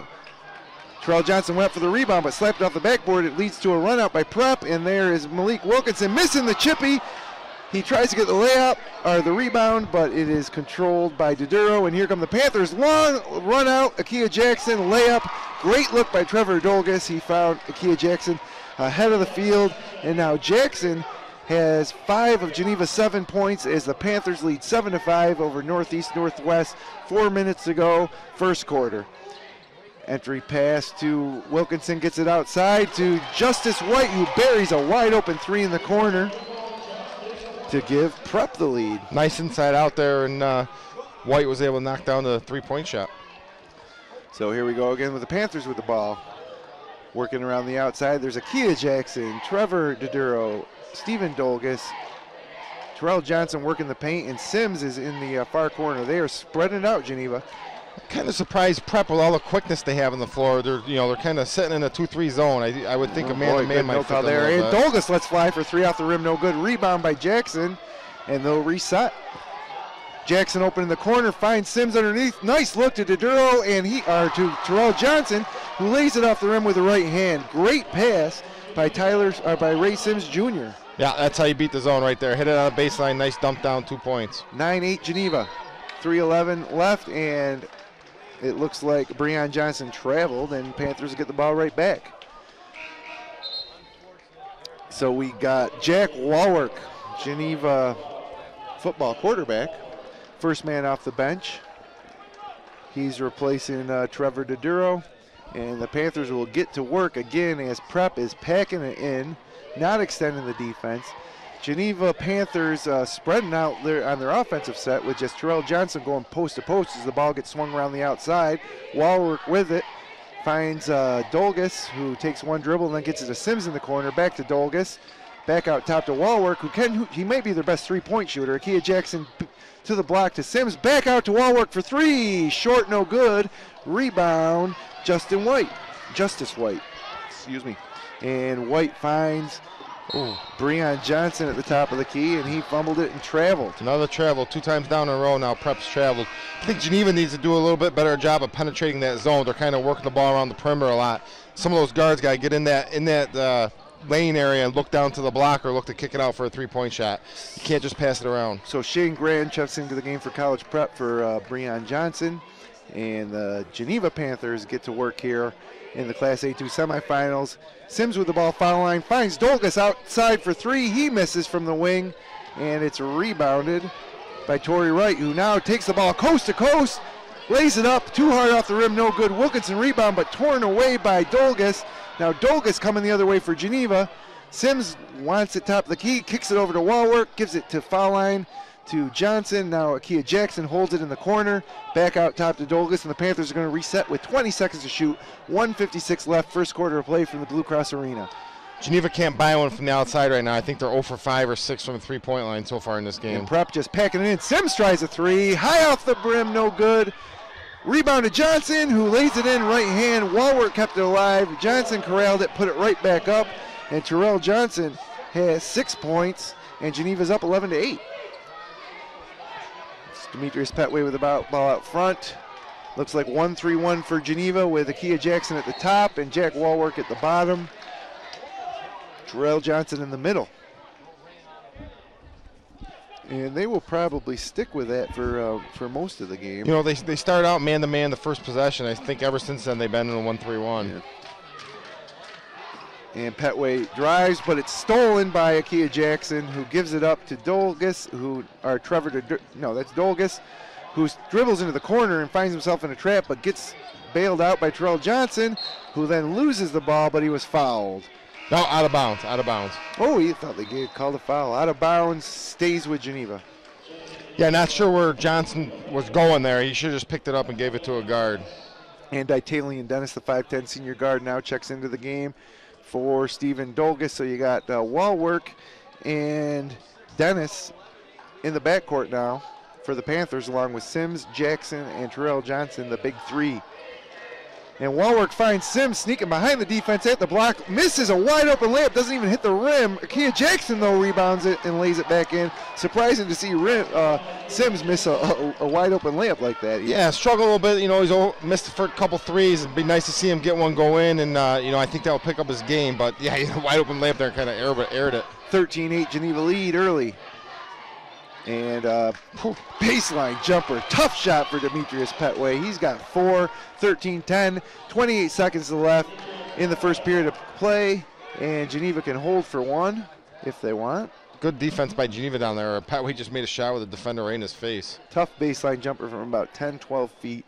Terrell Johnson went for the rebound, but slapped it off the backboard. It leads to a run out by Prep, and there is Malik Wilkinson missing the chippy. He tries to get the layup, or the rebound, but it is controlled by Doduro, and here come the Panthers. Long run out, Akia Jackson, layup. Great look by Trevor Dolgus. He found Akia Jackson ahead of the field, and now Jackson has 5 of Geneva's 7 points as the Panthers lead 7-5 over Northeast Northwest. 4 minutes to go, first quarter. Entry pass to Wilkinson, gets it outside to Justice White, who buries a wide open 3 in the corner to give Prep the lead. Nice inside out there, and White was able to knock down the 3-point shot. So here we go again with the Panthers with the ball. Working around the outside, there's Akia Jackson, Trevor Doduro, Stephen Dolgus, Terrell Johnson working the paint, and Sims is in the far corner. They are spreading out, Geneva. Kind of surprised Prep with all the quickness they have on the floor. They're kind of sitting in a 2-3 zone. I would think a man-to-man might fit there. them a And little bit. Dolgus lets fly for 3 off the rim, no good. Rebound by Jackson, and they'll reset. Jackson open in the corner, finds Sims underneath. Nice look to Doduro to Terrell Johnson, who lays it off the rim with the right hand. Great pass by Ray Sims Jr. Yeah, that's how you beat the zone right there. Hit it on the baseline, nice dump down, 2 points. 9-8 Geneva, 3:11 left, and it looks like Brian Johnson traveled, and Panthers get the ball right back. So we got Jack Walwork, Geneva football quarterback, first man off the bench. He's replacing Trevor Doduro, and the Panthers will get to work again as Prep is packing it in, not extending the defense. Geneva Panthers spreading out on their offensive set with just Terrell Johnson going post to post as the ball gets swung around the outside. Walwork with it, finds Dolgus, who takes one dribble and then gets it to Sims in the corner. Back to Dolgus, back out top to Walwork, he might be their best 3-point shooter. Akia Jackson to the block to Sims, back out to Walwork for 3, short, no good. Rebound, Justice White, and White finds Brian Johnson at the top of the key, and he fumbled it and traveled. Another travel, 2 times down in a row now. Prep's traveled. I think Geneva needs to do a little bit better job of penetrating that zone. They're kind of working the ball around the perimeter a lot. Some of those guards got to get in that lane area and look down to the block or look to kick it out for a 3-point shot. You can't just pass it around. So Shane Grand checks into the game for College Prep for Brian Johnson, and the Geneva Panthers get to work here in the Class A2 semifinals. Sims with the ball foul line, finds Dolgus outside for 3. He misses from the wing, and it's rebounded by Torrey Wright, who now takes the ball coast to coast lays it up, too hard off the rim, no good. Wilkinson rebound, but torn away by Dolgus. Now Dolgus coming the other way for Geneva. Sims wants it top of the key, kicks it over to Wallwork, gives it to foul line to Johnson. Now Akia Jackson holds it in the corner, back out top to Dolgus, and the Panthers are going to reset with 20 seconds to shoot. 1:56 left, first quarter of play from the Blue Cross Arena. Geneva can't buy one from the outside right now. I think they're 0 for 5 or 6 from the three-point line so far in this game. And Prep just packing it in. Sims tries a three, high off the brim, no good. Rebound to Johnson, who lays it in right hand. Wallwork kept it alive. Johnson corralled it, put it right back up. And Terrell Johnson has 6 points, and Geneva's up 11-8. It's Demetrius Petway with the ball out front. Looks like 1-3-1 for Geneva with Akia Jackson at the top and Jack Wallwork at the bottom. Terrell Johnson in the middle. And they will probably stick with that for most of the game. You know, they start out man-to-man the first possession. I think ever since then they've been in a 1-3-1. Yeah. And Petway drives, but it's stolen by Akia Jackson, who gives it up to Dolgus, that's Dolgus, who dribbles into the corner and finds himself in a trap, but gets bailed out by Terrell Johnson, who then loses the ball, but he was fouled. No, out of bounds. Oh, he thought they called a foul. Out of bounds, stays with Geneva. Yeah, not sure where Johnson was going there. He should have just picked it up and gave it to a guard. And Italian Dennis, the 5'10 senior guard, now checks into the game for Stephen Dolgus. So you got Wallwork and Dennis in the backcourt now for the Panthers, along with Sims, Jackson, and Terrell Johnson, the big three. And Wallwork finds Sims sneaking behind the defense at the block, misses a wide open layup, doesn't even hit the rim. Akia Jackson, though, rebounds it and lays it back in. Surprising to see Sims miss a wide open layup like that. Yeah, struggled a little bit. You know, he's missed for a couple threes. It'd be nice to see him get one go in, and, I think that will pick up his game. But, yeah, he had a wide open layup there and kind of aired it. 13-8 Geneva lead early. And baseline jumper, tough shot for Demetrius Petway. He's got 4, 13-10, 28 seconds left in the first period of play. And Geneva can hold for one if they want. Good defense by Geneva down there. Petway just made a shot with a defender right in his face. Tough baseline jumper from about 10, 12 feet.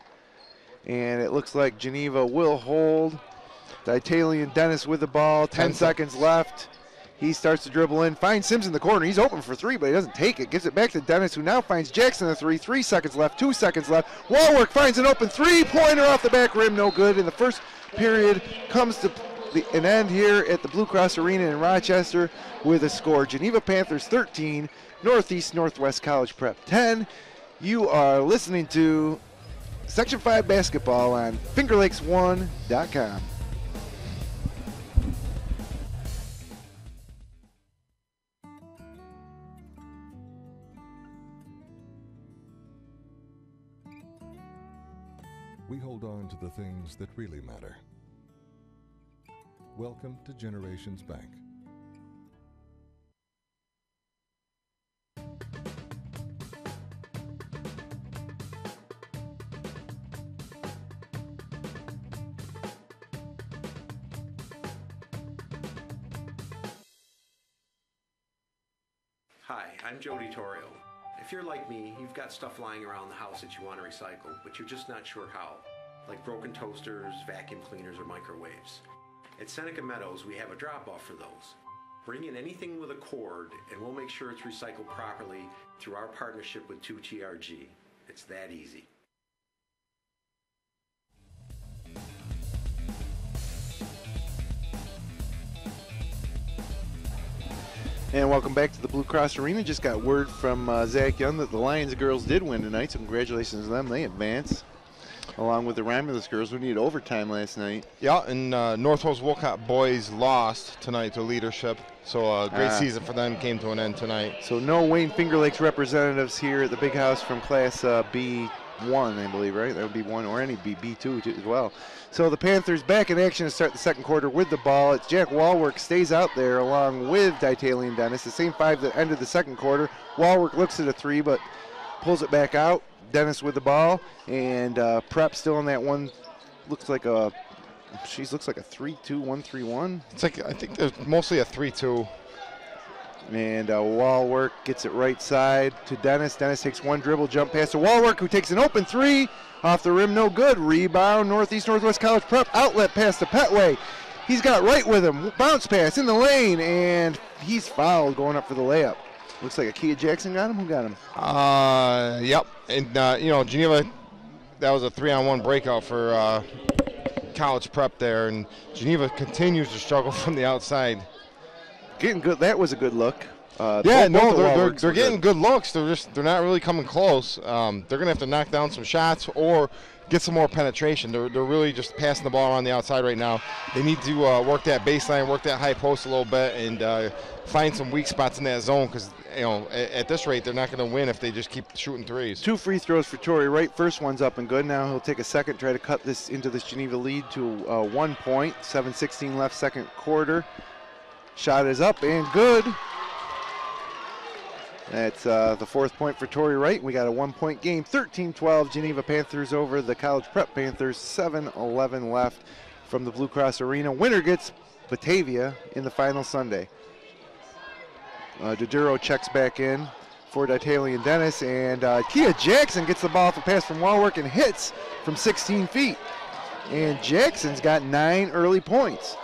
And it looks like Geneva will hold. The Italian Dennis with the ball, 10 seconds left. He starts to dribble in, finds Sims in the corner. He's open for three, but he doesn't take it. Gives it back to Dennis, who now finds Jackson the three. 3 seconds left, 2 seconds left. Wallwork finds an open three-pointer off the back rim, no good. And the first period comes to an end here at the Blue Cross Arena in Rochester with a score. Geneva Panthers 13, Northeast Northwest College Prep 10. You are listening to Section 5 Basketball on FingerLakes1.com. We hold on to the things that really matter. Welcome to Generations Bank. Hi, I'm Jody Torrio. If you're like me, you've got stuff lying around the house that you want to recycle, but you're just not sure how, like broken toasters, vacuum cleaners, or microwaves. At Seneca Meadows, we have a drop-off for those. Bring in anything with a cord, and we'll make sure it's recycled properly through our partnership with 2TRG. It's that easy. And welcome back to the Blue Cross Arena. Just got word from Zach Young that the Lions girls did win tonight, so congratulations to them. They advance, along with the Romulus girls who needed overtime last night. Yeah, and Northwest Wolcott boys lost tonight to Leadership, so a great season for them came to an end tonight. So no Wayne Finger Lakes representatives here at the Big House from Class B1, I believe, right? That would be one, or any B2 as well. So the Panthers back in action to start the second quarter with the ball. It's Jack Wallwork stays out there along with Italian Dennis, the same five that ended the second quarter. Wallwork looks at a three, but pulls it back out. Dennis with the ball, and Prep still in that one. Looks like a 3-2, 1-3-1. It's like, I think there's mostly a 3-2. And Wallwork gets it right side to Dennis. Dennis takes one dribble, jump pass to Wallwork, who takes an open three. Off the rim, no good. Rebound, Northwest College Prep. Outlet pass to Petway. He's got right with him. Bounce pass in the lane, and he's fouled going up for the layup. Looks like Akia Jackson got him. Who got him? Yep. And, you know, Geneva, that was a 3-on-1 breakout for College Prep there, and Geneva continues to struggle from the outside. Getting good. That was a good look. Yeah, no, they're getting good looks. They're not really coming close. They're gonna have to knock down some shots or get some more penetration. They're really just passing the ball around the outside right now. They need to work that baseline, work that high post a little bit, and find some weak spots in that zone. Because you know, at this rate, they're not going to win if they just keep shooting threes. 2 free throws for Torrey Wright. First one's up and good. Now he'll take a second, try to cut this into this Geneva lead to 1 point. 7:16 left, second quarter. Shot is up and good. That's the 4th point for Torrey Wright. We got a 1-point game. 13-12 Geneva Panthers over the College Prep Panthers. 7:11 left from the Blue Cross Arena. Winner gets Batavia in the final Sunday. Doduro checks back in for D'Italia and Dennis, and Kia Jackson gets the ball off a pass from Wallwork and hits from 16 feet. And Jackson's got 9 early points.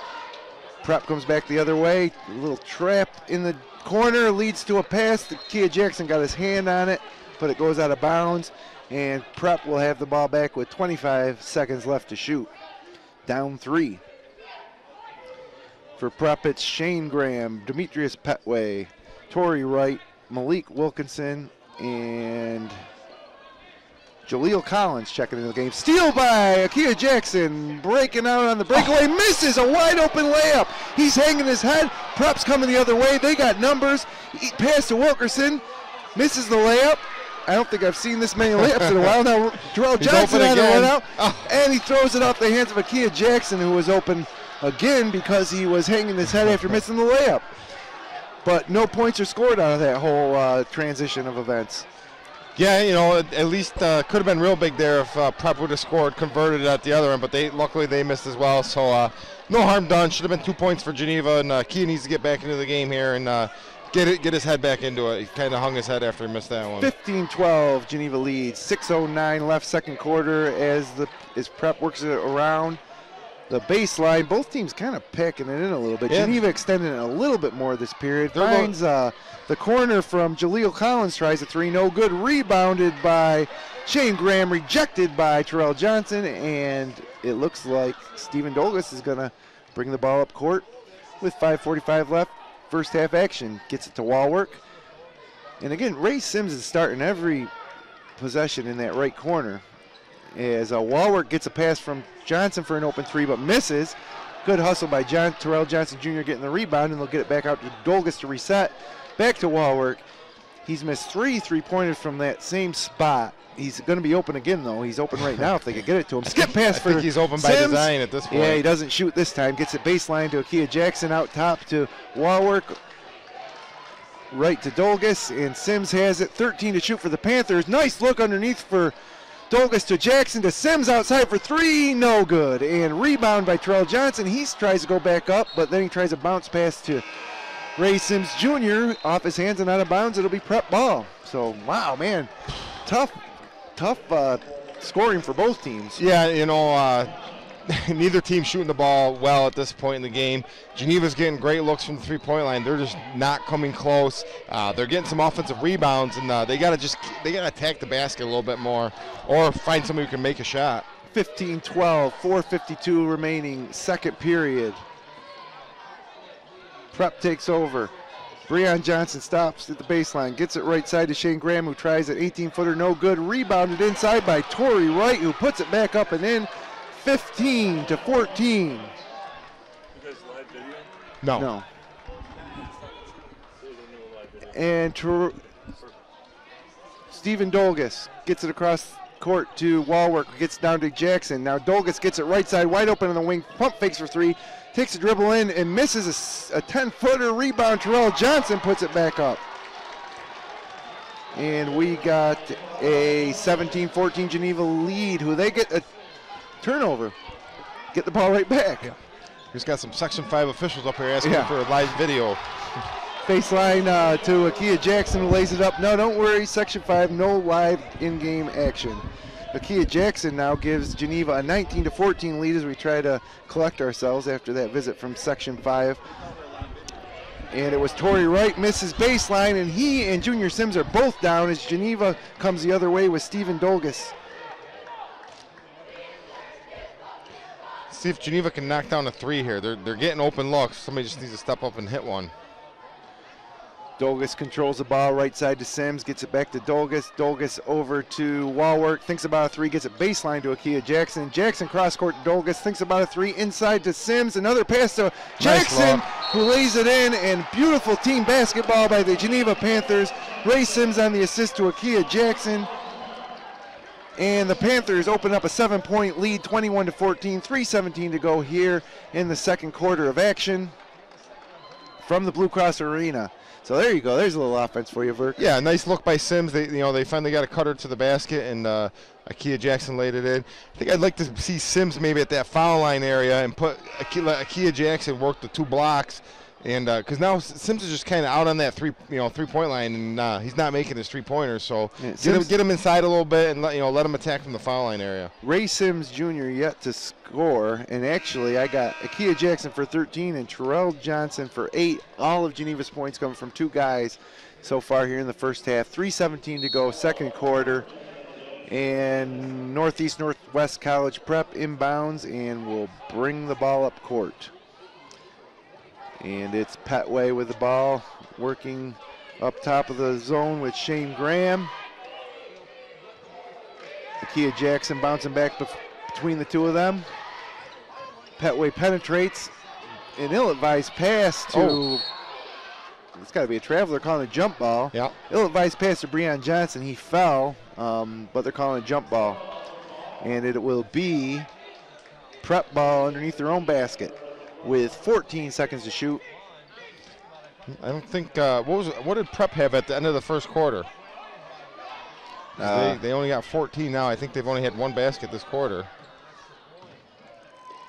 Prep comes back the other way. A little trap in the corner leads to a pass. Kia Jackson got his hand on it, but it goes out of bounds. And Prep will have the ball back with 25 seconds left to shoot. Down 3. For Prep, it's Shane Graham, Demetrius Petway, Torrey Wright, Malik Wilkinson, and Jaleel Collins checking into the game. Steal by Akia Jackson, breaking out on the breakaway, misses a wide open layup. He's hanging his head. Prep's coming the other way. They got numbers. Pass to Wilkerson, misses the layup. I don't think I've seen this many layups in a while. Now Terrell Johnson had to run out, and he throws it off the hands of Akia Jackson, who was open again because he was hanging his head after missing the layup. But no points are scored out of that whole transition of events. Yeah, you know, at least could have been real big there if Prep would have scored, converted at the other end, but luckily they missed as well. So no harm done. Should have been 2 points for Geneva, and Kia needs to get back into the game here and get his head back into it. He kind of hung his head after he missed that one. 15-12, Geneva leads. 6:09 left, second quarter as Prep works it around the baseline. Both teams kind of packing it in a little bit. Yeah. Geneva extending it a little bit more this period. Finds the corner from Jaleel Collins, tries a 3, no good. Rebounded by Shane Graham, rejected by Terrell Johnson, and it looks like Stephen Dolgus is going to bring the ball up court with 5:45 left. First half action. Gets it to Wallwork. And again, Ray Sims is starting every possession in that right corner. As Wallwork gets a pass from Johnson for an open 3, but misses. Good hustle by Terrell Johnson Jr. getting the rebound, and they'll get it back out to Dolgus to reset. Back to Wallwork. He's missed 3 3-pointers from that same spot. He's going to be open again, though. He's open right now if they could get it to him. Skip pass for I think he's open by Sims. Design at this point. Yeah, he doesn't shoot this time. Gets it baseline to Akia Jackson, out top to Wallwork. Right to Dolgus, and Sims has it. 13 to shoot for the Panthers. Nice look underneath for Dolgus to Jackson to Sims outside for 3, no good. And rebound by Terrell Johnson. He tries to go back up, but then he tries a bounce pass to Ray Sims Jr. off his hands and out of bounds. It'll be Prep ball. So, wow, man, tough scoring for both teams. Yeah, you know, neither team shooting the ball well at this point in the game. Geneva's getting great looks from the three-point line. They're just not coming close. They're getting some offensive rebounds, and they gotta attack the basket a little bit more, or find somebody who can make a shot. 15-12, 4:52 remaining, second period. Prep takes over. Breon Johnson stops at the baseline, gets it right side to Shane Graham, who tries an 18-footer, no good. Rebounded inside by Torrey Wright, who puts it back up and in. 15-14. You guys live video? No. And Stephen Dolgus gets it across court to Wallwork, who gets down to Jackson. Now Dolgus gets it right side, wide open on the wing, pump fakes for 3, takes a dribble in and misses a 10-footer. Rebound, Terrell Johnson puts it back up. And we got a 17-14 Geneva lead, who they get a turnover. Get the ball right back. Yeah. He's got some Section 5 officials up here asking Yeah. for a live video. Baseline to Akia Jackson, who lays it up. No, don't worry, Section 5, no live in-game action. Akia Jackson now gives Geneva a 19-14 lead as we try to collect ourselves after that visit from Section 5. And it was Torrey Wright misses baseline, and he and Junior Sims are both down as Geneva comes the other way with Stephen Dolgus. See if Geneva can knock down a 3 here. They're getting open looks. Somebody just needs to step up and hit one. Dolgus controls the ball right side to Sims, gets it back to Dolgus. Dolgus over to Wallwork, thinks about a 3, gets it baseline to Akia Jackson. Jackson cross court to Dolgus, thinks about a 3, inside to Sims. Another pass to Jackson, who lays it in, and beautiful team basketball by the Geneva Panthers. Ray Sims on the assist to Akia Jackson. And the Panthers open up a 7-point lead, 21-14, 3:17 to go here in the second quarter of action from the Blue Cross Arena. So there you go. There's a little offense for you, Verk. Yeah, nice look by Sims. They finally got a cutter to the basket, and Akia Jackson laid it in. I think I'd like to see Sims maybe at that foul line area and put Akia Jackson work the 2 blocks, and because now Sims is just kind of out on that 3-point line, and he's not making his 3-pointers. So yeah, get him inside a little bit and let him attack from the foul line area. Ray Sims Jr. yet to score, and actually I got Akia Jackson for 13 and Terrell Johnson for 8. All of Geneva's points coming from 2 guys so far here in the first half. 3:17 to go, second quarter, and Northwest College Prep inbounds and will bring the ball up court. And it's Petway with the ball, working up top of the zone with Shane Graham. Akia Jackson bouncing back between the 2 of them. Petway penetrates. An ill-advised pass to, it's got to be a traveler, calling a jump ball. Yeah. Ill-advised pass to Breon Johnson. He fell, but they're calling a jump ball. And it will be prep ball underneath their own basket with 14 seconds to shoot. I don't think, what did Prep have at the end of the first quarter? They only got 14 now. I think they've only had 1 basket this quarter.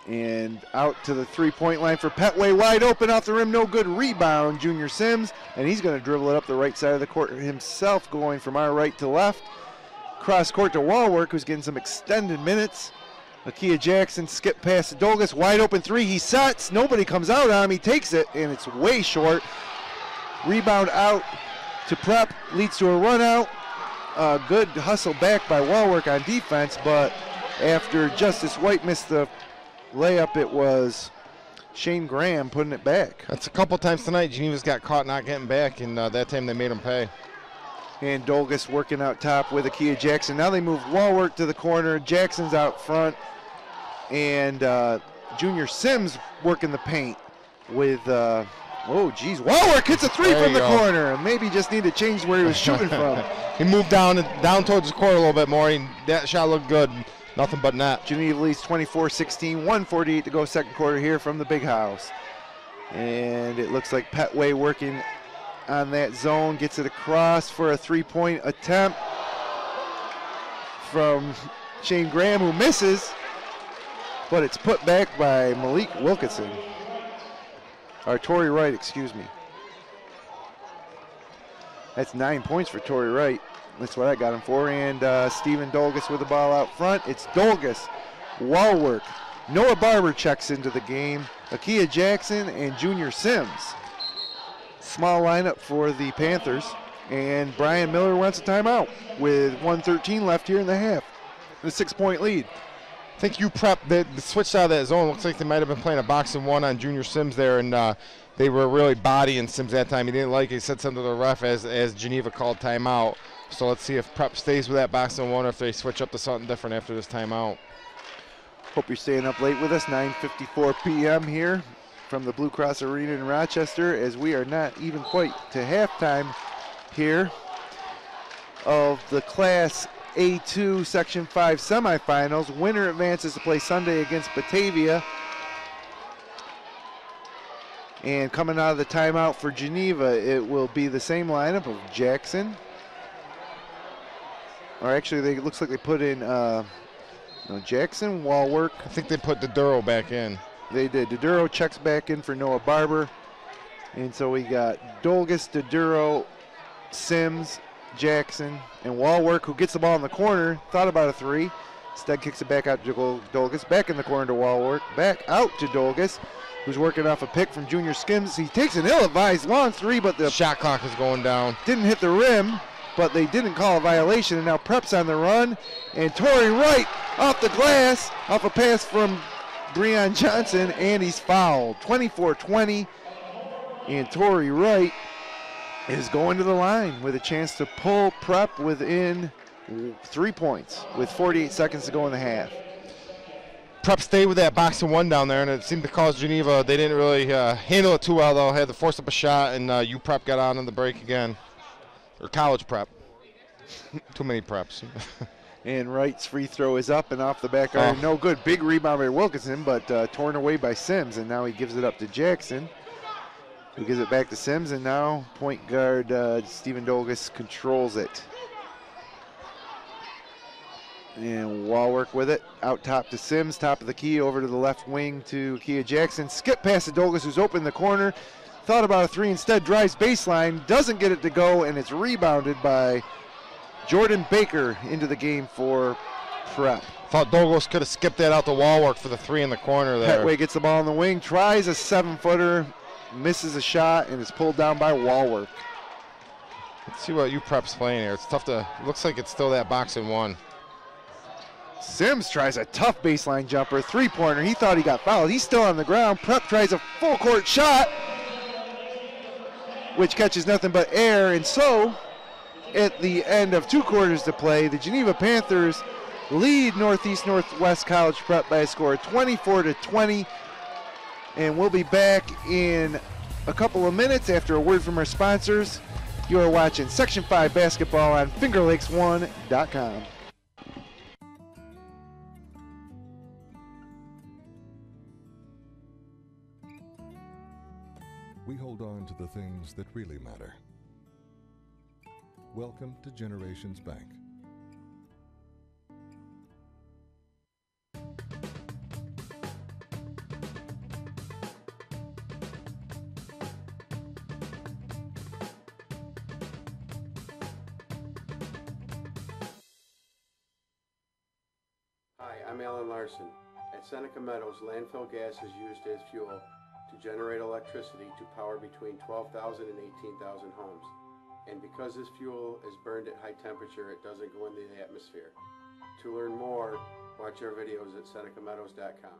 And out to the 3-point line for Petway, wide open off the rim, no good. Rebound, Junior Sims, and he's going to dribble it up the right side of the court himself, going from our right to left. Cross court to Wallwork, who's getting some extended minutes. Akia Jackson skip past to Dolgus, wide open 3, he sets, nobody comes out on him, he takes it, and it's way short. Rebound out to Prep, leads to a run out. Good hustle back by Wallwork on defense, but after Justice White missed the layup, it was Shane Graham putting it back. That's a couple times tonight Geneva's got caught not getting back, and that time they made him pay. And Dolgus working out top with Akia Jackson. Now they move Wallwork to the corner, Jackson's out front, and Junior Sims working the paint with, Wallwork hits a 3 from the corner. Maybe just need to change where he was shooting from. He moved down towards the court a little bit more, and that shot looked good. Nothing but net. Geneva leads 24-16, 1:48 to go second quarter here from the big house. And it looks like Petway working on that zone, gets it across for a 3-point attempt from Shane Graham, who misses, but it's put back by Malik Wilkinson. Or Torrey Wright, excuse me. That's 9 points for Torrey Wright. That's what I got him for. And Stephen Dolgus with the ball out front. It's Dolgus, Wallwork. Noah Barber checks into the game. Akia Jackson and Junior Sims. Small lineup for the Panthers. And Brian Miller wants a timeout with 1:13 left here in the half. The 6-point lead. I think you prepped the switch out of that zone. Looks like they might have been playing a boxing 1 on Junior Sims there, and they were really bodying Sims that time. He didn't like it. He said something to the ref as Geneva called timeout. So let's see if Prep stays with that boxing 1 or if they switch up to something different after this timeout. Hope you're staying up late with us. 9:54 p.m. here from the Blue Cross Arena in Rochester, as we are not even quite to halftime here of the Class A2 Section 5 semifinals. Winner advances to play Sunday against Batavia. And coming out of the timeout for Geneva, it will be the same lineup of Jackson. Or actually, it looks like they put in Jackson, Wallwork. I think they put Doduro back in. They did. Doduro checks back in for Noah Barber. And so we got Dolgus, Doduro, Sims, Jackson, and Walwork, who gets the ball in the corner. Thought about a three. Instead kicks it back out to Dolgus. Back in the corner to Walwork. Back out to Dolgus, who's working off a pick from Junior Skims. He takes an ill-advised long three, but the shot clock is going down. Didn't hit the rim, but they didn't call a violation. And now Prep's on the run. And Torrey Wright off the glass, off a pass from Breon Johnson, and he's fouled. 24-20. And Torrey Wright is going to the line with a chance to pull Prep within 3 points with 48 seconds to go in the half. Prep stayed with that box and one down there, and it seemed to cause Geneva. They didn't really handle it too well, though. Had to force up a shot, and Prep got on in the break again. Or College Prep. Too many Preps. And Wright's free throw is up and off the back iron. No good. Big rebound by Wilkinson, but torn away by Sims, and now he gives it up to Jackson, who gives it back to Sims, and now point guard Stephen Dolgus controls it. And Walwork with it, out top to Sims, top of the key, over to the left wing to Kia Jackson. Skip past to Dolgus, who's open in the corner. Thought about a three, instead drives baseline, doesn't get it to go, and it's rebounded by Jordan Baker into the game for Prep. Thought Dolgus could have skipped that out to Walwork for the three in the corner there. Petway gets the ball in the wing, tries a 7-footer, misses a shot, and is pulled down by Walwork. Let's see what Prep's playing here. It's tough to, it looks like it's still that box and one. Sims tries a tough baseline jumper, three-pointer. He thought he got fouled. He's still on the ground. Prep tries a full-court shot, which catches nothing but air. And so, at the end of 2 quarters to play, the Geneva Panthers lead Northeast-Northwest College Prep by a score of 24-20. And we'll be back in a couple of minutes after a word from our sponsors. You are watching Section 5 basketball on FingerLakes1.com. We hold on to the things that really matter. Welcome to Generations Bank. Hi, I'm Alan Larson. At Seneca Meadows, landfill gas is used as fuel to generate electricity to power between 12,000 and 18,000 homes. And because this fuel is burned at high temperature, it doesn't go into the atmosphere. To learn more, watch our videos at senecameadows.com.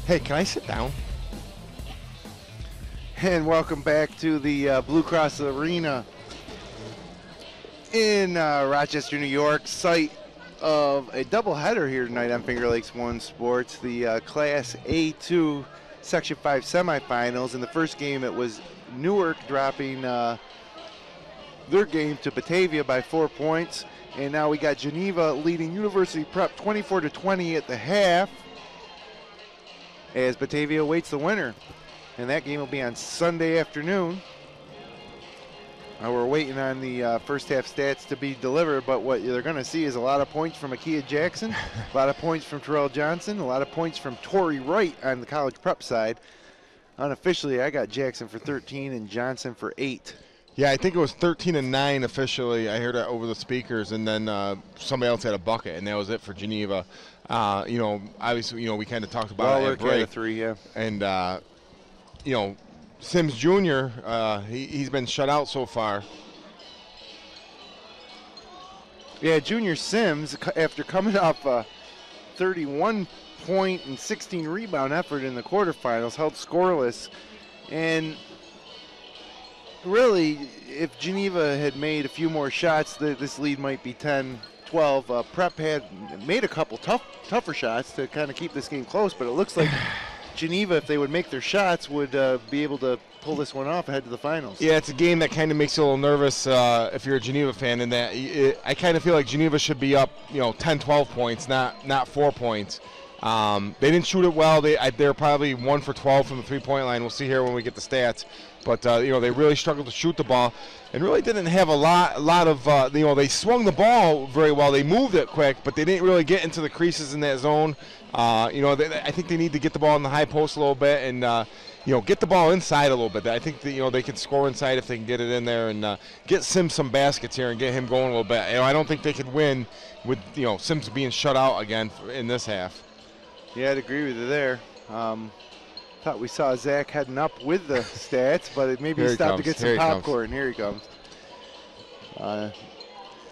Hey, can I sit down? And welcome back to the Blue Cross Arena in Rochester, New York, site of a doubleheader here tonight on Finger Lakes One Sports, the Class A2 Section 5 semifinals. In the first game, it was Newark dropping their game to Batavia by 4 points, and now we got Geneva leading University Prep 24-20 at the half, as Batavia awaits the winner. And that game will be on Sunday afternoon We're waiting on the first half stats to be delivered, but what they're going to see is a lot of points from Akia Jackson, a lot of points from Terrell Johnson, a lot of points from Torrey Wright on the college prep side. Unofficially, I got Jackson for 13 and Johnson for 8. Yeah, I think it was 13 and 9 officially. I heard it over the speakers, and then somebody else had a bucket, and that was it for Geneva. Obviously, we kind of talked about it at break. Had a 3, yeah. And, Sims Jr., he's been shut out so far. Yeah, Junior Sims, after coming off a 31-point and 16-rebound effort in the quarterfinals, held scoreless. And really, if Geneva had made a few more shots, this lead might be 10-12. Prep had made a couple tougher shots to kind of keep this game close, but it looks like Geneva, if they would make their shots, would be able to pull this one off ahead to the finals. Yeah, it's a game that kind of makes you a little nervous if you're a Geneva fan, in that I kind of feel like Geneva should be up, 10, 12 points, not 4 points. They didn't shoot it well. They're probably 1 for 12 from the three-point line. We'll see here when we get the stats. But they really struggled to shoot the ball, and really didn't have a lot of. They swung the ball very well. They moved it quick, but they didn't really get into the creases in that zone. I think they need to get the ball in the high post a little bit and get the ball inside a little bit. I think that they can score inside if they can get it in there and get Sims some baskets here and get him going a little bit. I don't think they could win with Sims being shut out again in this half. Yeah, I'd agree with you there. Thought we saw Zach heading up with the stats, but maybe he stopped to get some popcorn. Here he comes. I'd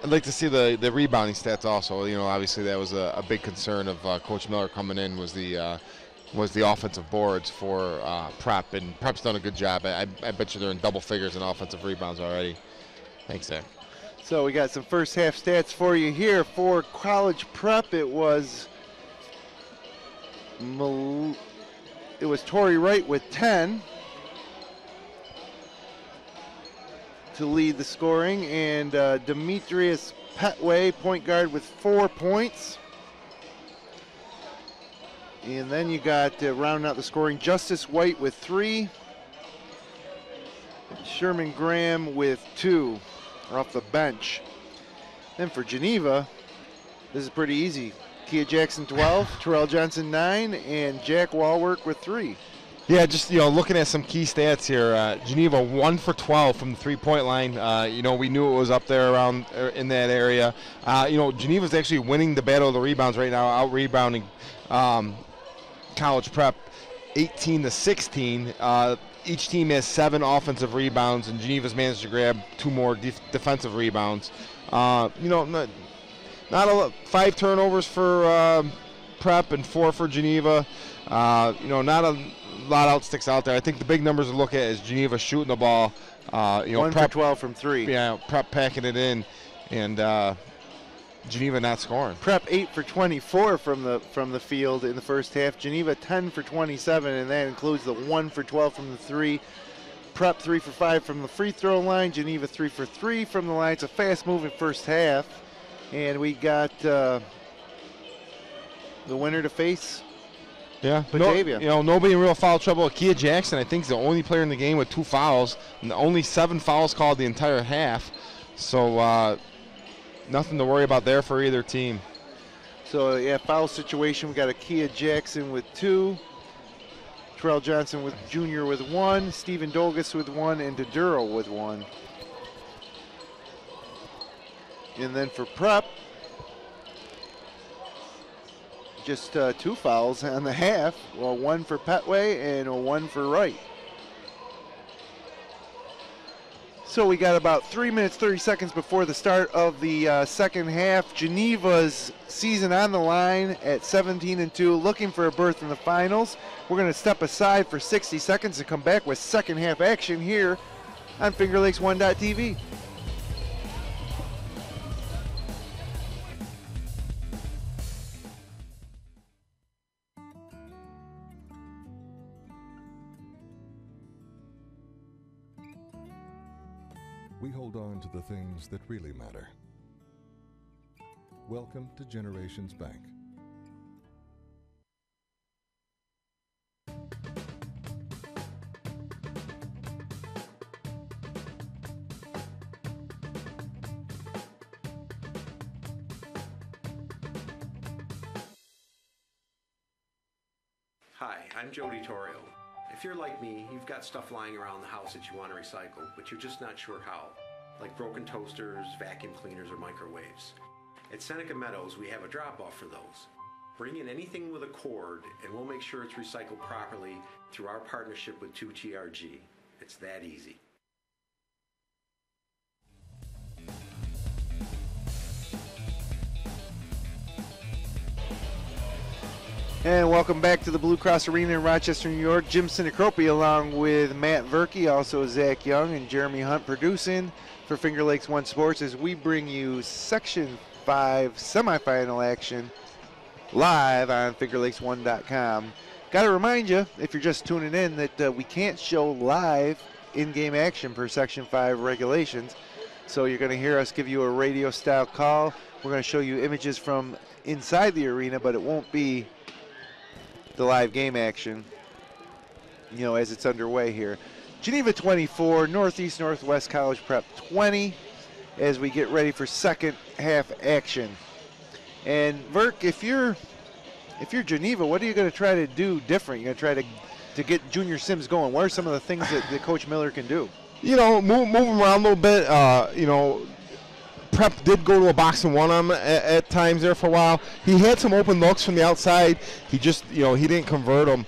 like to see the rebounding stats also. Obviously that was a big concern of Coach Miller coming in, was the offensive boards for Prep, and Prep's done a good job. I bet you they're in double figures in offensive rebounds already. Thanks, Zach. So we got some first half stats for you here. For college Prep, it was Torrey Wright with 10 to lead the scoring, and Demetrius Petway, point guard, with 4 points. And then you got, rounding out the scoring, Justice White with 3. Sherman Graham with 2 off the bench. Then for Geneva, this is pretty easy. Kia Jackson 12, Terrell Johnson 9, and Jack Walwork with 3. Yeah, just looking at some key stats here, Geneva 1 for 12 from the three-point line. We knew it was up there around in that area. Geneva's actually winning the battle of the rebounds right now, out-rebounding College Prep 18-16. Each team has 7 offensive rebounds, and Geneva's managed to grab 2 more defensive rebounds. Not a lot, 5 turnovers for Prep and 4 for Geneva. Not a lot else sticks out there. I think the big numbers to look at is Geneva shooting the ball. 1 Prep, for 12 from 3. Yeah, Prep packing it in, and Geneva not scoring. Prep 8 for 24 from the field in the first half. Geneva 10 for 27, and that includes the 1 for 12 from the 3. Prep 3 for 5 from the free throw line. Geneva 3 for 3 from the line. It's a fast-moving first half. And we got the winner to face Batavia. Nobody in real foul trouble. Kia Jackson, I think, is the only player in the game with 2 fouls, and only 7 fouls called the entire half. So nothing to worry about there for either team. So, yeah, foul situation. We got a Kia Jackson with 2, Terrell Johnson Jr. with 1, Stephen Dolgus with 1, and Doduro with 1. And then for Prep, just 2 fouls on the half. Well, 1 for Petway and 1 for Wright. So we got about 3 minutes, 30 seconds before the start of the second half. Geneva's season on the line at 17-2, looking for a berth in the finals. We're going to step aside for 60 seconds and come back with second half action here on FingerLakes1.tv. We hold on to the things that really matter. Welcome to Generations Bank. Hi, I'm Jody Torrio. If you're like me, you've got stuff lying around the house that you want to recycle, but you're just not sure how, like broken toasters, vacuum cleaners, or microwaves. At Seneca Meadows, we have a drop-off for those. Bring in anything with a cord, and we'll make sure it's recycled properly through our partnership with 2TRG. It's that easy. And welcome back to the Blue Cross Arena in Rochester, New York. Jim Sinacropi along with Matt Verkey, also Zach Young and Jeremy Hunt producing for Finger Lakes One Sports as we bring you Section 5 semifinal action live on FingerLakes1.com. Got to remind you, if you're just tuning in, that we can't show live in-game action per Section 5 regulations. So you're going to hear us give you a radio-style call. We're going to show you images from inside the arena, but it won't be the live game action, you know, as it's underway here. Geneva 24, Northeast Northwest College Prep 20, as we get ready for second half action. And Verk, if you're Geneva, what are you going to try to do different? You're going to try to get Junior Sims going. What are some of the things that Coach Miller can do? You know, move him around a little bit. You know, Prep did go to a box and one on him at times there for a while. He had some open looks from the outside. He just, you know, he didn't convert them.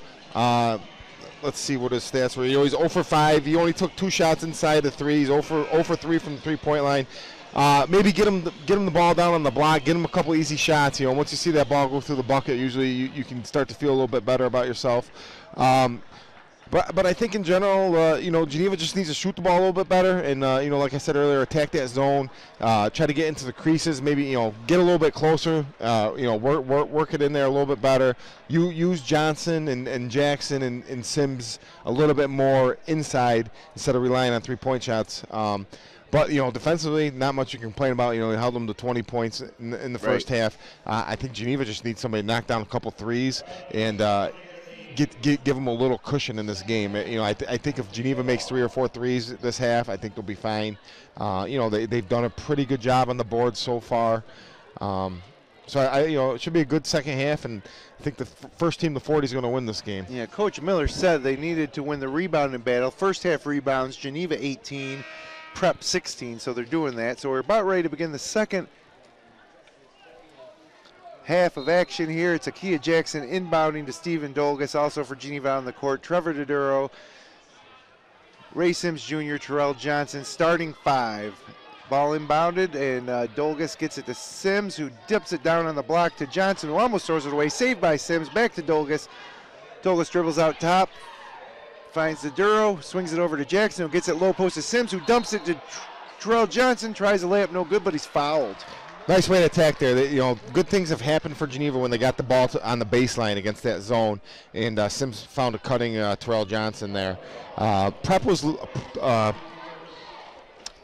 Let's see what his stats were. You know, he's 0 for 5. He only took 2 shots inside the 3. He's 0 for 3 from the three-point line. Maybe get him the ball down on the block. Get him a couple easy shots. You know, once you see that ball go through the bucket, usually you can start to feel a little bit better about yourself. But I think in general, you know, Geneva just needs to shoot the ball a little bit better, and you know, like I said earlier, attack that zone, try to get into the creases, maybe, you know, get a little bit closer, you know, work it in there a little bit better. You use Johnson and Jackson and Sims a little bit more inside instead of relying on 3-point shots. But, you know, defensively, not much you can complain about. You know, he held them to 20 points in the first half. I think Geneva just needs somebody to knock down a couple threes and give them a little cushion in this game. You know, I think if Geneva makes 3 or 4 threes this half, I think they'll be fine. You know, they've done a pretty good job on the board so far. So you know, it should be a good second half, and I think the first team to 40 is going to win this game. Yeah, Coach Miller said they needed to win the rebounding battle. First half rebounds, Geneva 18, Prep 16, so they're doing that. So we're about ready to begin the second half of action here. It's Akia Jackson inbounding to Stephen Dolgus, also for Geneva on the court. Trevor Doduro, Ray Sims Jr., Terrell Johnson, starting 5. Ball inbounded, and Dolgus gets it to Sims, who dips it down on the block to Johnson, who almost throws it away. Saved by Sims, back to Dolgus. Dolgus dribbles out top, finds Doduro, swings it over to Jackson, who gets it low post to Sims, who dumps it to Terrell Johnson, tries a layup, no good, but he's fouled. Nice way to attack there. You know, good things have happened for Geneva when they got the ball on the baseline against that zone, and Sims found a cutting Terrell Johnson there. Prep was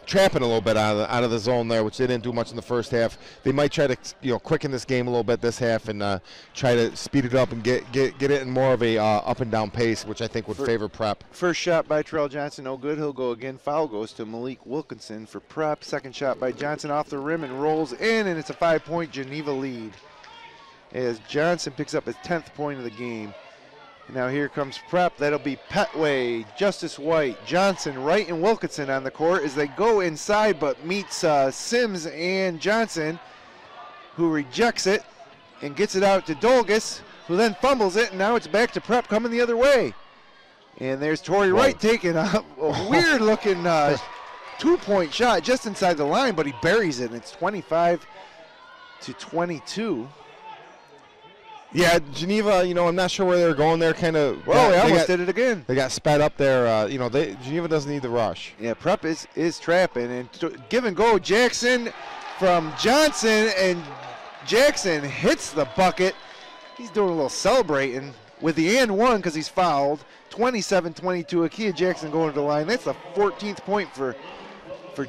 trapping a little bit out of the zone there, which they didn't do much in the first half. They might try to, you know, quicken this game a little bit this half and try to speed it up and get it in more of a up and down pace, which I think would favor Prep. First shot by Terrell Johnson, no good. He'll go again. Foul goes to Malik Wilkinson for Prep. Second shot by Johnson off the rim and rolls in, and it's a 5-point Geneva lead as Johnson picks up his 10th point of the game. Now here comes Prep. That'll be Petway, Justice White, Johnson, Wright, and Wilkinson on the court as they go inside, but meets Sims and Johnson, who rejects it and gets it out to Dolgus, who then fumbles it, and now it's back to Prep coming the other way. And there's Torrey Wright taking a weird-looking 2-point shot just inside the line, but he buries it, and it's 25-22. Yeah, Geneva, you know, I'm not sure where they're going there. Kind of. Well, they almost did it again. They got sped up there. You know, Geneva doesn't need the rush. Yeah, Prep is trapping. And give and go, Jackson from Johnson, and Jackson hits the bucket. He's doing a little celebrating with the and one because he's fouled. 27-22, Akia Jackson going to the line. That's the 14th point for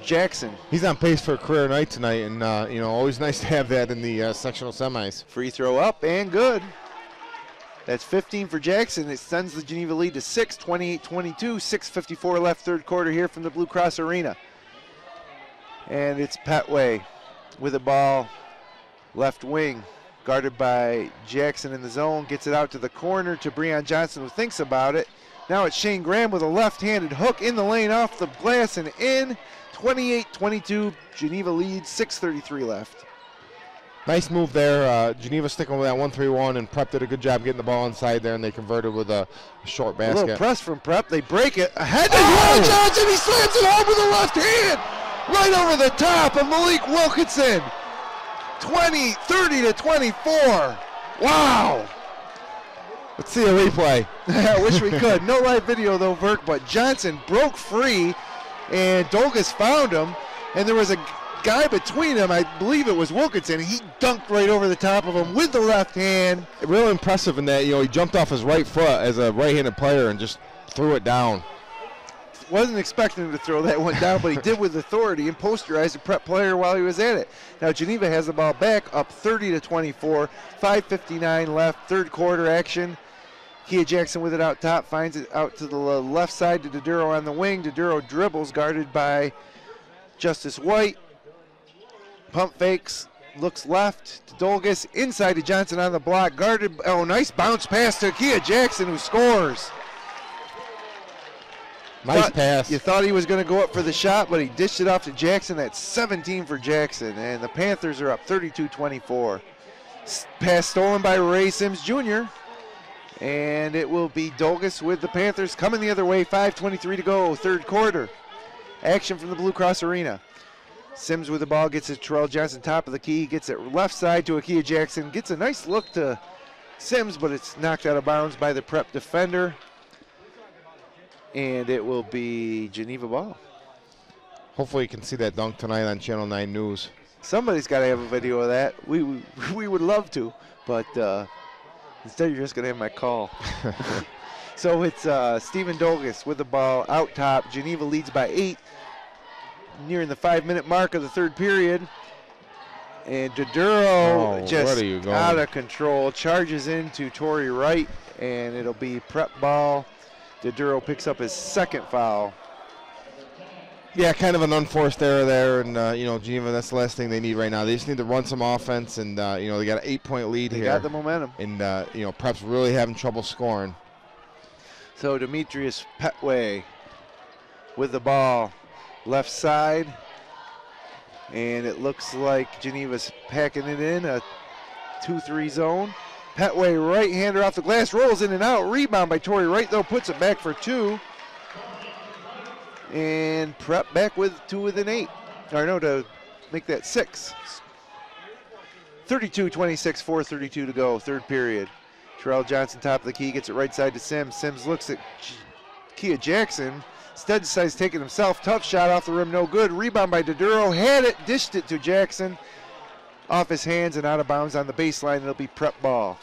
Jackson. He's on pace for a career night tonight, and you know, always nice to have that in the sectional semis. Free throw up and good. That's 15 for Jackson. It sends the Geneva lead to 6, 28-22, 6:54 left third quarter here from the Blue Cross Arena. And it's Petway with a ball, left wing. guarded by Jackson in the zone, gets it out to the corner to Breon Johnson, who thinks about it. Now it's Shane Graham with a left-handed hook in the lane, off the glass and in. 28-22, Geneva leads, 6:33 left. Nice move there. Geneva sticking with that 1-3-1, and Prep did a good job getting the ball inside there, and they converted with a short basket. A little press from Prep. They break it. Ahead to Joel Johnson. He slams it home with the left hand. Right over the top of Malik Wilkinson. 30-24. Wow. Let's see a replay. I wish we could. No live video though, Burke, but Johnson broke free, and Dolgus found him, and there was a guy between them. I believe it was Wilkinson. He dunked right over the top of him with the left hand. Real impressive in that, he jumped off his right foot as a right-handed player and just threw it down. Wasn't expecting him to throw that one down, but he did with authority and posterized a Prep player while he was at it. Now Geneva has the ball back, up 30-24, 5:59 left, third quarter action. Kia Jackson with it out top, finds it out to the left side to Doduro on the wing. Doduro dribbles, guarded by Justice White. Pump fakes, looks left to Dolgus, inside to Johnson on the block, guarded. Oh, nice bounce pass to Kia Jackson, who scores. Nice pass. You thought he was going to go up for the shot, but he dished it off to Jackson. That's 17 for Jackson, and the Panthers are up 32-24. Pass stolen by Ray Sims Jr., and it will be Dolgus with the Panthers coming the other way. 5:23 to go, third quarter. Action from the Blue Cross Arena. Sims with the ball, gets it to Terrell Johnson, top of the key, gets it left side to Akia Jackson, gets a nice look to Sims, but it's knocked out of bounds by the Prep defender. And it will be Geneva ball. Hopefully you can see that dunk tonight on Channel 9 News. Somebody's got to have a video of that. We would love to, but instead you're just going to have my call. So it's Stephen Dolgus with the ball out top. Geneva leads by 8. Nearing the 5-minute mark of the third period. And Doduro just out of control. Charges into Torrey Wright, and it'll be Prep ball. Doduro picks up his second foul. Yeah, kind of an unforced error there, and Geneva, that's the last thing they need right now. They just need to run some offense, and they got an 8-point lead here. They got the momentum. And Prep's really having trouble scoring. So Demetrius Petway with the ball. Left side, and it looks like Geneva's packing it in, a 2-3 zone. Petway, right-hander off the glass, rolls in and out. Rebound by Torrey Wright, though, puts it back for 2. And Prep back with 2 within 8. Or no, to make that 6. 32-26, 4:32 to go, third period. Terrell Johnson, top of the key, gets it right side to Sims. Sims looks at Kia Jackson. Instead decides taking himself. Tough shot off the rim, no good. Rebound by Doduro. Had it, dished it to Jackson. Off his hands and out of bounds on the baseline. It'll be Prep ball.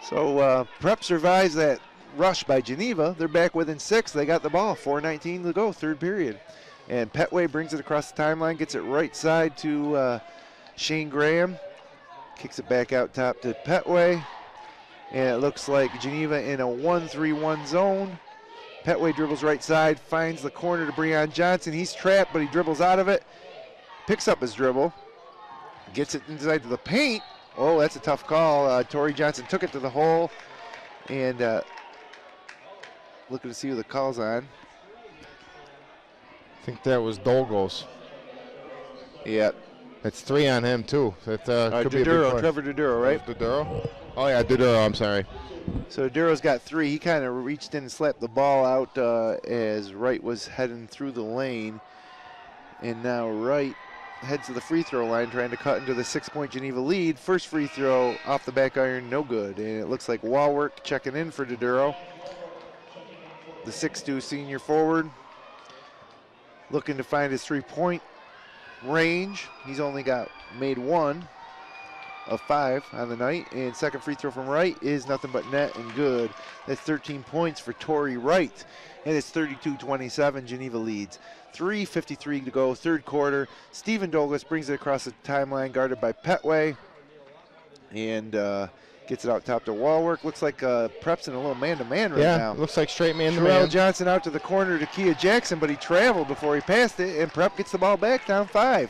So Prep survives that rush by Geneva. They're back within 6. They got the ball. 4:19 to go, third period. And Petway brings it across the timeline. Gets it right side to Shane Graham. Kicks it back out top to Petway. And it looks like Geneva in a 1-3-1 zone. Petway dribbles right side, finds the corner to Breon Johnson. He's trapped, but he dribbles out of it. Picks up his dribble. Gets it inside to the paint. Oh, that's a tough call. Torrey Johnson took it to the hole. And looking to see who the call's on. I think that was Dolgos. Yep. It's 3 on him, too. That could be a big play. Trevor Doduro, right? Doduro? Oh, yeah, Doduro, I'm sorry. So Duro's got 3. He kind of reached in and slapped the ball out as Wright was heading through the lane. And now Wright heads to the free throw line trying to cut into the 6-point Geneva lead. First free throw off the back iron, no good. And it looks like Walwork checking in for Doduro. The 6'2 senior forward looking to find his 3-point range. He's only made 1 of 5 on the night, and second free throw from Wright is nothing but net and good. That's 13 points for Torrey Wright, and it's 32-27. Geneva leads. 3:53 to go, third quarter. Stephen Dolgus brings it across the timeline, guarded by Petway, and gets it out top to Walwork. Looks like Prep's in a little man-to-man right now. Yeah, looks like straight man-to-man. Terrell Johnson out to the corner to Kia Jackson, but he traveled before he passed it, and Prep gets the ball back down 5.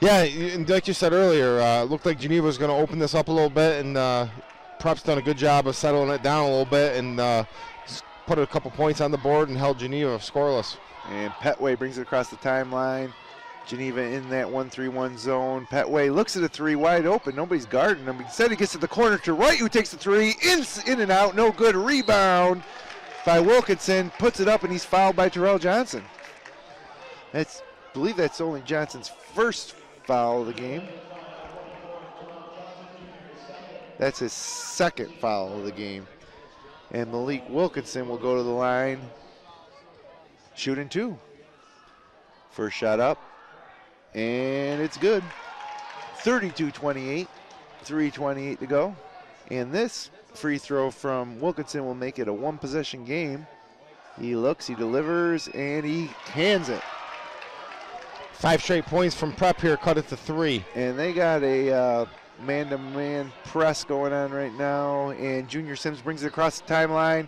Yeah, and like you said earlier, looked like Geneva was going to open this up a little bit, and Prep's done a good job of settling it down a little bit and put a couple points on the board and held Geneva scoreless. And Petway brings it across the timeline. Geneva in that 1-3-1 zone. Petway looks at a three wide open. Nobody's guarding him. Instead, he gets to the corner to Wright, who takes the three. In and out. No good. Rebound by Wilkinson. Puts it up, and he's fouled by Terrell Johnson. I believe that's only Johnson's first foul of the game. That's his second foul of the game. And Malik Wilkinson will go to the line. Shooting 2. First shot up. And it's good. 32-28. 3:28 to go. And this free throw from Wilkinson will make it a one-possession game. He looks, he delivers, and he cans it. 5 straight points from Prep here, cut it to 3. And they got a man-to-man press going on right now. And Junior Sims brings it across the timeline.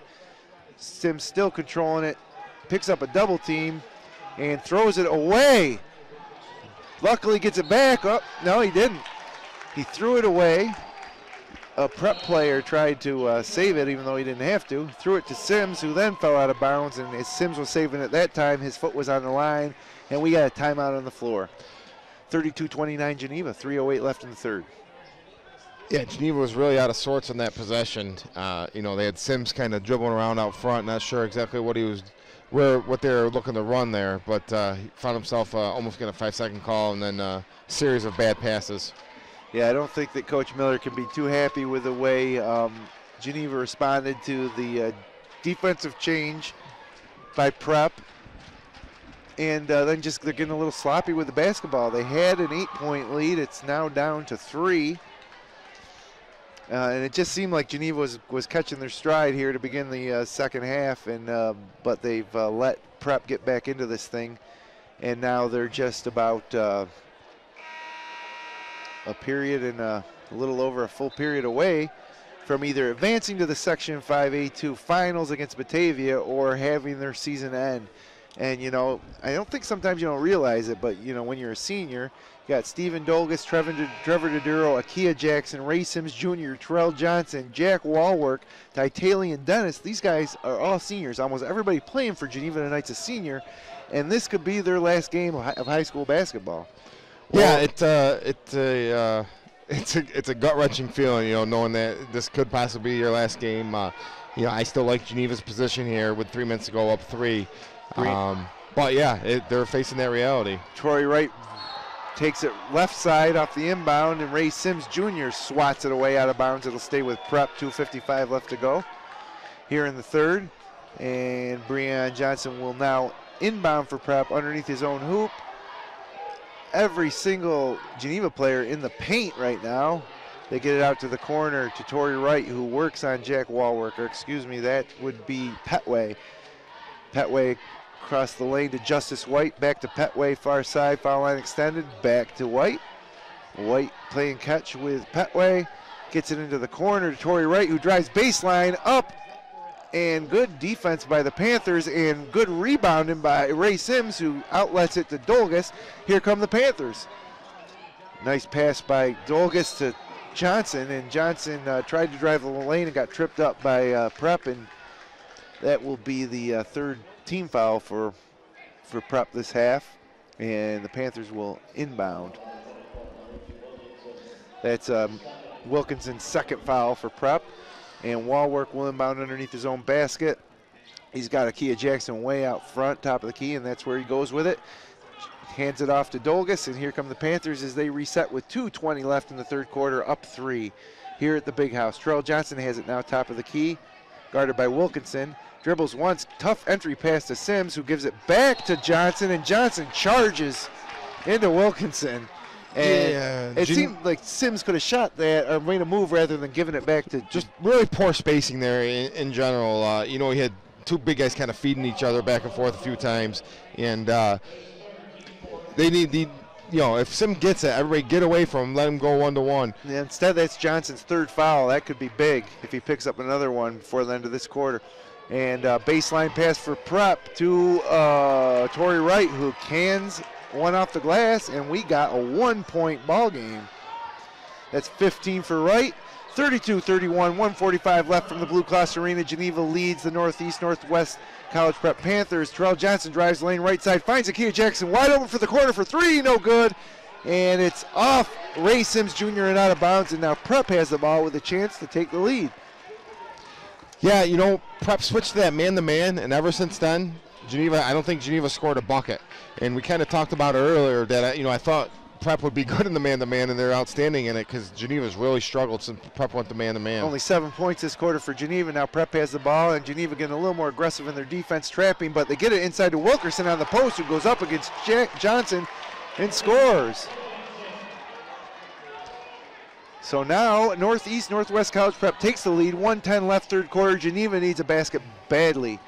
Sims still controlling it. Picks up a double team and throws it away. Luckily gets it back up. No, he didn't. He threw it away. A Prep player tried to save it even though he didn't have to. Threw it to Sims, who then fell out of bounds. And as Sims was saving it that time, his foot was on the line. And we got a timeout on the floor. 32-29 Geneva, 3:08 left in the third. Yeah, Geneva was really out of sorts on that possession. They had Sims kind of dribbling around out front, not sure exactly what they were looking to run there, but he found himself almost getting a 5-second call and then a series of bad passes. Yeah, I don't think that Coach Miller can be too happy with the way Geneva responded to the defensive change by Prep. And then just they're getting a little sloppy with the basketball. They had an 8-point lead. It's now down to 3. And it just seemed like Geneva was catching their stride here to begin the second half, but they've let Prep get back into this thing, and now they're just about a period and a little over a full period away from either advancing to the Section 5A2 finals against Batavia or having their season end. And, I don't think sometimes you don't realize it, but, when you're a senior, you got Stephen Dolgus, Trevor Doduro, Akia Jackson, Ray Sims Jr., Terrell Johnson, Jack Walwork, Titalian Dennis. These guys are all seniors. Almost everybody playing for Geneva tonight's a senior, and this could be their last game of high school basketball. Yeah, it's a gut-wrenching feeling, knowing that this could possibly be your last game. I still like Geneva's position here with 3 minutes to go, up 3. But yeah, they're facing that reality. Troy Wright takes it left side off the inbound, and Ray Sims Jr. swats it away out of bounds. It'll stay with Prep. 2:55 left to go here in the third. And Breon Johnson will now inbound for Prep underneath his own hoop. Every single Geneva player in the paint right now. They get it out to the corner to Torrey Wright, who works on Jack Walwork, or excuse me, that would be Petway. Petway across the lane to Justice White, back to Petway, far side, foul line extended, back to White. White playing catch with Petway, gets it into the corner to Torrey Wright, who drives baseline up, and good defense by the Panthers, and good rebounding by Ray Sims, who outlets it to Dolgus. Here come the Panthers. Nice pass by Dolgus to Johnson, and Johnson tried to drive the lane and got tripped up by Prep, and that will be the third team foul for Prep this half, and the Panthers will inbound. That's Wilkinson's second foul for Prep, and Walwork will inbound underneath his own basket. He's got Akia Jackson way out front, top of the key, and that's where he goes with it. Hands it off to Dolgus, and here come the Panthers as they reset with 2:20 left in the third quarter, up 3 here at the Big House. Terrell Johnson has it now top of the key, guarded by Wilkinson. Dribbles once, tough entry pass to Sims, who gives it back to Johnson, and Johnson charges into Wilkinson. And it seemed like Sims could have shot that or made a move rather than giving it back to. Just really poor spacing there in general. He had two big guys kind of feeding each other back and forth a few times, and they need the. If Sim gets it, everybody get away from him, let him go 1-to-1. Yeah, instead, that's Johnson's third foul. That could be big if he picks up another one before the end of this quarter. And baseline pass for Prep to Torrey Wright, who cans one off the glass, and we got a 1-point ball game. That's 15 for Wright. 32-31, 1:45 left from the Blue Cross Arena. Geneva leads the Northeast-Northwest College Prep Panthers. Terrell Johnson drives the lane right side, finds Akia Jackson wide open for the corner for three, no good. And it's off Ray Sims Jr. and out of bounds, and now Prep has the ball with a chance to take the lead. Yeah, you know, Prep switched to that man-to-man, and ever since then, I don't think Geneva scored a bucket. And we kind of talked about it earlier that, I thought Prep would be good in the man-to-man, and they're outstanding in it because Geneva's really struggled since Prep went to man-to-man. Only 7 points this quarter for Geneva. Now Prep has the ball, and Geneva getting a little more aggressive in their defense, trapping, but they get it inside to Wilkerson on the post, who goes up against Johnson and scores. So now Northeast-Northwest College Prep takes the lead. 1:10 left, third quarter. Geneva needs a basket badly.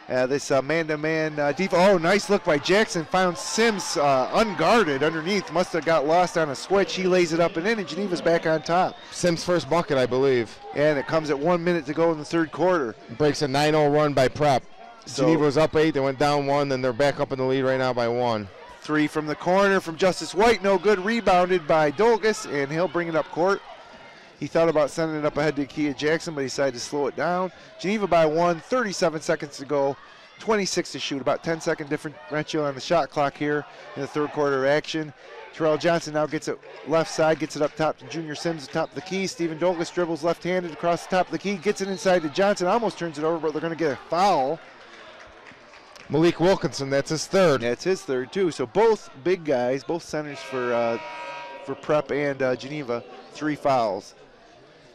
This man-to-man defense. Oh, nice look by Jackson. Found Sims unguarded underneath. Must have got lost on a switch. He lays it up and in, and Geneva's back on top. Sims' first bucket, I believe. And it comes at 1 minute to go in the third quarter. Breaks a 9-0 run by Prep. So, Geneva was up 8. They went down 1, then they're back up in the lead right now by 1. Three from the corner from Justice White. No good. Rebounded by Dolgus, and he'll bring it up court. He thought about sending it up ahead to Akia Jackson, but he decided to slow it down. Geneva by 1, 37 seconds to go, 26 to shoot. About 10-second differential on the shot clock here in the third quarter action. Terrell Johnson now gets it left side, gets it up top to Junior Sims at the top of the key. Stephen Dolgus dribbles left-handed across the top of the key, gets it inside to Johnson, almost turns it over, but they're going to get a foul. Malik Wilkinson, that's his third. That's his third, too. So both big guys, both centers for Prep and Geneva, 3 fouls.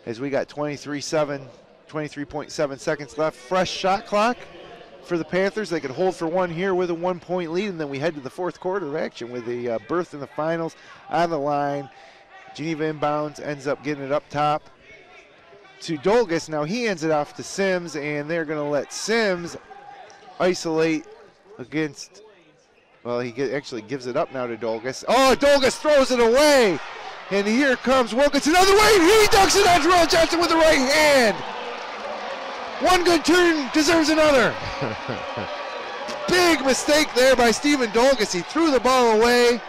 As we got 23.7 seconds left. Fresh shot clock for the Panthers. They could hold for one here with a 1-point lead, and then we head to the fourth quarter of action with a berth in the finals on the line. Geneva inbounds, ends up getting it up top to Dolgus. Now he ends it off to Sims, and they're going to let Sims isolate against, well, he actually gives it up now to Dolgus. Oh, Dolgus throws it away. And here comes Wilkinson other way. He dunks it on Terrell Johnson with the right hand. One good turn deserves another. Big mistake there by Stephen Dolgus. He threw the ball away,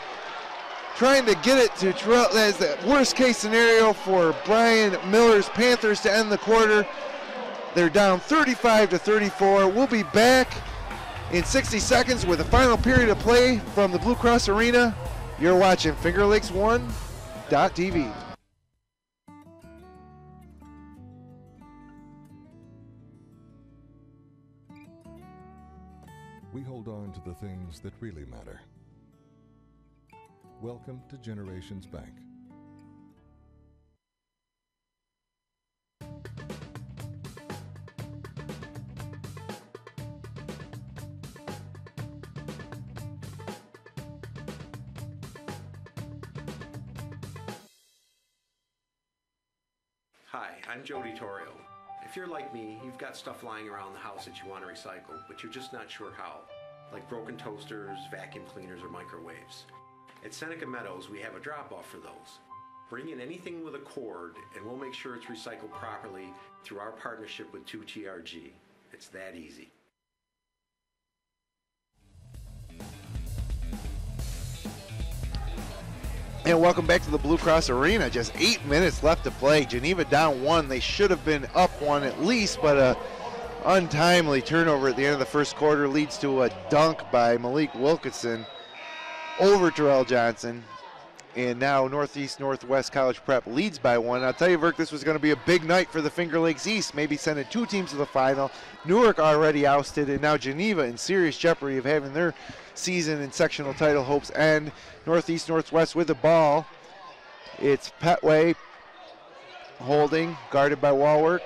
trying to get it to Terrell. That is the worst case scenario for Brian Miller's Panthers to end the quarter. They're down 35-34. We'll be back in 60 seconds with the final period of play from the Blue Cross Arena. You're watching Finger Lakes 1.TV. We hold on to the things that really matter. Welcome to Generations Bank. Hi, I'm Joe DiTorio. If you're like me, you've got stuff lying around the house that you want to recycle, but you're just not sure how, like broken toasters, vacuum cleaners, or microwaves. At Seneca Meadows, we have a drop-off for those. Bring in anything with a cord, and we'll make sure it's recycled properly through our partnership with 2TRG. It's that easy. And welcome back to the Blue Cross Arena. Just 8 minutes left to play. Geneva down 1. They should have been up 1 at least, but a untimely turnover at the end of the first quarter leads to a dunk by Malik Wilkinson over Terrell Johnson. And now Northeast-Northwest College Prep leads by 1. I'll tell you, Virk, this was going to be a big night for the Finger Lakes East, maybe sending 2 teams to the final. Newark already ousted, and now Geneva in serious jeopardy of having their season and sectional title hopes end. Northeast-Northwest with the ball. It's Petway holding, guarded by Walwork.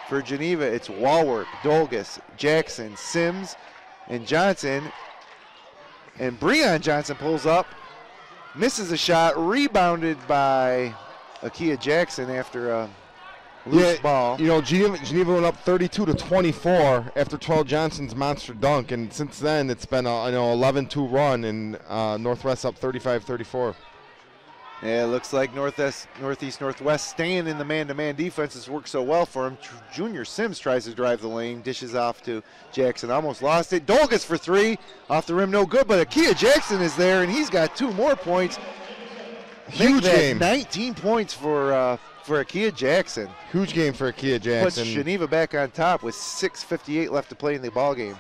For Geneva, it's Walwork, Dolgus, Jackson, Sims, and Johnson. And Breon Johnson pulls up, misses a shot, rebounded by Akia Jackson after a loose ball. You know, Geneva went up 32-24 after Terrell Johnson's monster dunk, and since then it's been a 11-2 run, and Northwest up 35-34. Yeah, it looks like Northeast Northwest staying in the man-to-man defense has worked so well for him. Junior Sims tries to drive the lane, dishes off to Jackson, almost lost it. Dolgus for three, off the rim, no good, but Akia Jackson is there, and he's got 2 more points. Huge game. 19 points for Akia Jackson. Huge game for Akia Jackson. Puts Geneva back on top with 6:58 left to play in the ball game.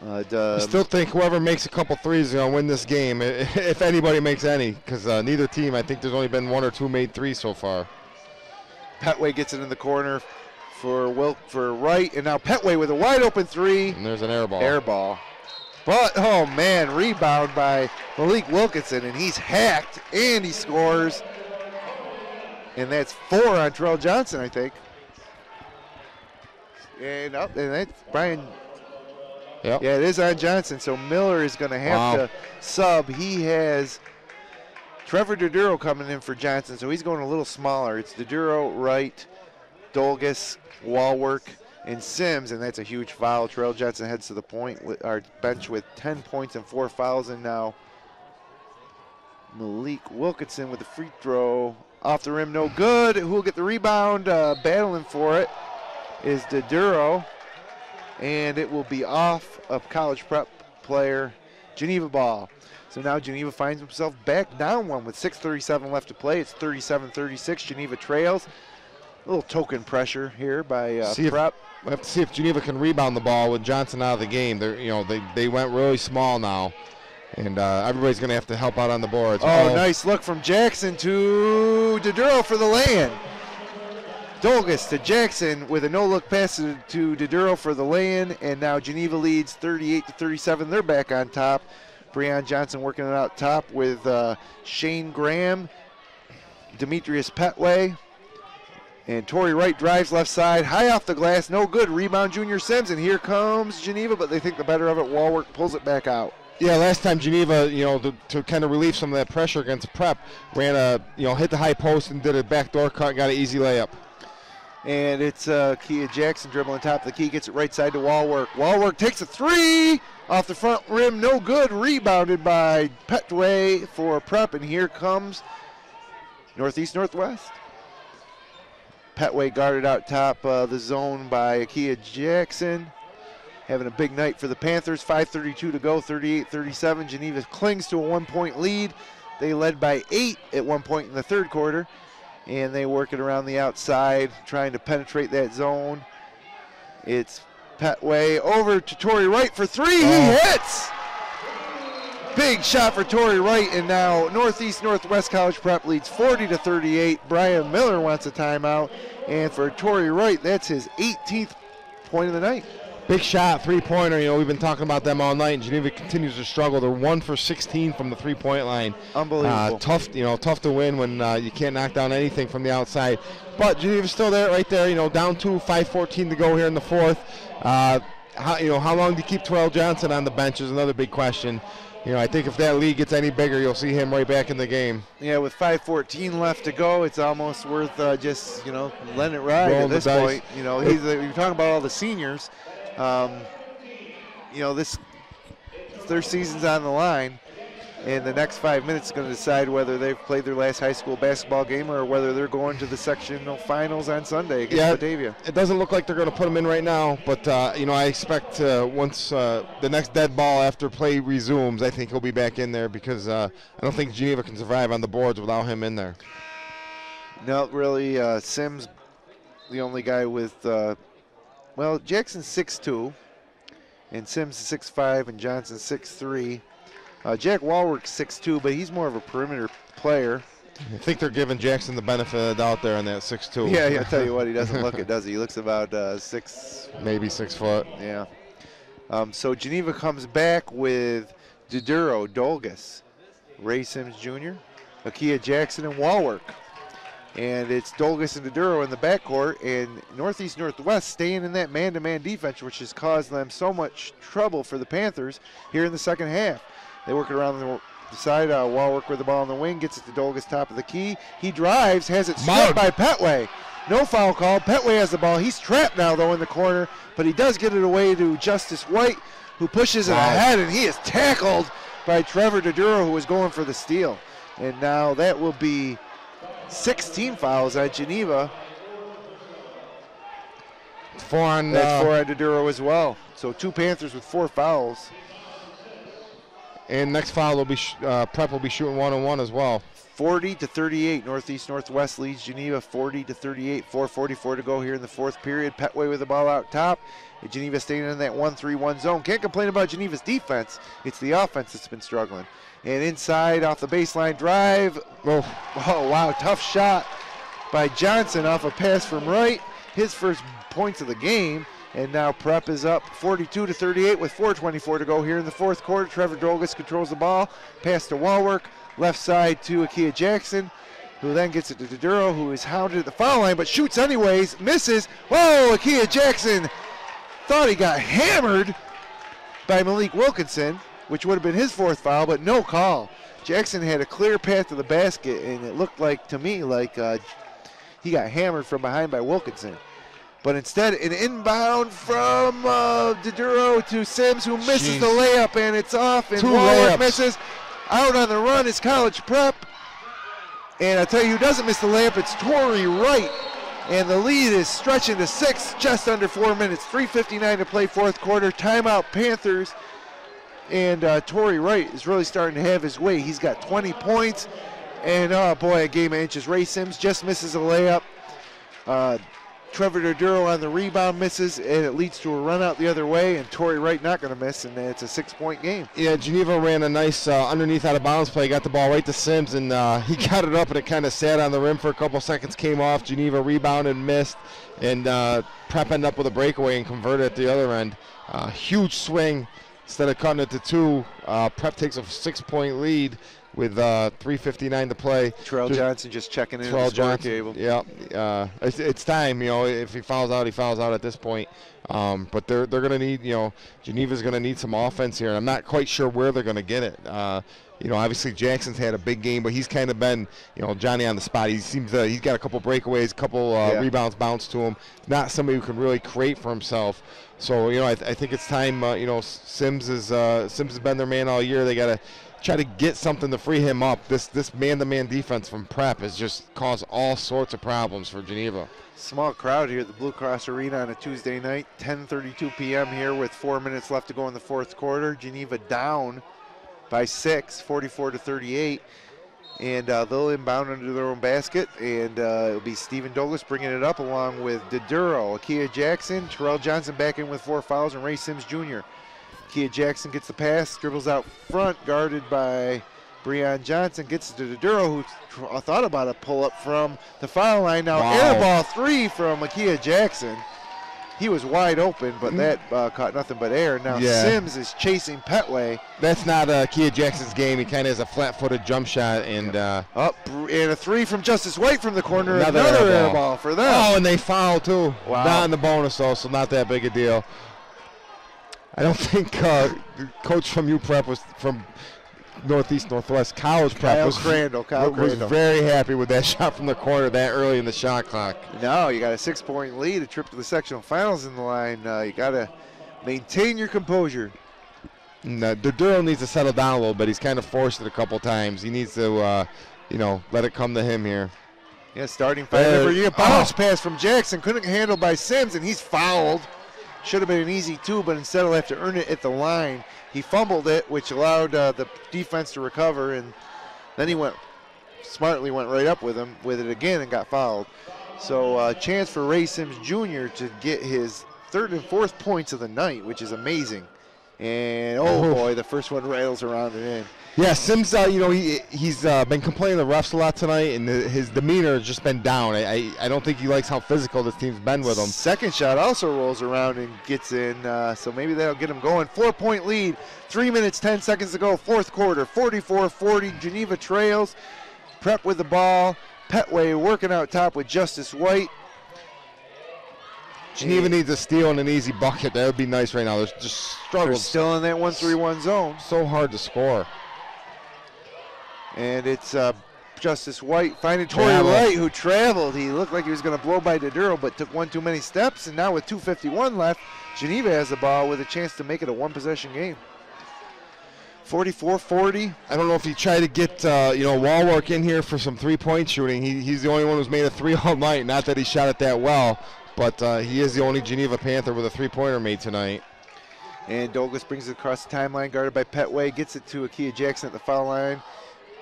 I still think whoever makes a couple threes is going to win this game, if anybody makes any, because neither team, I think there's only been 1 or 2 made threes so far. Petway gets it in the corner for Wright, and now Petway with a wide open 3. And there's an air ball. Air ball. But, oh man, rebound by Malik Wilkinson, and he's hacked, and he scores. And that's 4 on Terrell Johnson, I think. And that's Brian. Yep. Yeah, it is on Johnson, so Miller is going to have to sub. He has Trevor Doduro coming in for Johnson, so he's going a little smaller. It's Doduro, Wright, Dolgus, Walwork, and Sims, and that's a huge foul. Terrell Johnson heads to the point with our bench with 10 points and 4 fouls, and now Malik Wilkinson with the free throw. Off the rim, no good. Who will get the rebound? Battling for it is Doduro. And it will be off of college prep player Geneva Bball. So now Geneva finds himself back down 1 with 6:37 left to play. It's 37-36. Geneva trails. A little token pressure here by prep. We have to see if Geneva can rebound the ball with Johnson out of the game. They went really small now, and everybody's going to have to help out on the boards. Oh, nice look from Jackson to Doduro for the lay-in. Dolgus to Jackson with a no-look pass to Doduro for the lay-in, and now Geneva leads 38-37. They're back on top. Breon Johnson working it out top with Shane Graham, Demetrius Petway, and Torrey Wright drives left side, high off the glass, no good. Rebound Junior Sims, and here comes Geneva, but they think the better of it. Walwork pulls it back out. Yeah, last time Geneva, to kind of relieve some of that pressure against prep, ran hit the high post and did a backdoor cut, got an easy layup. And it's Kia Jackson dribbling top of the key, gets it right side to Walwork. Walwork takes a 3 off the front rim, no good. Rebounded by Petway for prep, and here comes Northeast Northwest. Petway guarded out top the zone by Kia Jackson. Having a big night for the Panthers. 5:32 to go, 38-37. Geneva clings to a 1-point lead. They led by 8 at one point in the third quarter. And they work it around the outside, trying to penetrate that zone. It's Petway over to Torrey Wright for 3. He hits! Big shot for Torrey Wright, and now Northeast Northwest College Prep leads 40-38. Brian Miller wants a timeout, and for Torrey Wright, that's his 18th point of the night. Big shot, three-pointer. We've been talking about them all night, and Geneva continues to struggle. They're 1 for 16 from the three-point line. Unbelievable. Tough to win when you can't knock down anything from the outside. But Geneva's still there, right there. Down 2, 5:14 to go here in the fourth. How long do you keep Terrell Johnson on the bench is another big question. I think if that lead gets any bigger, you'll see him right back in the game. Yeah, with 5:14 left to go, it's almost worth just letting it ride at this point. You're talking about all the seniors. Their season's on the line, and the next 5 minutes is going to decide whether they've played their last high school basketball game or whether they're going to the sectional finals on Sunday against Batavia. It doesn't look like they're going to put them in right now, but I expect once the next dead ball after play resumes, I think he'll be back in there because I don't think Geneva can survive on the boards without him in there. No, really, Sims, the only guy with Jackson's 6'2", and Sims 6'5", and Johnson 6'3". Jack Walwork's 6'2", but he's more of a perimeter player. I think they're giving Jackson the benefit of the doubt there on that 6'2". Yeah, I'll tell you what, he doesn't look it, does he? He looks about 6. Maybe 6 foot. Yeah. So Geneva comes back with Doduro, Dolgus, Ray Sims Jr., Akia Jackson, and Walwork. And it's Dolgus and Doduro in the backcourt, and Northeast Northwest staying in that man-to-man defense, which has caused them so much trouble for the Panthers here in the second half. They work it around the side. Walwork with the ball on the wing, gets it to Dolgus, top of the key. He drives, has it stripped by Petway. No foul call. Petway has the ball. He's trapped now, though, in the corner, but he does get it away to Justice White, who pushes it ahead, and he is tackled by Trevor Doduro, who was going for the steal. And now that will be 16 fouls on Geneva. That's four on Doduro as well. So 2 Panthers with 4 fouls. And next foul will be Prep will be shooting 1-on-1 as well. 40-38. Northeast-Northwest leads Geneva 40-38. 4:44 to go here in the 4th period. Petway with the ball out top. Geneva staying in that 1-3-1 zone. Can't complain about Geneva's defense. It's the offense that's been struggling. And inside off the baseline drive. Oh, wow, tough shot by Johnson off a pass from Wright. His first points of the game. And now Prep is up 42-38 with 4:24 to go here in the 4th quarter. Trevor Dolgus controls the ball. Pass to Walwork. Left side to Akia Jackson, who then gets it to Doduro, who is hounded at the foul line, but shoots anyways, misses. Whoa, Akia Jackson thought he got hammered by Malik Wilkinson, which would have been his 4th foul, but no call. Jackson had a clear path to the basket, and it looked like, to me, like he got hammered from behind by Wilkinson. But instead, an inbound from Doduro to Sims, who misses the layup, and it's off, and Walwork misses. Out on the run is College Prep. And I tell you who doesn't miss the layup, it's Torrey Wright. And the lead is stretching to 6, just under 4 minutes. 3:59 to play 4th quarter. Timeout Panthers. And Torrey Wright is really starting to have his way. He's got 20 points. And oh boy, a game of inches. Ray Sims just misses a layup. Trevor Doduro on the rebound misses, and it leads to a run out the other way, and Torrey Wright not going to miss, and it's a 6-point game. Yeah, Geneva ran a nice underneath out of bounds play, got the ball right to Sims, and he got it up, and it kind of sat on the rim for a couple seconds, came off. Geneva rebounded and missed, and Prep ended up with a breakaway and converted at the other end. Huge swing. Instead of cutting it to 2, Prep takes a 6-point lead with 3:59 to play. Terrell Johnson just checking in at the score table. Yeah, it's time. You know, if he fouls out, he fouls out at this point. But they're going to need, Geneva's going to need some offense here. And I'm not quite sure where they're going to get it. Obviously Jackson's had a big game, but he's kind of been, Johnny on the spot. He seems he's got a couple breakaways, a couple rebounds bounced to him. Not somebody who can really create for himself. So I think it's time. Sims has been their man all year. They got to try to get something to free him up. This man-to-man defense from Prep has just caused all sorts of problems for Geneva. Small crowd here at the Blue Cross Arena on a Tuesday night. 10:32 p.m. here with 4 minutes left to go in the 4th quarter. Geneva down by 6, 44-38. And they'll inbound under their own basket. And it'll be Stephen Douglas bringing it up along with Doduro, Akia Jackson, Terrell Johnson back in with 4 fouls, and Ray Sims Jr. Akia Jackson gets the pass, dribbles out front, guarded by Breon Johnson, gets it to Doduro, who thought about a pull-up from the foul line. Now air ball 3 from Akia Jackson. He was wide open, but that caught nothing but air. Now Sims is chasing Petway. That's not Akia Jackson's game. He kind of has a flat-footed jump shot. And and a 3 from Justice White from the corner. Another air ball for them. Oh, and they foul too. Wow. Not in the bonus, though, so not that big a deal. I don't think coach from UPrep was from Northeast-Northwest College Prep was very happy with that shot from the corner that early in the shot clock. No, you got a 6-point lead, a trip to the sectional finals in the line. You got to maintain your composure. Doduro needs to settle down a little bit. He's kind of forced it a couple times. He needs to, let it come to him here. Yeah, starting five. You get bounce pass from Jackson, couldn't handle by Sims, and he's fouled. Should have been an easy 2, but instead he'll have to earn it at the line. He fumbled it, which allowed the defense to recover, and then he went right up with him with it again and got fouled. So chance for Ray Sims Jr. to get his 3rd and 4th points of the night, which is amazing. And oh boy, the first one rattles around and in. Yeah, Sims, he's been complaining to the refs a lot tonight, and his demeanor has just been down. I don't think he likes how physical this team's been with him. Second shot also rolls around and gets in, so maybe that'll get him going. 4-point lead, 3 minutes, 10 seconds to go, 4th quarter, 44-40. Geneva trails. Prep with the ball. Petway working out top with Justice White. Geneva needs a steal and an easy bucket. That would be nice right now. There's just struggles. They're still in that 1-3-1 zone. So hard to score. And it's Justice White finding Torrey Wright, who traveled. He looked like he was going to blow by Doduro, but took one too many steps. And now with 2:51 left, Geneva has the ball with a chance to make it a 1-possession game. 44-40. I don't know if he tried to get Walwork in here for some three-point shooting. He's the only one who's made a three all night. Not that he shot it that well, but he is the only Geneva Panther with a three-pointer made tonight. And Douglas brings it across the timeline, guarded by Petway, gets it to Akia Jackson at the foul line,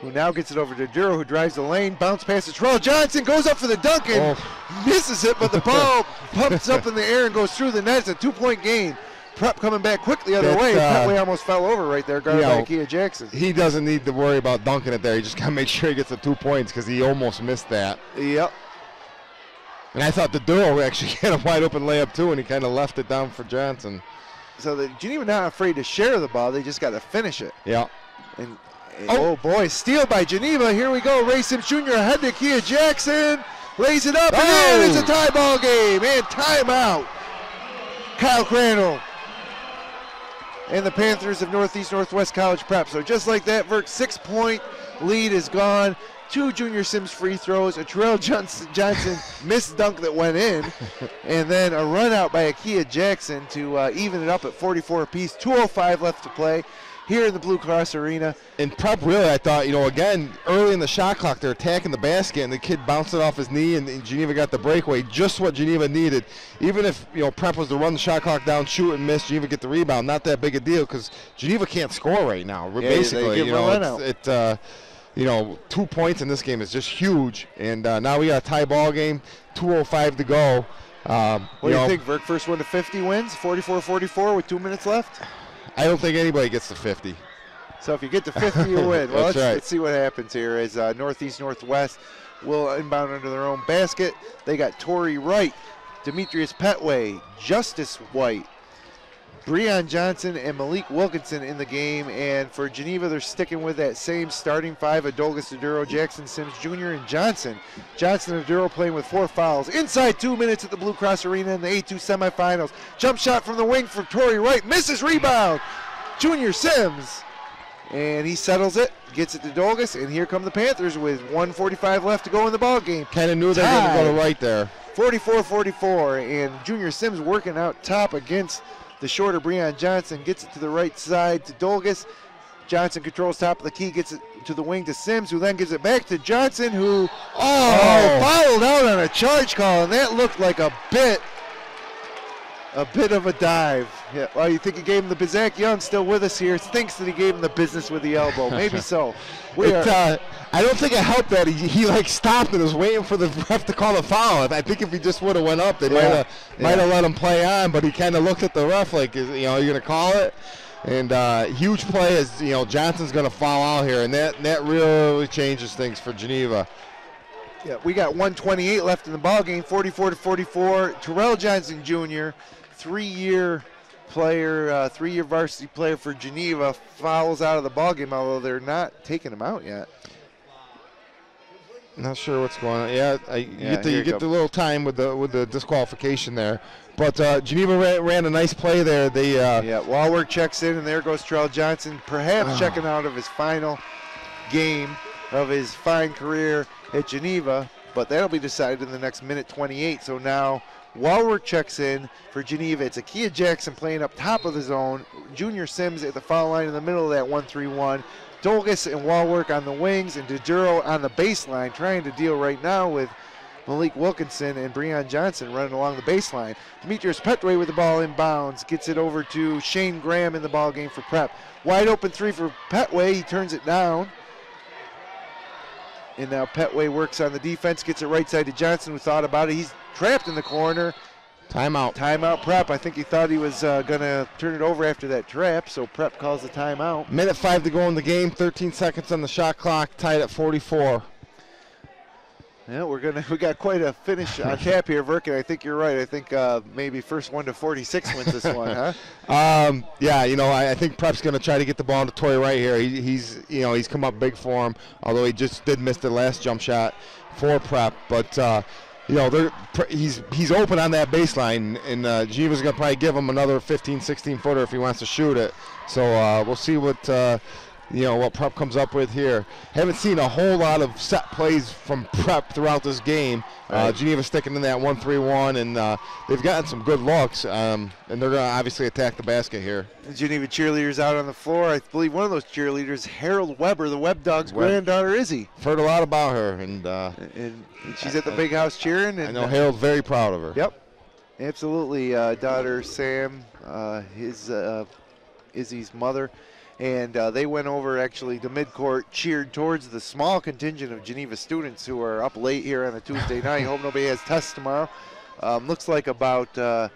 who now gets it over to Duro, who drives the lane, bounce pass to Terrell Johnson, goes up for the dunk and misses it, but the ball pumps up in the air and goes through the net. It's a 2-point gain. Prep coming back quick the other way. Petway almost fell over right there, guarded by Akia Jackson. He doesn't need to worry about dunking it there. He just got to make sure he gets the 2 points because he almost missed that. Yep. And I thought the Duro actually had a wide open layup too, and he kind of left it down for Johnson. So the Geneva not afraid to share the ball. They just got to finish it. Yeah. And oh boy, steal by Geneva. Here we go. Ray Sims Jr. ahead to Akia Jackson. Lays it up, and it's a tie ball game. And timeout. Kyle Crandall and the Panthers of Northeast Northwest College Prep. So just like that, Verk, 6-point lead is gone. 2 Junior Sims free throws, a Terrell Johnson missed dunk that went in, and then a run out by Akia Jackson to even it up at 44 apiece. 2:05 left to play here in the Blue Cross Arena. And Prep really, I thought, again, early in the shot clock, they're attacking the basket, and the kid bounced it off his knee, and Geneva got the breakaway, just what Geneva needed. Even if, Prep was to run the shot clock down, shoot and miss, Geneva get the rebound, not that big a deal, because Geneva can't score right now, basically. 2 points in this game is just huge, and now we got a tie ball game, 2:05 to go. What do you think, Verk? First one to 50 wins, 44-44 with 2 minutes left? I don't think anybody gets to 50. So if you get to 50, you win. Well, That's right. Let's see what happens here as Northeast Northwest will inbound under their own basket. They got Torrey Wright, Demetrius Petway, Justice White, Breon Johnson, and Malik Wilkinson in the game. And for Geneva, they're sticking with that same starting five of Douglas Duro, Jackson Sims Jr., and Johnson. Johnson and Duro playing with 4 fouls. Inside 2 minutes at the Blue Cross Arena in the A2 semifinals. Jump shot from the wing for Torrey Wright. Misses rebound. Junior Sims. And he settles it, gets it to Douglas, and here come the Panthers with 1:45 left to go in the ball game. Kind of knew they were going to go to right there. 44-44, and Junior Sims working out top against the shorter Breon Johnson, gets it to the right side to Douglas. Johnson controls top of the key, gets it to the wing to Sims, who then gives it back to Johnson, who fouled out on a charge call, and that looked like a bit of a dive. Yeah. Well, you think he gave him the Bizak Young still with us here. Thinks that he gave him the business with the elbow. Maybe so. I don't think it helped that he stopped and was waiting for the ref to call the foul. I think if he just would have went up, they might have let him play on. But he kind of looked at the ref like, you're going to call it. And huge play as Johnson's going to foul out here, and that really changes things for Geneva. Yeah, we got 1:28 left in the ball game. 44-44. Terrell Johnson Jr., 3-year player, 3-year varsity player for Geneva, fouls out of the ball game, although they're not taking him out yet. Not sure what's going on. You get the little time with the disqualification there. But Geneva ran a nice play there. Walwork checks in, and there goes Terrell Johnson, perhaps checking out of his final game of his fine career at Geneva, but that'll be decided in the next minute 28. So now Walwork checks in for Geneva. It's Akia Jackson playing up top of the zone. Junior Sims at the foul line in the middle of that 1-3-1. Douglas and Walwork on the wings, and Duro on the baseline, trying to deal right now with Malik Wilkinson and Breon Johnson running along the baseline. Demetrius Petway with the ball inbounds, gets it over to Shane Graham in the ball game for Prep. Wide open 3 for Petway. He turns it down. And now Petway works on the defense, gets it right side to Johnson, who thought about it. He's trapped in the corner. Timeout Prep. I think he thought he was going to turn it over after that trap, so Prep calls the timeout. Minute 5 to go in the game, 13 seconds on the shot clock, tied at 44. Yeah, we got quite a finish on tap here, Verk, and I think you're right. I think maybe first 1 to 46 wins this one, huh? I think Prep's going to try to get the ball to Torrey right here. He's come up big for him, although he just did miss the last jump shot for Prep. But he's open on that baseline, and Geneva's going to probably give him another 15, 16 footer if he wants to shoot it. So we'll see what what Prep comes up with here. Haven't seen a whole lot of set plays from Prep throughout this game. Right. Geneva sticking in that 1-3-1, and they've gotten some good looks, and they're going to obviously attack the basket here. The Geneva cheerleaders out on the floor. I believe one of those cheerleaders, Harold Weber, the Webb Dogs' granddaughter, Izzy. Heard a lot about her, and she's at the big house cheering. And I know Harold's very proud of her. Yep, absolutely. Daughter Sam, Izzy's mother. And they went over, actually, to midcourt, cheered towards the small contingent of Geneva students who are up late here on a Tuesday night. Hope nobody has tests tomorrow. Looks like about 2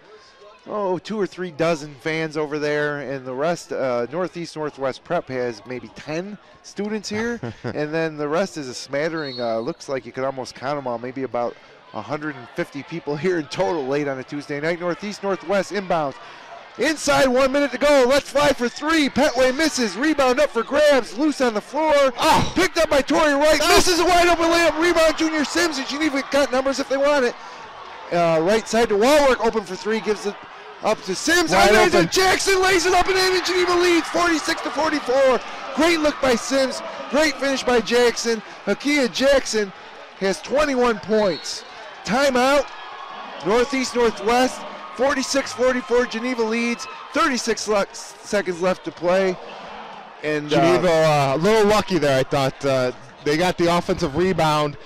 or 3 dozen fans over there, and the rest, Northeast Northwest Prep has maybe 10 students here, and then the rest is a smattering. Looks like you could almost count them all, maybe about 150 people here in total late on a Tuesday night. Northeast Northwest inbounds. Inside, 1 minute to go. Let's fly for 3. Petway misses. Rebound up for grabs. Loose on the floor. Picked up by Torrey Wright. Misses a wide open layup. Rebound, Junior Sims. And Geneva got numbers if they want it. Right side to Walwork. Open for 3. Gives it up to Sims. And Jackson lays it up and in. And Geneva leads 46-44. Great look by Sims. Great finish by Jackson. Hakia Jackson has 21 points. Timeout. Northeast Northwest. 46-44, Geneva leads, 36 seconds left to play. And Geneva a little lucky there, I thought. They got the offensive rebound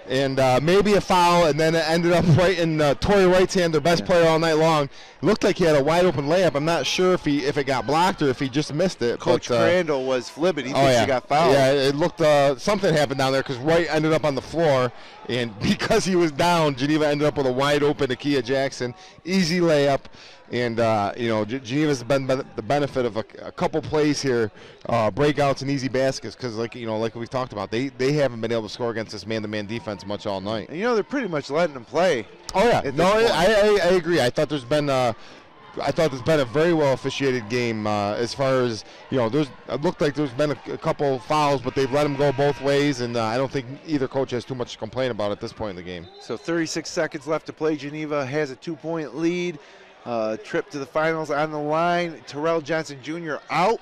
and maybe a foul, and then it ended up right in Torrey Wright's hand, their best player all night long. It looked like he had a wide open layup. I'm not sure if it got blocked or if he just missed it. Coach Crandall was flipping. He thinks he got fouled. Yeah, it looked something happened down there because Wright ended up on the floor, and because he was down, Geneva ended up with a wide open Akia Jackson. Easy layup. And, Geneva's been the benefit of a couple plays here, breakouts and easy baskets, because, like we've talked about, they haven't been able to score against this man-to-man defense much all night. And, they're pretty much letting them play. Oh, yeah. No, I agree. I thought there's been a very well officiated game as far as, it looked like there's been a couple fouls, but they've let them go both ways, and I don't think either coach has too much to complain about at this point in the game. So 36 seconds left to play. Geneva has a 2-point lead. Trip to the finals on the line. Terrell Johnson Jr. out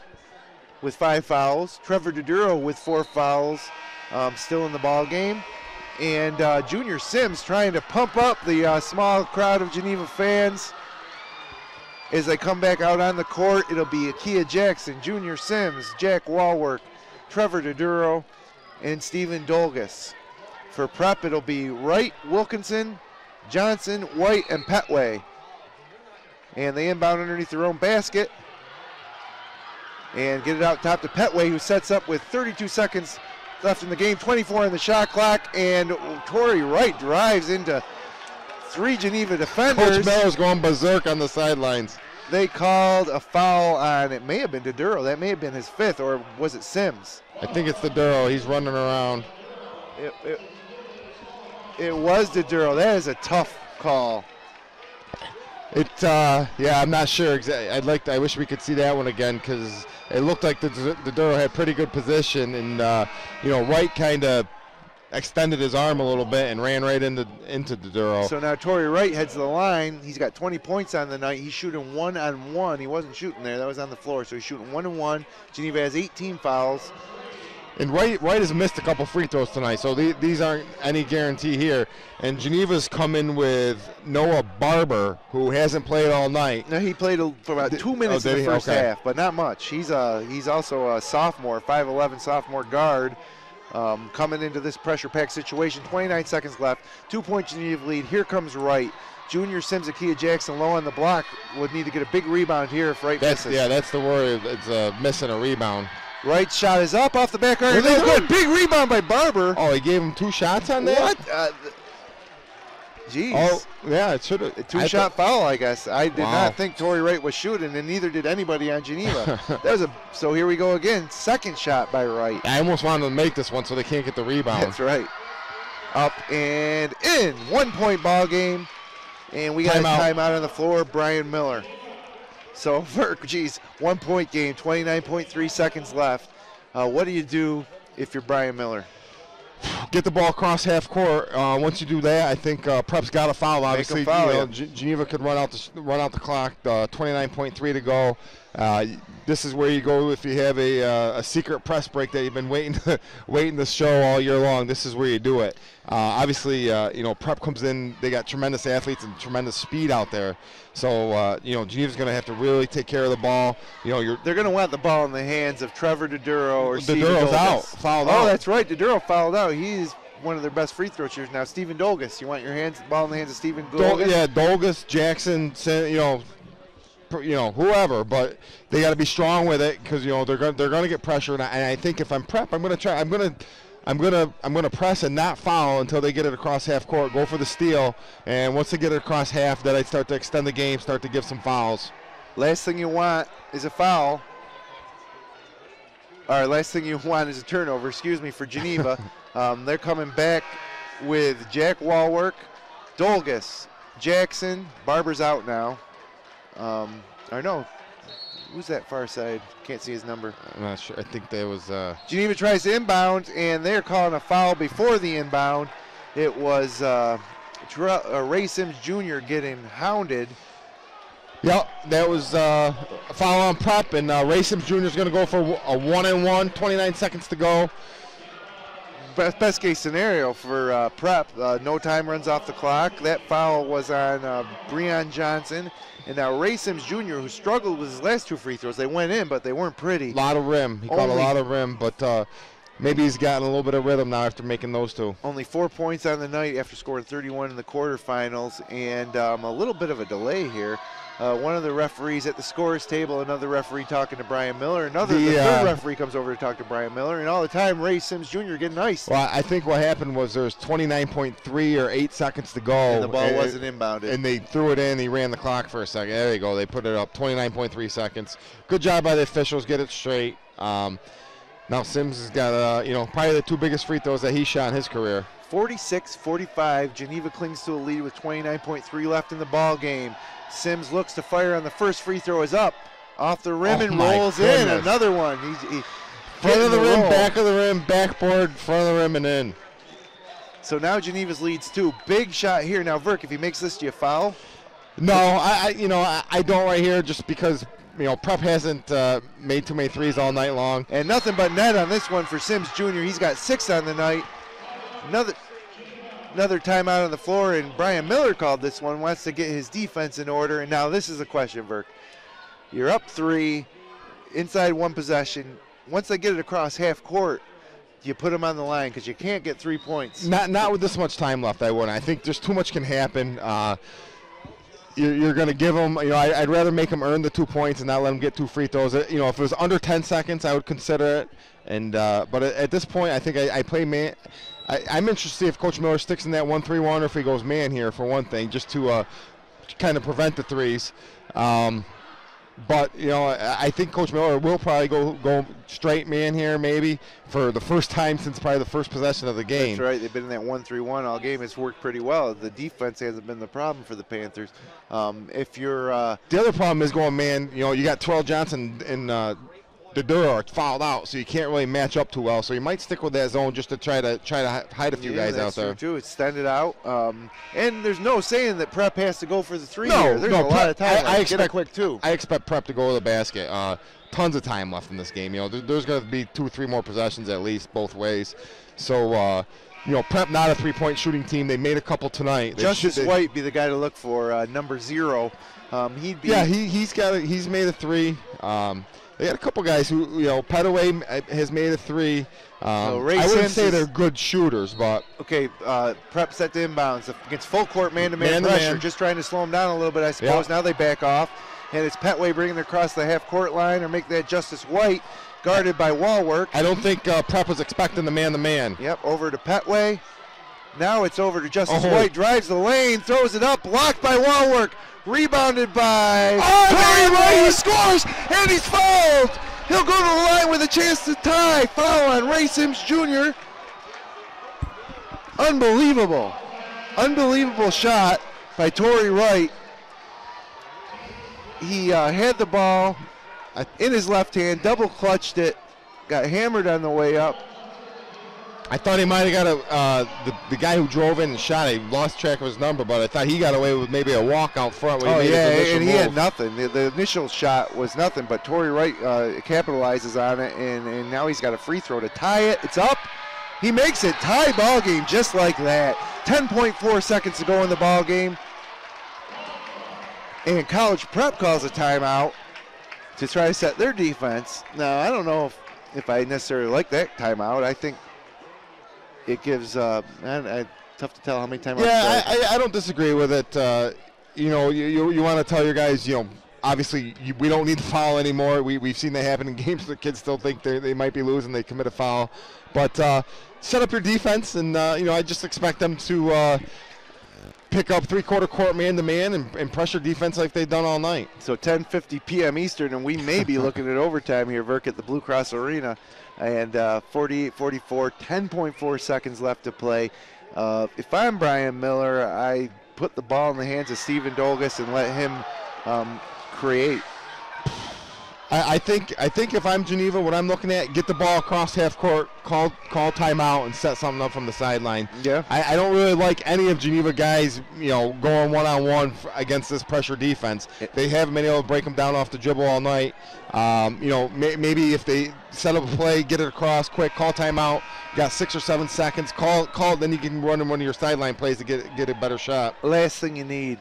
with 5 fouls. Trevor Doduro with 4 fouls, still in the ball game. And Junior Sims trying to pump up the small crowd of Geneva fans. As they come back out on the court, it'll be Akia Jackson, Junior Sims, Jack Walwork, Trevor Doduro, and Stephen Dolgus. For Prep, it'll be Wright, Wilkinson, Johnson, White, and Petway. And they inbound underneath their own basket and get it out top to Petway, who sets up with 32 seconds left in the game, 24 on the shot clock, and Torrey Wright drives into 3 Geneva defenders. Coach Mello's going berserk on the sidelines. They called a foul on, it may have been Doduro, that may have been his 5th, or was it Sims? I think it's Doduro, he's running around. It was Doduro, that is a tough call. I'm not sure exactly. I wish we could see that one again because it looked like the Doduro had pretty good position, and Wright kind of extended his arm a little bit and ran right into Doduro. So now Torrey Wright heads to the line. He's got 20 points on the night. He's shooting 1-on-1. He wasn't shooting there. That was on the floor. So he's shooting 1-on-1. Geneva has 18 fouls. And Wright has missed a couple free throws tonight, so these aren't any guarantee here. And Geneva's come in with Noah Barber, who hasn't played all night. No, he played for about 2 minutes in the first half, but not much. He's also a sophomore, 5'11" sophomore guard, coming into this pressure-packed situation. 29 seconds left, 2-point Geneva lead. Here comes Wright. Junior Sims, Akia Jackson low on the block. Would need to get a big rebound here if Wright misses. Yeah, that's the worry. It's missing a rebound. Wright's shot is up off the back iron. Good. Big rebound by Barber. Oh, he gave him 2 shots on that? What? Geez. Oh, yeah, it should have. A 2-shot foul, I guess. I did not think Torrey Wright was shooting, and neither did anybody on Geneva. So here we go again. Second shot by Wright. I almost wanted to make this one so they can't get the rebound. That's right. Up and in. 1-point ball game. And we got a timeout on the floor. Brian Miller. So, 1-point game, 29.3 seconds left. What do you do if you're Brian Miller? Get the ball across half court. Once you do that, I think Prep's got a foul. Obviously, Geneva could run out the clock. 29.3 to go. This is where you go if you have a secret press break that you've been waiting to show all year long. This is where you do it. Obviously, Prep comes in. They got tremendous athletes and tremendous speed out there. So, Geneva's going to have to really take care of the ball. They're going to want the ball in the hands of Trevor Doduro or Steven Doduro's Dolgus. fouled out. Oh, that's right. Doduro fouled out. He's one of their best free throw shooters now. Steven Dolgus. You want your ball in the hands of Steven Dolgus? Dolgus, Jackson, whoever, but they got to be strong with it because they're going to get pressure. And I think if I'm Prep, I'm going to press and not foul until they get it across half court. Go for the steal, and once they get it across half, then I start to extend the game, start to give some fouls. Last thing you want is a foul. Or last thing you want is a turnover. Excuse me, for Geneva. They're coming back with Jack Walwork, Dolgus, Jackson. Barber's out now. Or no, who's that far side? Can't see his number. I'm not sure. I think there was. Geneva tries to inbound, and they're calling a foul before the inbound. It was Ray Sims Jr. getting hounded. Yep, that was a foul on Prep, and Ray Sims Jr. is going to go for a 1-and-1. 29 seconds to go. Best case scenario for Prep. No time runs off the clock. That foul was on Breon Johnson. And now Ray Sims Jr., who struggled with his last two free throws, they went in, but they weren't pretty. A lot of rim. He caught a lot of rim, but maybe he's gotten a little bit of rhythm now after making those two. Only 4 points on the night after scoring 31 in the quarterfinals, and a little bit of a delay here. One of the referees at the scorer's table, another referee talking to Brian Miller. The third referee comes over to talk to Brian Miller, and all the time Ray Sims Jr. getting iced. Well, I think what happened was there was 29.3 or 8 seconds to go. And the ball wasn't inbounded. And they threw it in. He ran the clock for a second. There you go. They put it up, 29.3 seconds. Good job by the officials. Get it straight. Now Sims has got, probably the two biggest free throws that he shot in his career. 46-45. Geneva clings to a lead with 29.3 left in the ball game. Sims looks to fire on the first free throw, is up off the rim and rolls in. Another one. Front of the rim, back of the rim, backboard, front of the rim, and in. So now Geneva's leads two. Big shot here. Now, Verk, if he makes this, do you foul? No, I don't right here just because Prep hasn't made too many threes all night long. And nothing but net on this one for Sims Jr. He's got 6 on the night. Another timeout on the floor, and Brian Miller called this one, wants to get his defense in order. And now this is a question, Verk. You're up 3, inside one possession. Once they get it across half court, you put them on the line because you can't get 3 points. Not with this much time left, I wouldn't. I think just too much can happen. You're going to give them, I'd rather make them earn the 2 points and not let them get 2 free throws. If it was under 10 seconds, I would consider it. And but at this point, I think I play man. I'm interested to see if Coach Miller sticks in that 1-3-1 or if he goes man here for one thing, just to kind of prevent the threes. But I think Coach Miller will probably go straight man here, maybe for the first time since probably the first possession of the game. That's right. They've been in that 1-3-1 all game. It's worked pretty well. The defense hasn't been the problem for the Panthers. If you're the other problem is going man. You got Terrell Johnson and Doduro are fouled out, so you can't really match up too well. So you might stick with that zone just to try to hide a few guys out there. True too. Extend it out, and there's no saying that Prep has to go for the 3 no, here. There's a lot of time. I expect quick too. I expect Prep to go to the basket. Tons of time left in this game. There's going to be 2 or 3 more possessions at least both ways. So Prep not a 3-point shooting team. They made a couple tonight. Justice White be the guy to look for. Number 0. He'd be. Yeah, he's made a 3. They got a couple guys who, Petaway has made a 3. I wouldn't say they're good shooters, but. Okay, Prep set to inbounds against full court man-to-man pressure. Just trying to slow them down a little bit, I suppose. Yep. Now they back off. And it's Petway bringing it across the half-court line or make that Justice White guarded by Walwork. I don't think Prep was expecting the man-to-man. Yep, over to Petway. Now it's over to Justice White. Drives the lane, throws it up, blocked by Walwork. Rebounded by Tory Wright. He scores, and he's fouled. He'll go to the line with a chance to tie. Foul on Ray Sims Jr. Unbelievable. Unbelievable shot by Tory Wright. He had the ball in his left hand, double clutched it, got hammered on the way up. I thought he might have got the guy who drove in and shot. I lost track of his number, but I thought he got away with maybe a walk out front. Oh yeah, and he had nothing. The initial shot was nothing, but Torrey Wright capitalizes on it, and now he's got a free throw to tie it. It's up. He makes it. Tie ball game just like that. 10.4 seconds to go in the ball game, and College Prep calls a timeout to try to set their defense. Now I don't know if I necessarily like that timeout. I think it gives tough to tell how many timeouts. Yeah, I don't disagree with it. You know, you want to tell your guys, you know, obviously we don't need to foul anymore. We've seen that happen in games. The kids still think they might be losing. They commit a foul. But set up your defense, and, you know, I just expect them to pick up three-quarter court man-to-man and pressure defense like they've done all night. So 10:50 p.m. Eastern, and we may be looking at overtime here, Verk, at the Blue Cross Arena. And 48-44, 10.4 seconds left to play. If I'm Brian Miller, I put the ball in the hands of Steven Dolgus and let him create. I think if I'm Geneva, what I'm looking at, get the ball across half court, call timeout, and set something up from the sideline. Yeah. I don't really like any of Geneva guys, you know, going one-on-one against this pressure defense. They haven't been able to break them down off the dribble all night. You know, maybe if they set up a play, get it across quick, call timeout, got 6 or 7 seconds, call, then you can run in one of your sideline plays to get a better shot. Last thing you need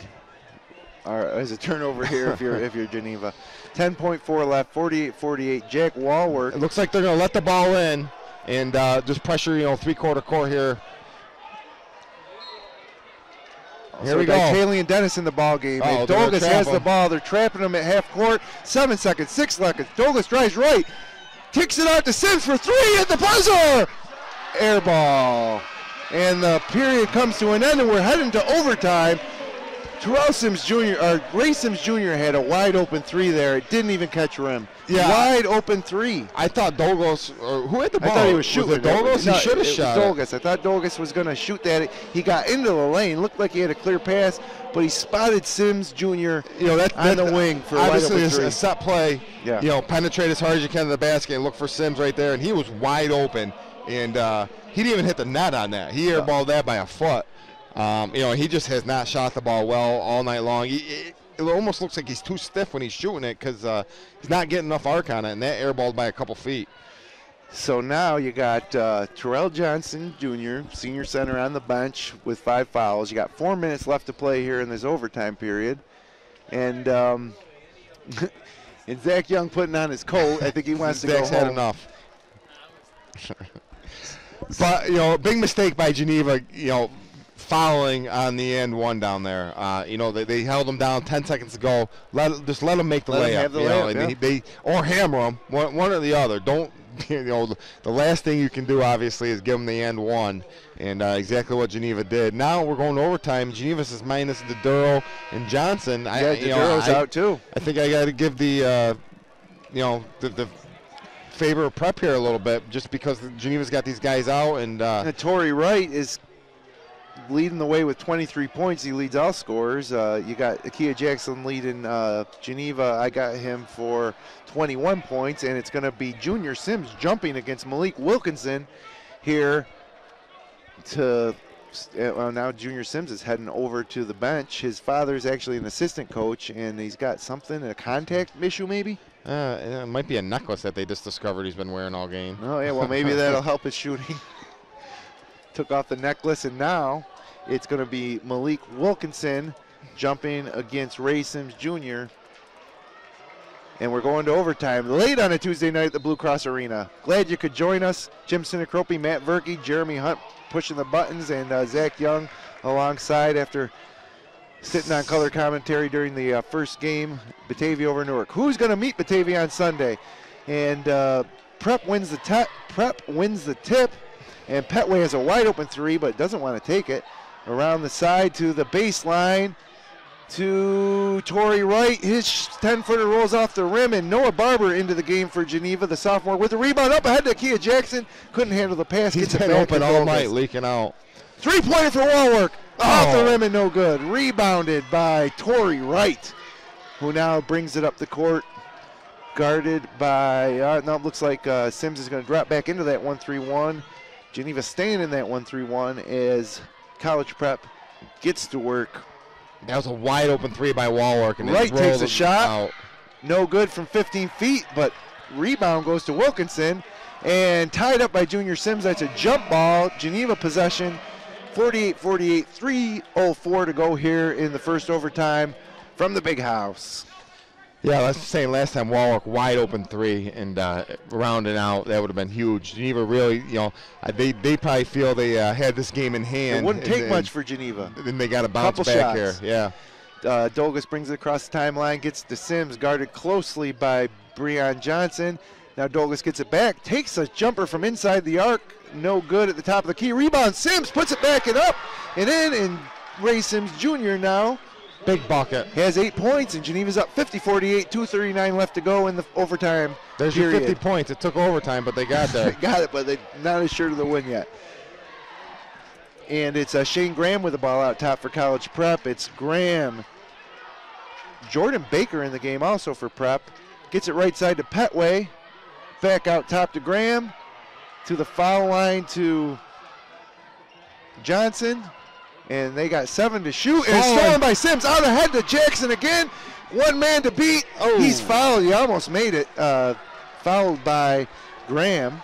is a turnover here if you're Geneva. 10.4 left, 48-48. Jack Wallwork. It looks like they're going to let the ball in and just pressure, you know, three-quarter court here. Here we go. Talian Dennis in the ball game. And Dolgus has the ball. They're trapping him at half court. 7 seconds, 6 seconds. Dolgus drives right. Kicks it out to Sims for 3 at the buzzer. Air ball. And the period comes to an end, and we're heading to overtime. Ray Sims Jr. had a wide open 3 there. It didn't even catch rim. Yeah. Wide open 3. I thought Dolgus, who had the ball? I thought he was shooting. Was it Dolgus? No, he should have shot Dolgus. I thought Dolgus was going to shoot that. He got into the lane. Looked like he had a clear pass, but he spotted Sims Jr. You know, on the wing for obviously wide open 3. A set play. Yeah. You know, penetrate as hard as you can to the basket and look for Sims right there, and he was wide open, and he didn't even hit the net on that. He airballed that by a foot. You know, he just has not shot the ball well all night long. It almost looks like he's too stiff when he's shooting it because he's not getting enough arc on it, and that airballed by a couple feet. So now you got Terrell Johnson Jr., senior center, on the bench with 5 fouls. You got 4 minutes left to play here in this overtime period. And and Zach Young putting on his coat. I think he wants to go home. Zach's had enough. But, you know, big mistake by Geneva, you know, fouling on the end one down there. You know, they held him down 10 seconds to go. Just let him make the layup. They or hammer him, one or the other. Don't, you know, the last thing you can do, obviously, is give them the end one. And exactly what Geneva did. Now we're going to overtime. Geneva's is minus DeDuro and Johnson. Yeah, DeDuro's out too. I think I got to give the, you know, the favor of prep here a little bit, just because Geneva's got these guys out. And Torrey Wright is leading the way with 23 points. He leads all scorers. You got Akia Jackson leading Geneva. I got him for 21 points, and it's going to be Junior Sims jumping against Malik Wilkinson here to now Junior Sims is heading over to the bench. His father's actually an assistant coach, and he's got something, a contact issue maybe? It might be a necklace that they just discovered he's been wearing all game. Oh, yeah, well, maybe that'll help his shooting. Took off the necklace, and now it's going to be Malik Wilkinson jumping against Ray Sims Jr. And we're going to overtime late on a Tuesday night at the Blue Cross Arena. Glad you could join us. Jim Sinacropi, Matt Verke, Jeremy Hunt pushing the buttons, and Zach Young alongside after sitting on color commentary during the first game, Batavia over Newark. Who's going to meet Batavia on Sunday? And Prep wins the tip. And Petway has a wide open 3, but doesn't want to take it. Around the side to the baseline to Torrey Wright. His 10-footer rolls off the rim, and Noah Barber into the game for Geneva, the sophomore, with the rebound up ahead to Akia Jackson. Couldn't handle the pass. He's been open all night, leaking out. 3-pointer for Wallwork. Off the rim and no good. Rebounded by Torrey Wright, who now brings it up the court. Guarded by, now it looks like Sims is going to drop back into that 1-3-1. Geneva staying in that 1-3-1 as College Prep gets to work. That was a wide open three by Wallwork. And Wright takes a shot. Out. No good from 15 feet, but rebound goes to Wilkinson. And tied up by Junior Sims. That's a jump ball. Geneva possession. 48-48, 3:04 to go here in the first overtime from the big house. Yeah, I was saying last time Wallwork wide open three and rounding out. That would have been huge. Geneva really, they probably feel they had this game in hand. It wouldn't take much for Geneva. Then they got to bounce Couple back shots. here. Yeah. Dolgus brings it across the timeline, gets to Sims, guarded closely by Breon Johnson. Now Dolgus gets it back, takes a jumper from inside the arc. No good at the top of the key. Rebound, Sims puts it back and up and in, and Ray Sims Jr. now big bucket. Has 8 points, and Geneva's up 50-48, 2:39 left to go in the overtime There's period. your 50 points. It took overtime, but they got there. They got it, but they're not as sure of the win yet. And it's Shane Graham with the ball out top for College Prep. It's Graham. Jordan Baker in the game also for Prep. Gets it right side to Petway. Back out top to Graham. To the foul line to Johnson. And they got 7 to shoot. And it's stolen by Sims. Out ahead to Jackson again. One man to beat. Oh, he's fouled. He almost made it. Fouled by Graham.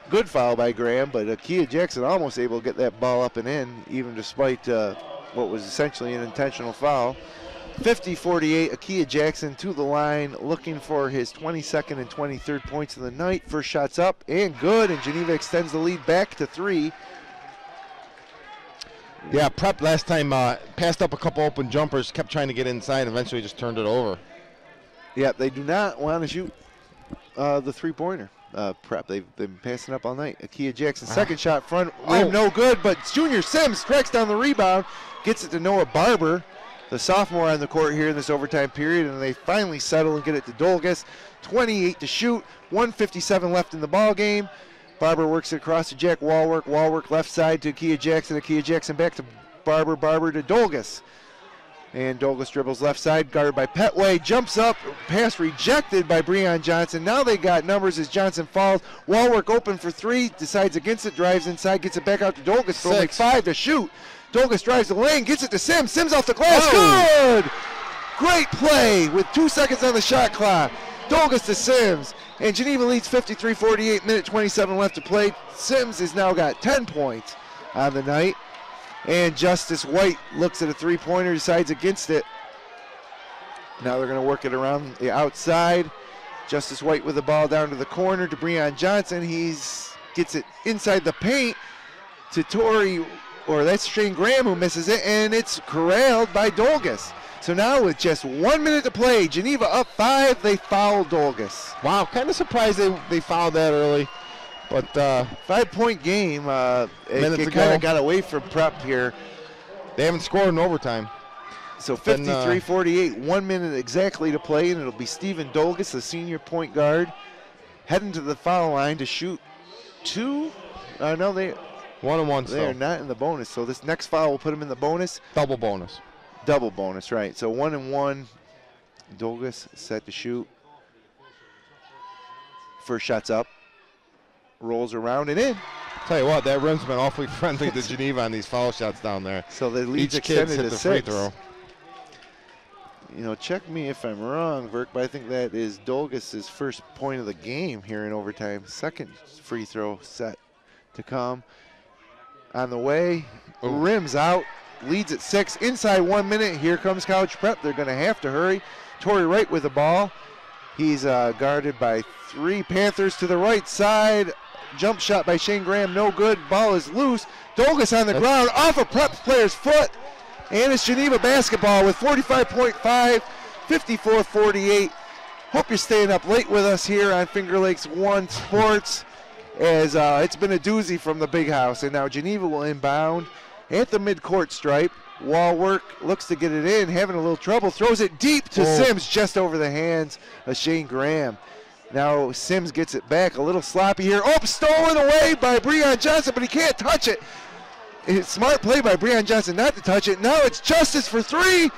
Good foul by Graham, but Akia Jackson almost able to get that ball up and in, even despite what was essentially an intentional foul. 50-48, Akia Jackson to the line, looking for his 22nd and 23rd points of the night. First shot's up and good, and Geneva extends the lead back to 3. Yeah, Prep last time passed up a couple open jumpers, kept trying to get inside, and eventually just turned it over. Yeah, they do not want to shoot the three-pointer. Prep, they've been passing up all night. Akia Jackson, second shot front rim, no good, but Junior Sims tracks down the rebound, gets it to Noah Barber, the sophomore on the court here in this overtime period, and they finally settle and get it to Dolgus. 28 to shoot, 1:57 left in the ball game. Barber works it across to Jack Wallwork. Wallwork left side to Akia Jackson. Akia Jackson back to Barber. Barber to Dolgus. And Dolgus dribbles left side, guarded by Petway. Jumps up, pass rejected by Breon Johnson. Now they got numbers as Johnson falls. Wallwork open for 3, decides against it, drives inside, gets it back out to Dolgus. For only 5 to shoot. Dolgus drives the lane, gets it to Sims. Sims off the glass, good! Great play with 2 seconds on the shot clock. Dolgus to Sims. And Geneva leads 53-48, minute 27 left to play. Sims has now got 10 points on the night. And Justice White looks at a three-pointer, decides against it. Now they're going to work it around the outside. Justice White with the ball down to the corner to Breon Johnson. He gets it inside the paint to that's Shane Graham who misses it, and it's corralled by Dolgus. So now with just 1 minute to play, Geneva up 5, they foul Dolgus. Wow, kind of surprised they fouled that early. But 5-point game. It kind of got away from Prep here. They haven't scored in overtime. So 53-48, 1 minute exactly to play, and it'll be Stephen Dolgus, the senior point guard, heading to the foul line to shoot 2. No, they 1-on-1. They are not in the bonus. So this next foul will put them in the bonus. Double bonus. Double bonus, right. So 1-and-1. Dolgus set to shoot. First shot's up. Rolls around and in. Tell you what, that rim's been awfully friendly to Geneva on these foul shots down there. So the lead's Each kid's extended hit to the 6. free throw. Check me if I'm wrong, Verk, but I think that is Dolgus' first point of the game here in overtime. Second free throw set to come. On the way, rims out, leads at 6. Inside 1 minute, here comes College Prep. They're going to have to hurry. Torrey Wright with the ball. He's guarded by 3 Panthers to the right side. Jump shot by Shane Graham, no good. Ball is loose. Dolgus on the ground, off a Prep player's foot. And it's Geneva basketball with 45.5, 54-48. Hope you're staying up late with us here on Finger Lakes One Sports, as it's been a doozy from the big house. And now Geneva will inbound at the midcourt stripe. Wallwork looks to get it in, having a little trouble. Throws it deep to Sims, just over the hands of Shane Graham. Now Sims gets it back, a little sloppy here. Stolen away by Breon Johnson, but he can't touch it. It's smart play by Breon Johnson not to touch it. Now it's Justice for 3.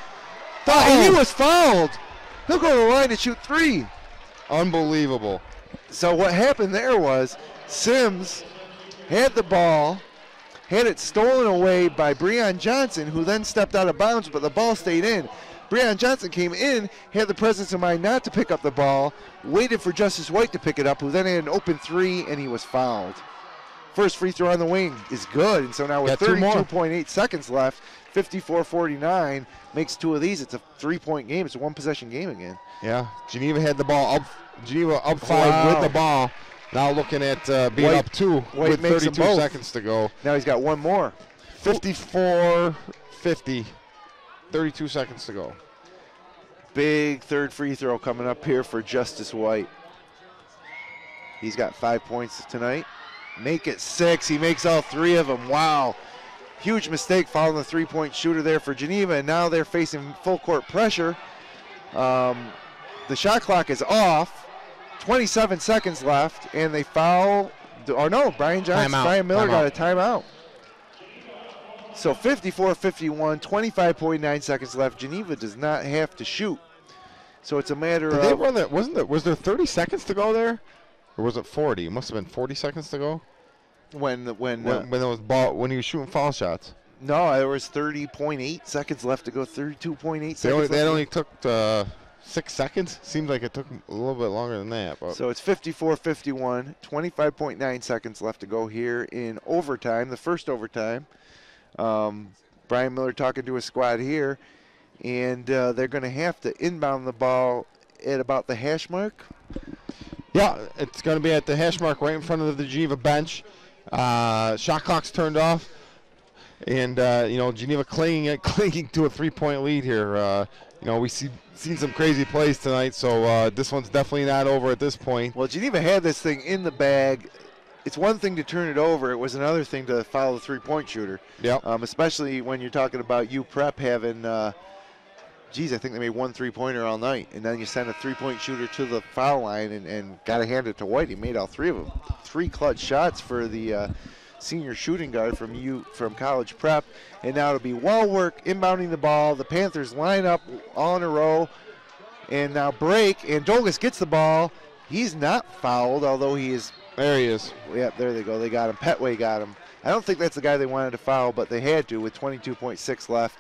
And he was fouled. He'll go to the line to shoot 3. Unbelievable. So what happened there was Sims had the ball, had it stolen away by Breon Johnson, who then stepped out of bounds, but the ball stayed in. Breon Johnson came in, had the presence of mind not to pick up the ball, waited for Justice White to pick it up, who then had an open three, and he was fouled. First free throw on the wing is good, and so now with 32.8 seconds left, 54-49, makes two of these. It's a three-point game. It's a one-possession game again. Yeah, Geneva had the ball up. Geneva up 5 with the ball. Now looking at being up 2 with 32 seconds to go. Now he's got one more. 54-50. 32 seconds to go. Big third free throw coming up here for Justice White. He's got 5 points tonight. Make it 6. He makes all 3 of them. Wow. Huge mistake following the three-point shooter there for Geneva, and now they're facing full court pressure. The shot clock is off. 27 seconds left, and they foul. Or no, Brian Miller got a timeout. So 54-51, 25.9 seconds left. Geneva does not have to shoot. So it's a matter Did of. they run that? Was there 30 seconds to go there? Or was it 40? It must have been 40 seconds to go. When there was when he was shooting foul shots. No, there was 30.8 seconds left to go. 32.8 seconds. That only took 6 seconds. Seems like it took a little bit longer than that. But. So it's 54-51, 25.9 seconds left to go here in overtime, the first overtime. Brian Miller talking to his squad here, and they're going to have to inbound the ball at about the hash mark. Yeah, it's going to be at the hash mark right in front of the Geneva bench. Shot clock's turned off, and Geneva clinging to a 3-point lead here. We've seen some crazy plays tonight, so this one's definitely not over at this point. Well, Geneva had this thing in the bag. It's one thing to turn it over. It was another thing to follow the three-point shooter. Yeah. Especially when you're talking about UPrep having, I think they made one three-pointer all night, and then you send a three-point shooter to the foul line and got to hand it to White. He made all 3 of them. 3 clutch shots for the senior shooting guard from College Prep, and now it'll be Wallwork inbounding the ball. The Panthers line up all in a row, and now break, and Dolgus gets the ball. He's not fouled, although he is. There he is. Yep, there they go. They got him. Petway got him. I don't think that's the guy they wanted to foul, but they had to with 22.6 left,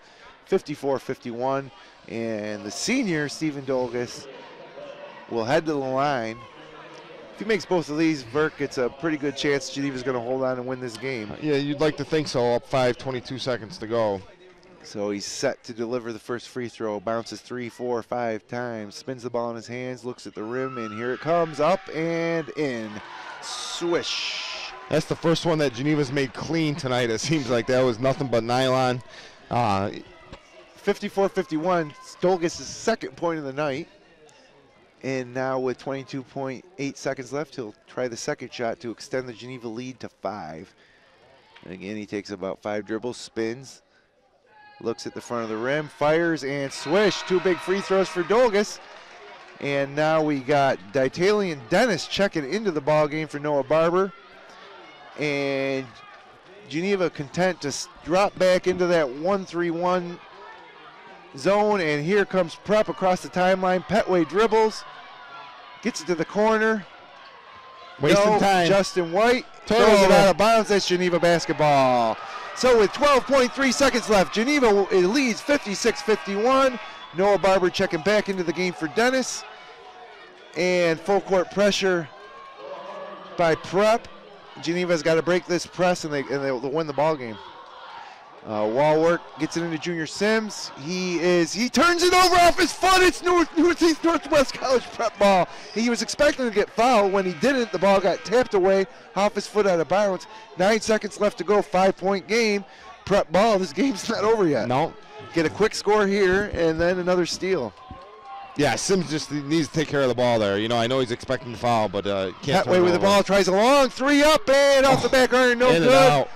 54-51. And the senior, Stephen Dolgus, will head to the line. If he makes both of these, Burke, it's a pretty good chance Geneva's going to hold on and win this game. Yeah, you'd like to think so. Up 5, 22 seconds to go. So he's set to deliver the first free throw. Bounces 3, 4, 5 times. Spins the ball in his hands, looks at the rim, and here it comes. Up and in. Swish. That's the first one that Geneva's made clean tonight. It seems like that was nothing but nylon. 54-51, Dolgus' second point of the night. And now with 22.8 seconds left, he'll try the second shot to extend the Geneva lead to 5. And again, he takes about 5 dribbles, spins, looks at the front of the rim, fires, and swish. 2 big free throws for Dolgus. And now we got Ditalian Dennis checking into the ball game for Noah Barber. And Geneva content to drop back into that 1-3-1 zone. And here comes Prep across the timeline. Petway dribbles, gets it to the corner. Wasting time. Justin White throws it out of bounds. That's Geneva basketball. So with 12.3 seconds left, Geneva leads 56-51. Noah Barber checking back into the game for Dennis. And full court pressure by Prep. Geneva's got to break this press and they'll win the ball game. Wallwork gets it into Junior Sims. He turns it over off his foot. It's Northwest College Prep ball. He was expecting to get fouled. When he didn't, the ball got tapped away off his foot out of bounds. 9 seconds left to go. 5-point game. Prep ball. This game's not over yet. No. Get a quick score here and then another steal. Yeah, Sims just needs to take care of the ball there. I know he's expecting to foul, but can't. Petway with the ball, tries a long 3 up and off the back iron, no good.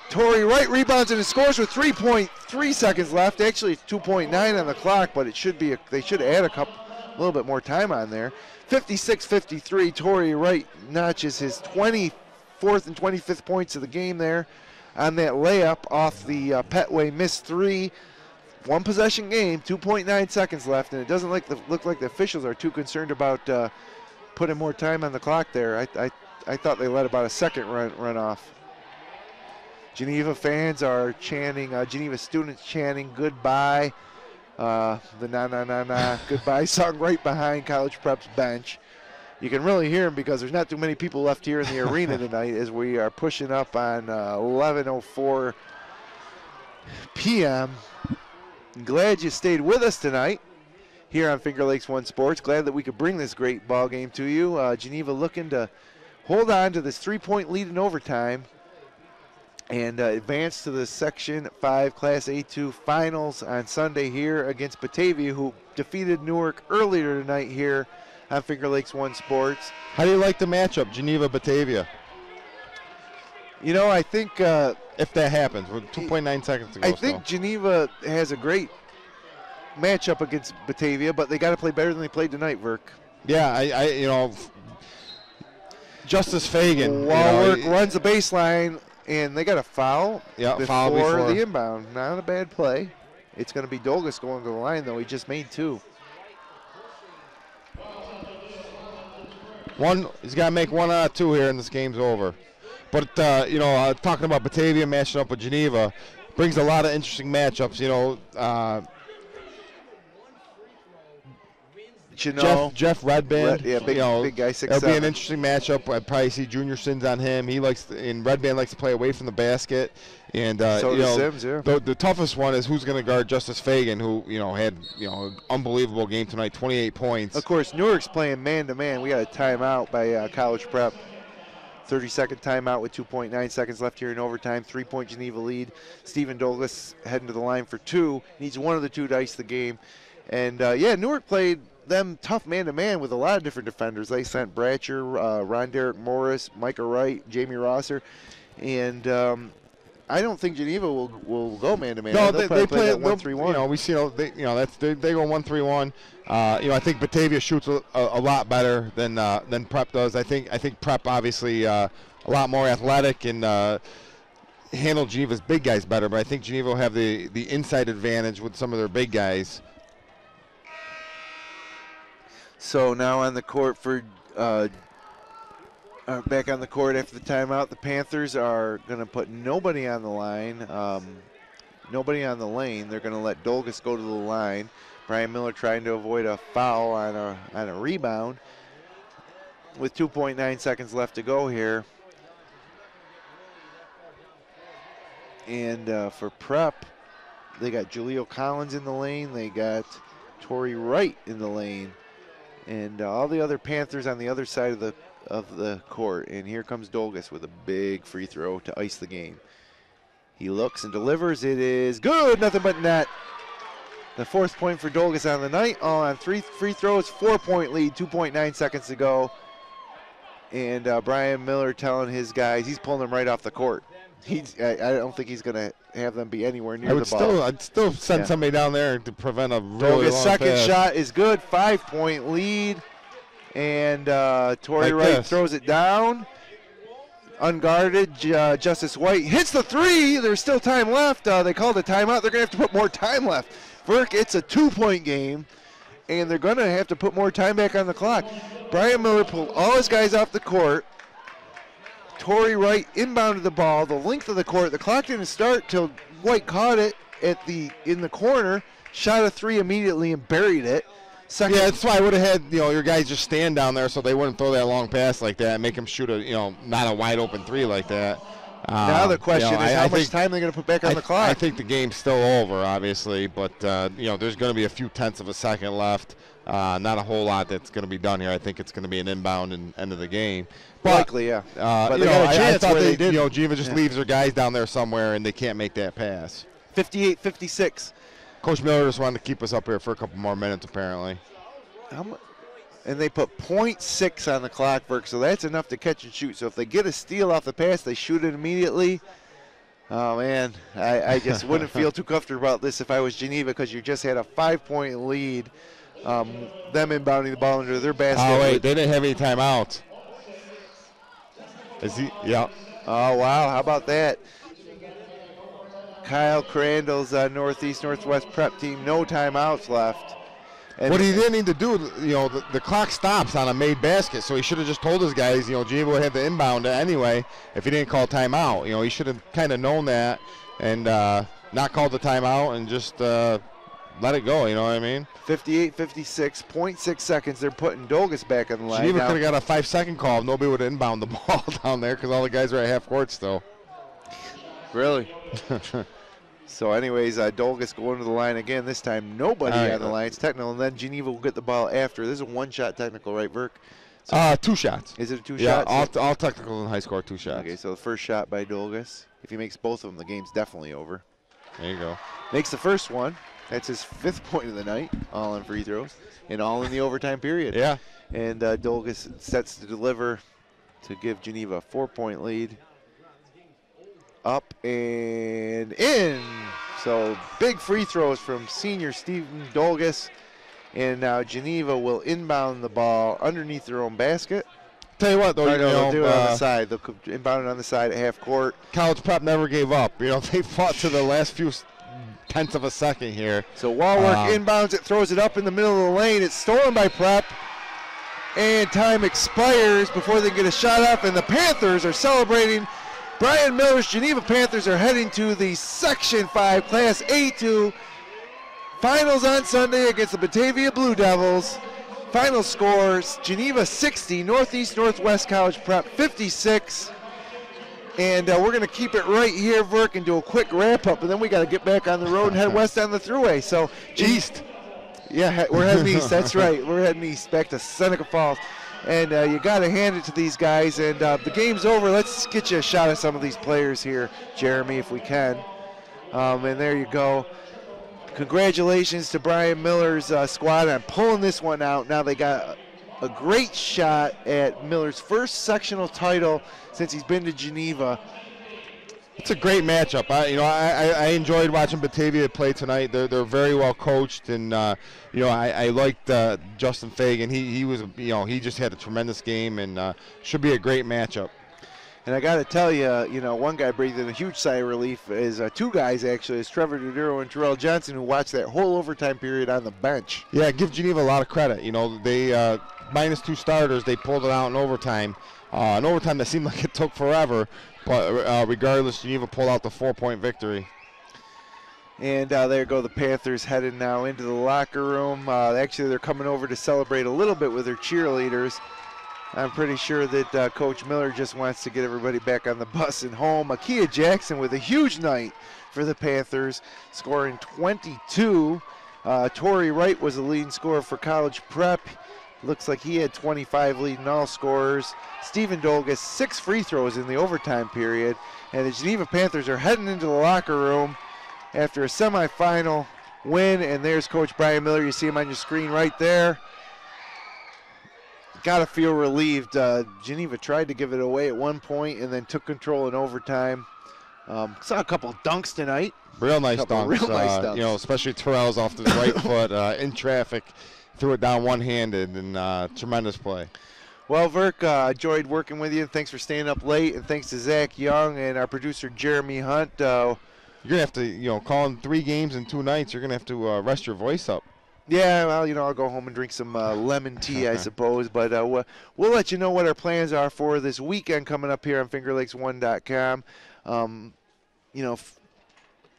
Torrey Wright rebounds and scores with 3.3 seconds left. Actually, 2.9 on the clock, but they should add a little bit more time on there. 56-53. Torrey Wright notches his 24th and 25th points of the game there on that layup off the Petway missed 3. 1 possession game, 2.9 seconds left, and it doesn't look like the officials are too concerned about putting more time on the clock there. I I thought they let about a second run off. Geneva fans are chanting, Geneva students chanting goodbye. The na goodbye song right behind College Prep's bench. You can really hear them because there's not too many people left here in the arena tonight as we are pushing up on 11:04 p.m. Glad you stayed with us tonight here on Finger Lakes One Sports. Glad that we could bring this great ball game to you. Geneva looking to hold on to this 3-point lead in overtime and advance to the Section 5 Class A2 Finals on Sunday here against Batavia, who defeated Newark earlier tonight here on Finger Lakes One Sports. How do you like the matchup, Geneva-Batavia? You know, I think if that happens, with 2.9 seconds to go. I think Geneva has a great matchup against Batavia, but they got to play better than they played tonight, Verk. Yeah, I Justice Fagan. Walwork runs the baseline, and they got a foul. Yeah, before the inbound. Not a bad play. It's going to be Dolgus going to the line, though. He just made 2. He's got to make 1 out of 2 here, and this game's over. But talking about Batavia matching up with Geneva brings a lot of interesting matchups. Jeff Redband. Big guy, 6'7". It'll be an interesting matchup. I'd probably see Junior Sins on him. Redband likes to play away from the basket. And so does Sims, yeah. The toughest one is who's going to guard Justice Fagan, who had an unbelievable game tonight, 28 points. Of course, Newark's playing man-to-man. We got a timeout by College Prep. 30-second timeout with 2.9 seconds left here in overtime. 3-point Geneva lead. Stephen Douglas heading to the line for 2. Needs one of the 2 to ice the game. And, Newark played them tough man-to-man with a lot of different defenders. They sent Bratcher, Ron Derek Morris, Micah Wright, Jamie Rosser. And I don't think Geneva will go man-to-man. No, they play that 1-3-1. We see, they go 1-3-1. I think Batavia shoots a lot better than Prep does. I think Prep obviously a lot more athletic and handle Geneva's big guys better. But I think Geneva will have the inside advantage with some of their big guys. So now on the court for back on the court after the timeout, the Panthers are going to put nobody on the line, nobody on the lane. They're going to let Dolgus go to the line. Brian Miller trying to avoid a foul on a rebound with 2.9 seconds left to go here. And for Prep, they got Jaleel Collins in the lane. They got Torrey Wright in the lane. And all the other Panthers on the other side of the court. And here comes Dolgus with a big free throw to ice the game. He looks and delivers. It is good, nothing but net. The 4th point for Dolgus on the night. All on 3 free throws, 4-point lead, 2.9 seconds to go. And Brian Miller telling his guys he's pulling them right off the court. I don't think he's going to have them be anywhere near the ball. I'd still send somebody down there to prevent a really long second pass. Shot is good, 5-point lead. And Torrey Wright throws it down. Unguarded, Justice White hits the 3. There's still time left. They called a timeout. They're going to have to put more time left. Verk, it's a 2-point game, and they're going to have to put more time back on the clock. Brian Miller pulled all his guys off the court. Torrey Wright inbounded the ball the length of the court. The clock didn't start till White caught it in the corner, shot a 3 immediately and buried it. Yeah, that's why I would have had your guys just stand down there so they wouldn't throw that long pass like that and make them shoot not a wide open 3 like that. Now the question is how much time they're going to put back on the clock. I think the game's still over, obviously, but there's going to be a few tenths of a second left. Not a whole lot that's going to be done here. I think it's going to be an inbound and end of the game. But, likely, yeah. But they got a chance where they did. Geneva just leaves their guys down there somewhere and they can't make that pass. 58-56. Coach Miller just wanted to keep us up here for a couple more minutes, apparently. And they put 0.6 on the clock, Burke, so that's enough to catch and shoot. So if they get a steal off the pass, they shoot it immediately. Oh, man, I just wouldn't feel too comfortable about this if I was Geneva because you just had a 5-point lead. Them inbounding the ball into their basket. Oh, wait, they didn't have any timeouts. Yeah. Oh, wow, how about that? Kyle Crandall's Northeast-Northwest prep team, no timeouts left. What he didn't need to do, the clock stops on a made basket, so he should have just told his guys, Geneva would have the inbound anyway if he didn't call timeout. He should have kind of known that and not called the timeout and just let it go, you know what I mean? 58-56, 0.6 seconds. They're putting Dolgus back on the line. Geneva could have got a 5-second call if nobody would have inbound the ball down there because all the guys are at half court still. Really? So anyways, Dolgus going to the line again. This time nobody on the line. It's technical, and then Geneva will get the ball after. This is a one-shot technical, right, Verk? So 2 shots. Is it a 2 shot? Yeah, all technical and high score 2 shots. Okay, so the first shot by Dolgus. If he makes both of them, the game's definitely over. There you go. Makes the first one. That's his 5th point of the night, all on free throws, and all in the overtime period. Yeah. And Dolgus sets to deliver to give Geneva a 4-point lead. Up and in. So big free throws from senior Stephen Dolgus. And now Geneva will inbound the ball underneath their own basket. Tell you what, though, they'll do it on the side. They'll inbound it on the side at half court. College Prep never gave up. They fought to the last few tenths of a second here. So Walwork inbounds it, throws it up in the middle of the lane. It's stolen by Prep. And time expires before they get a shot up. And the Panthers are celebrating. Brian Miller's Geneva Panthers are heading to the Section 5 Class A2 finals on Sunday against the Batavia Blue Devils. Final scores, Geneva 60, Northeast Northwest College Prep 56. And we're going to keep it right here, Verk, and do a quick wrap-up, and then we got to get back on the road and head west on the thruway. So East. Yeah, we're heading east. That's right. We're heading east back to Seneca Falls. And you got to hand it to these guys. And the game's over. Let's get you a shot of some of these players here, Jeremy, if we can. And there you go. Congratulations to Brian Miller's squad on pulling this one out. Now they got a great shot at Miller's first sectional title since he's been to Geneva. It's a great matchup. I enjoyed watching Batavia play tonight. They're very well coached, and I liked Justin Fagan. He was he just had a tremendous game, and should be a great matchup. And I got to tell you, one guy breathing a huge sigh of relief is 2 guys actually. Is Trevor Doduro and Terrell Johnson, who watched that whole overtime period on the bench. Yeah, give Geneva a lot of credit. They minus 2 starters, they pulled it out in overtime. An overtime that seemed like it took forever, but regardless, Geneva pulled out the 4-point victory. And there go the Panthers headed now into the locker room. Actually, they're coming over to celebrate a little bit with their cheerleaders. I'm pretty sure that Coach Miller just wants to get everybody back on the bus and home. Akia Jackson with a huge night for the Panthers, scoring 22. Torrey Wright was the leading scorer for College Prep. Looks like he had 25 leading all scorers. Stephen Dolgus, 6 free throws in the overtime period. And the Geneva Panthers are heading into the locker room after a semifinal win. And there's Coach Brian Miller. You see him on your screen right there. Got to feel relieved. Geneva tried to give it away at one point and then took control in overtime. Saw a couple dunks tonight. Real nice dunks. Especially Terrell's off the right foot in traffic. Threw it down one-handed, and tremendous play. Well, Verk, enjoyed working with you. Thanks for staying up late, and thanks to Zach Young and our producer Jeremy Hunt. You're gonna have to, call in 3 games in 2 nights. You're gonna have to rest your voice up. Yeah, well, I'll go home and drink some lemon tea, I suppose. But we'll let you know what our plans are for this weekend coming up here on FingerLakes1.com.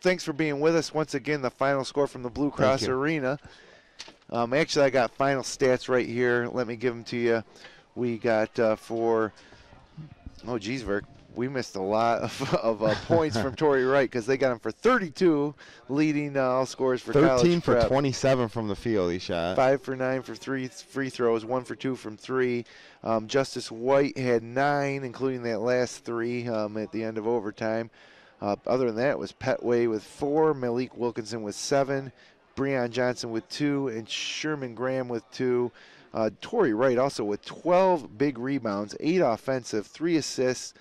Thanks for being with us once again. The final score from the Blue Cross Arena. Actually, I got final stats right here. Let me give them to you. We got Verk, we missed a lot of points from Torrey Wright because they got him for 32, leading all scores for 13 College for Prep. 27 from the field he shot. 5 for 9 for 3 free throws, 1 for 2 from 3. Justice White had 9, including that last 3 at the end of overtime. Other than that, it was Petway with 4, Malik Wilkinson with 7, Breon Johnson with 2, and Sherman Graham with 2. Torrey Wright also with 12 big rebounds, 8 offensive, 3 assists,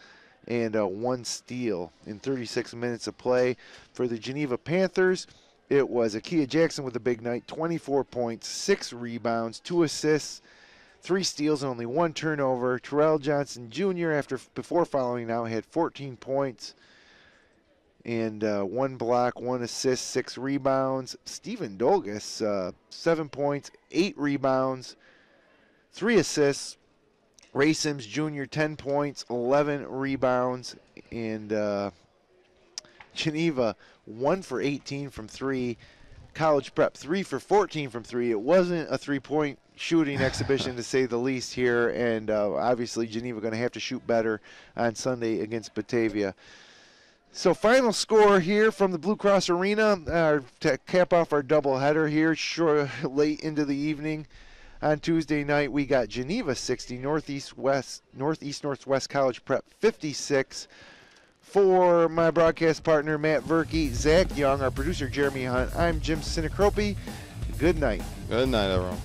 and 1 steal in 36 minutes of play. For the Geneva Panthers, it was Akia Jackson with a big night, 24 points, 6 rebounds, 2 assists, 3 steals, and only 1 turnover. Terrell Johnson Jr., before following out, had 14 points and 1 block, 1 assist, 6 rebounds. Steven Dolgus, 7 points, 8 rebounds, 3 assists. Ray Sims Jr., 10 points, 11 rebounds. And Geneva, 1 for 18 from 3. College Prep, 3 for 14 from 3. It wasn't a three-point shooting exhibition to say the least here, and obviously Geneva going to have to shoot better on Sunday against Batavia. So final score here from the Blue Cross Arena, to cap off our doubleheader here, late into the evening. On Tuesday night, we got Geneva 60, Northeast Northwest College Prep 56. For my broadcast partner, Matt Verkey, Zach Young, our producer, Jeremy Hunt, I'm Jim Sinacropi. Good night. Good night, everyone.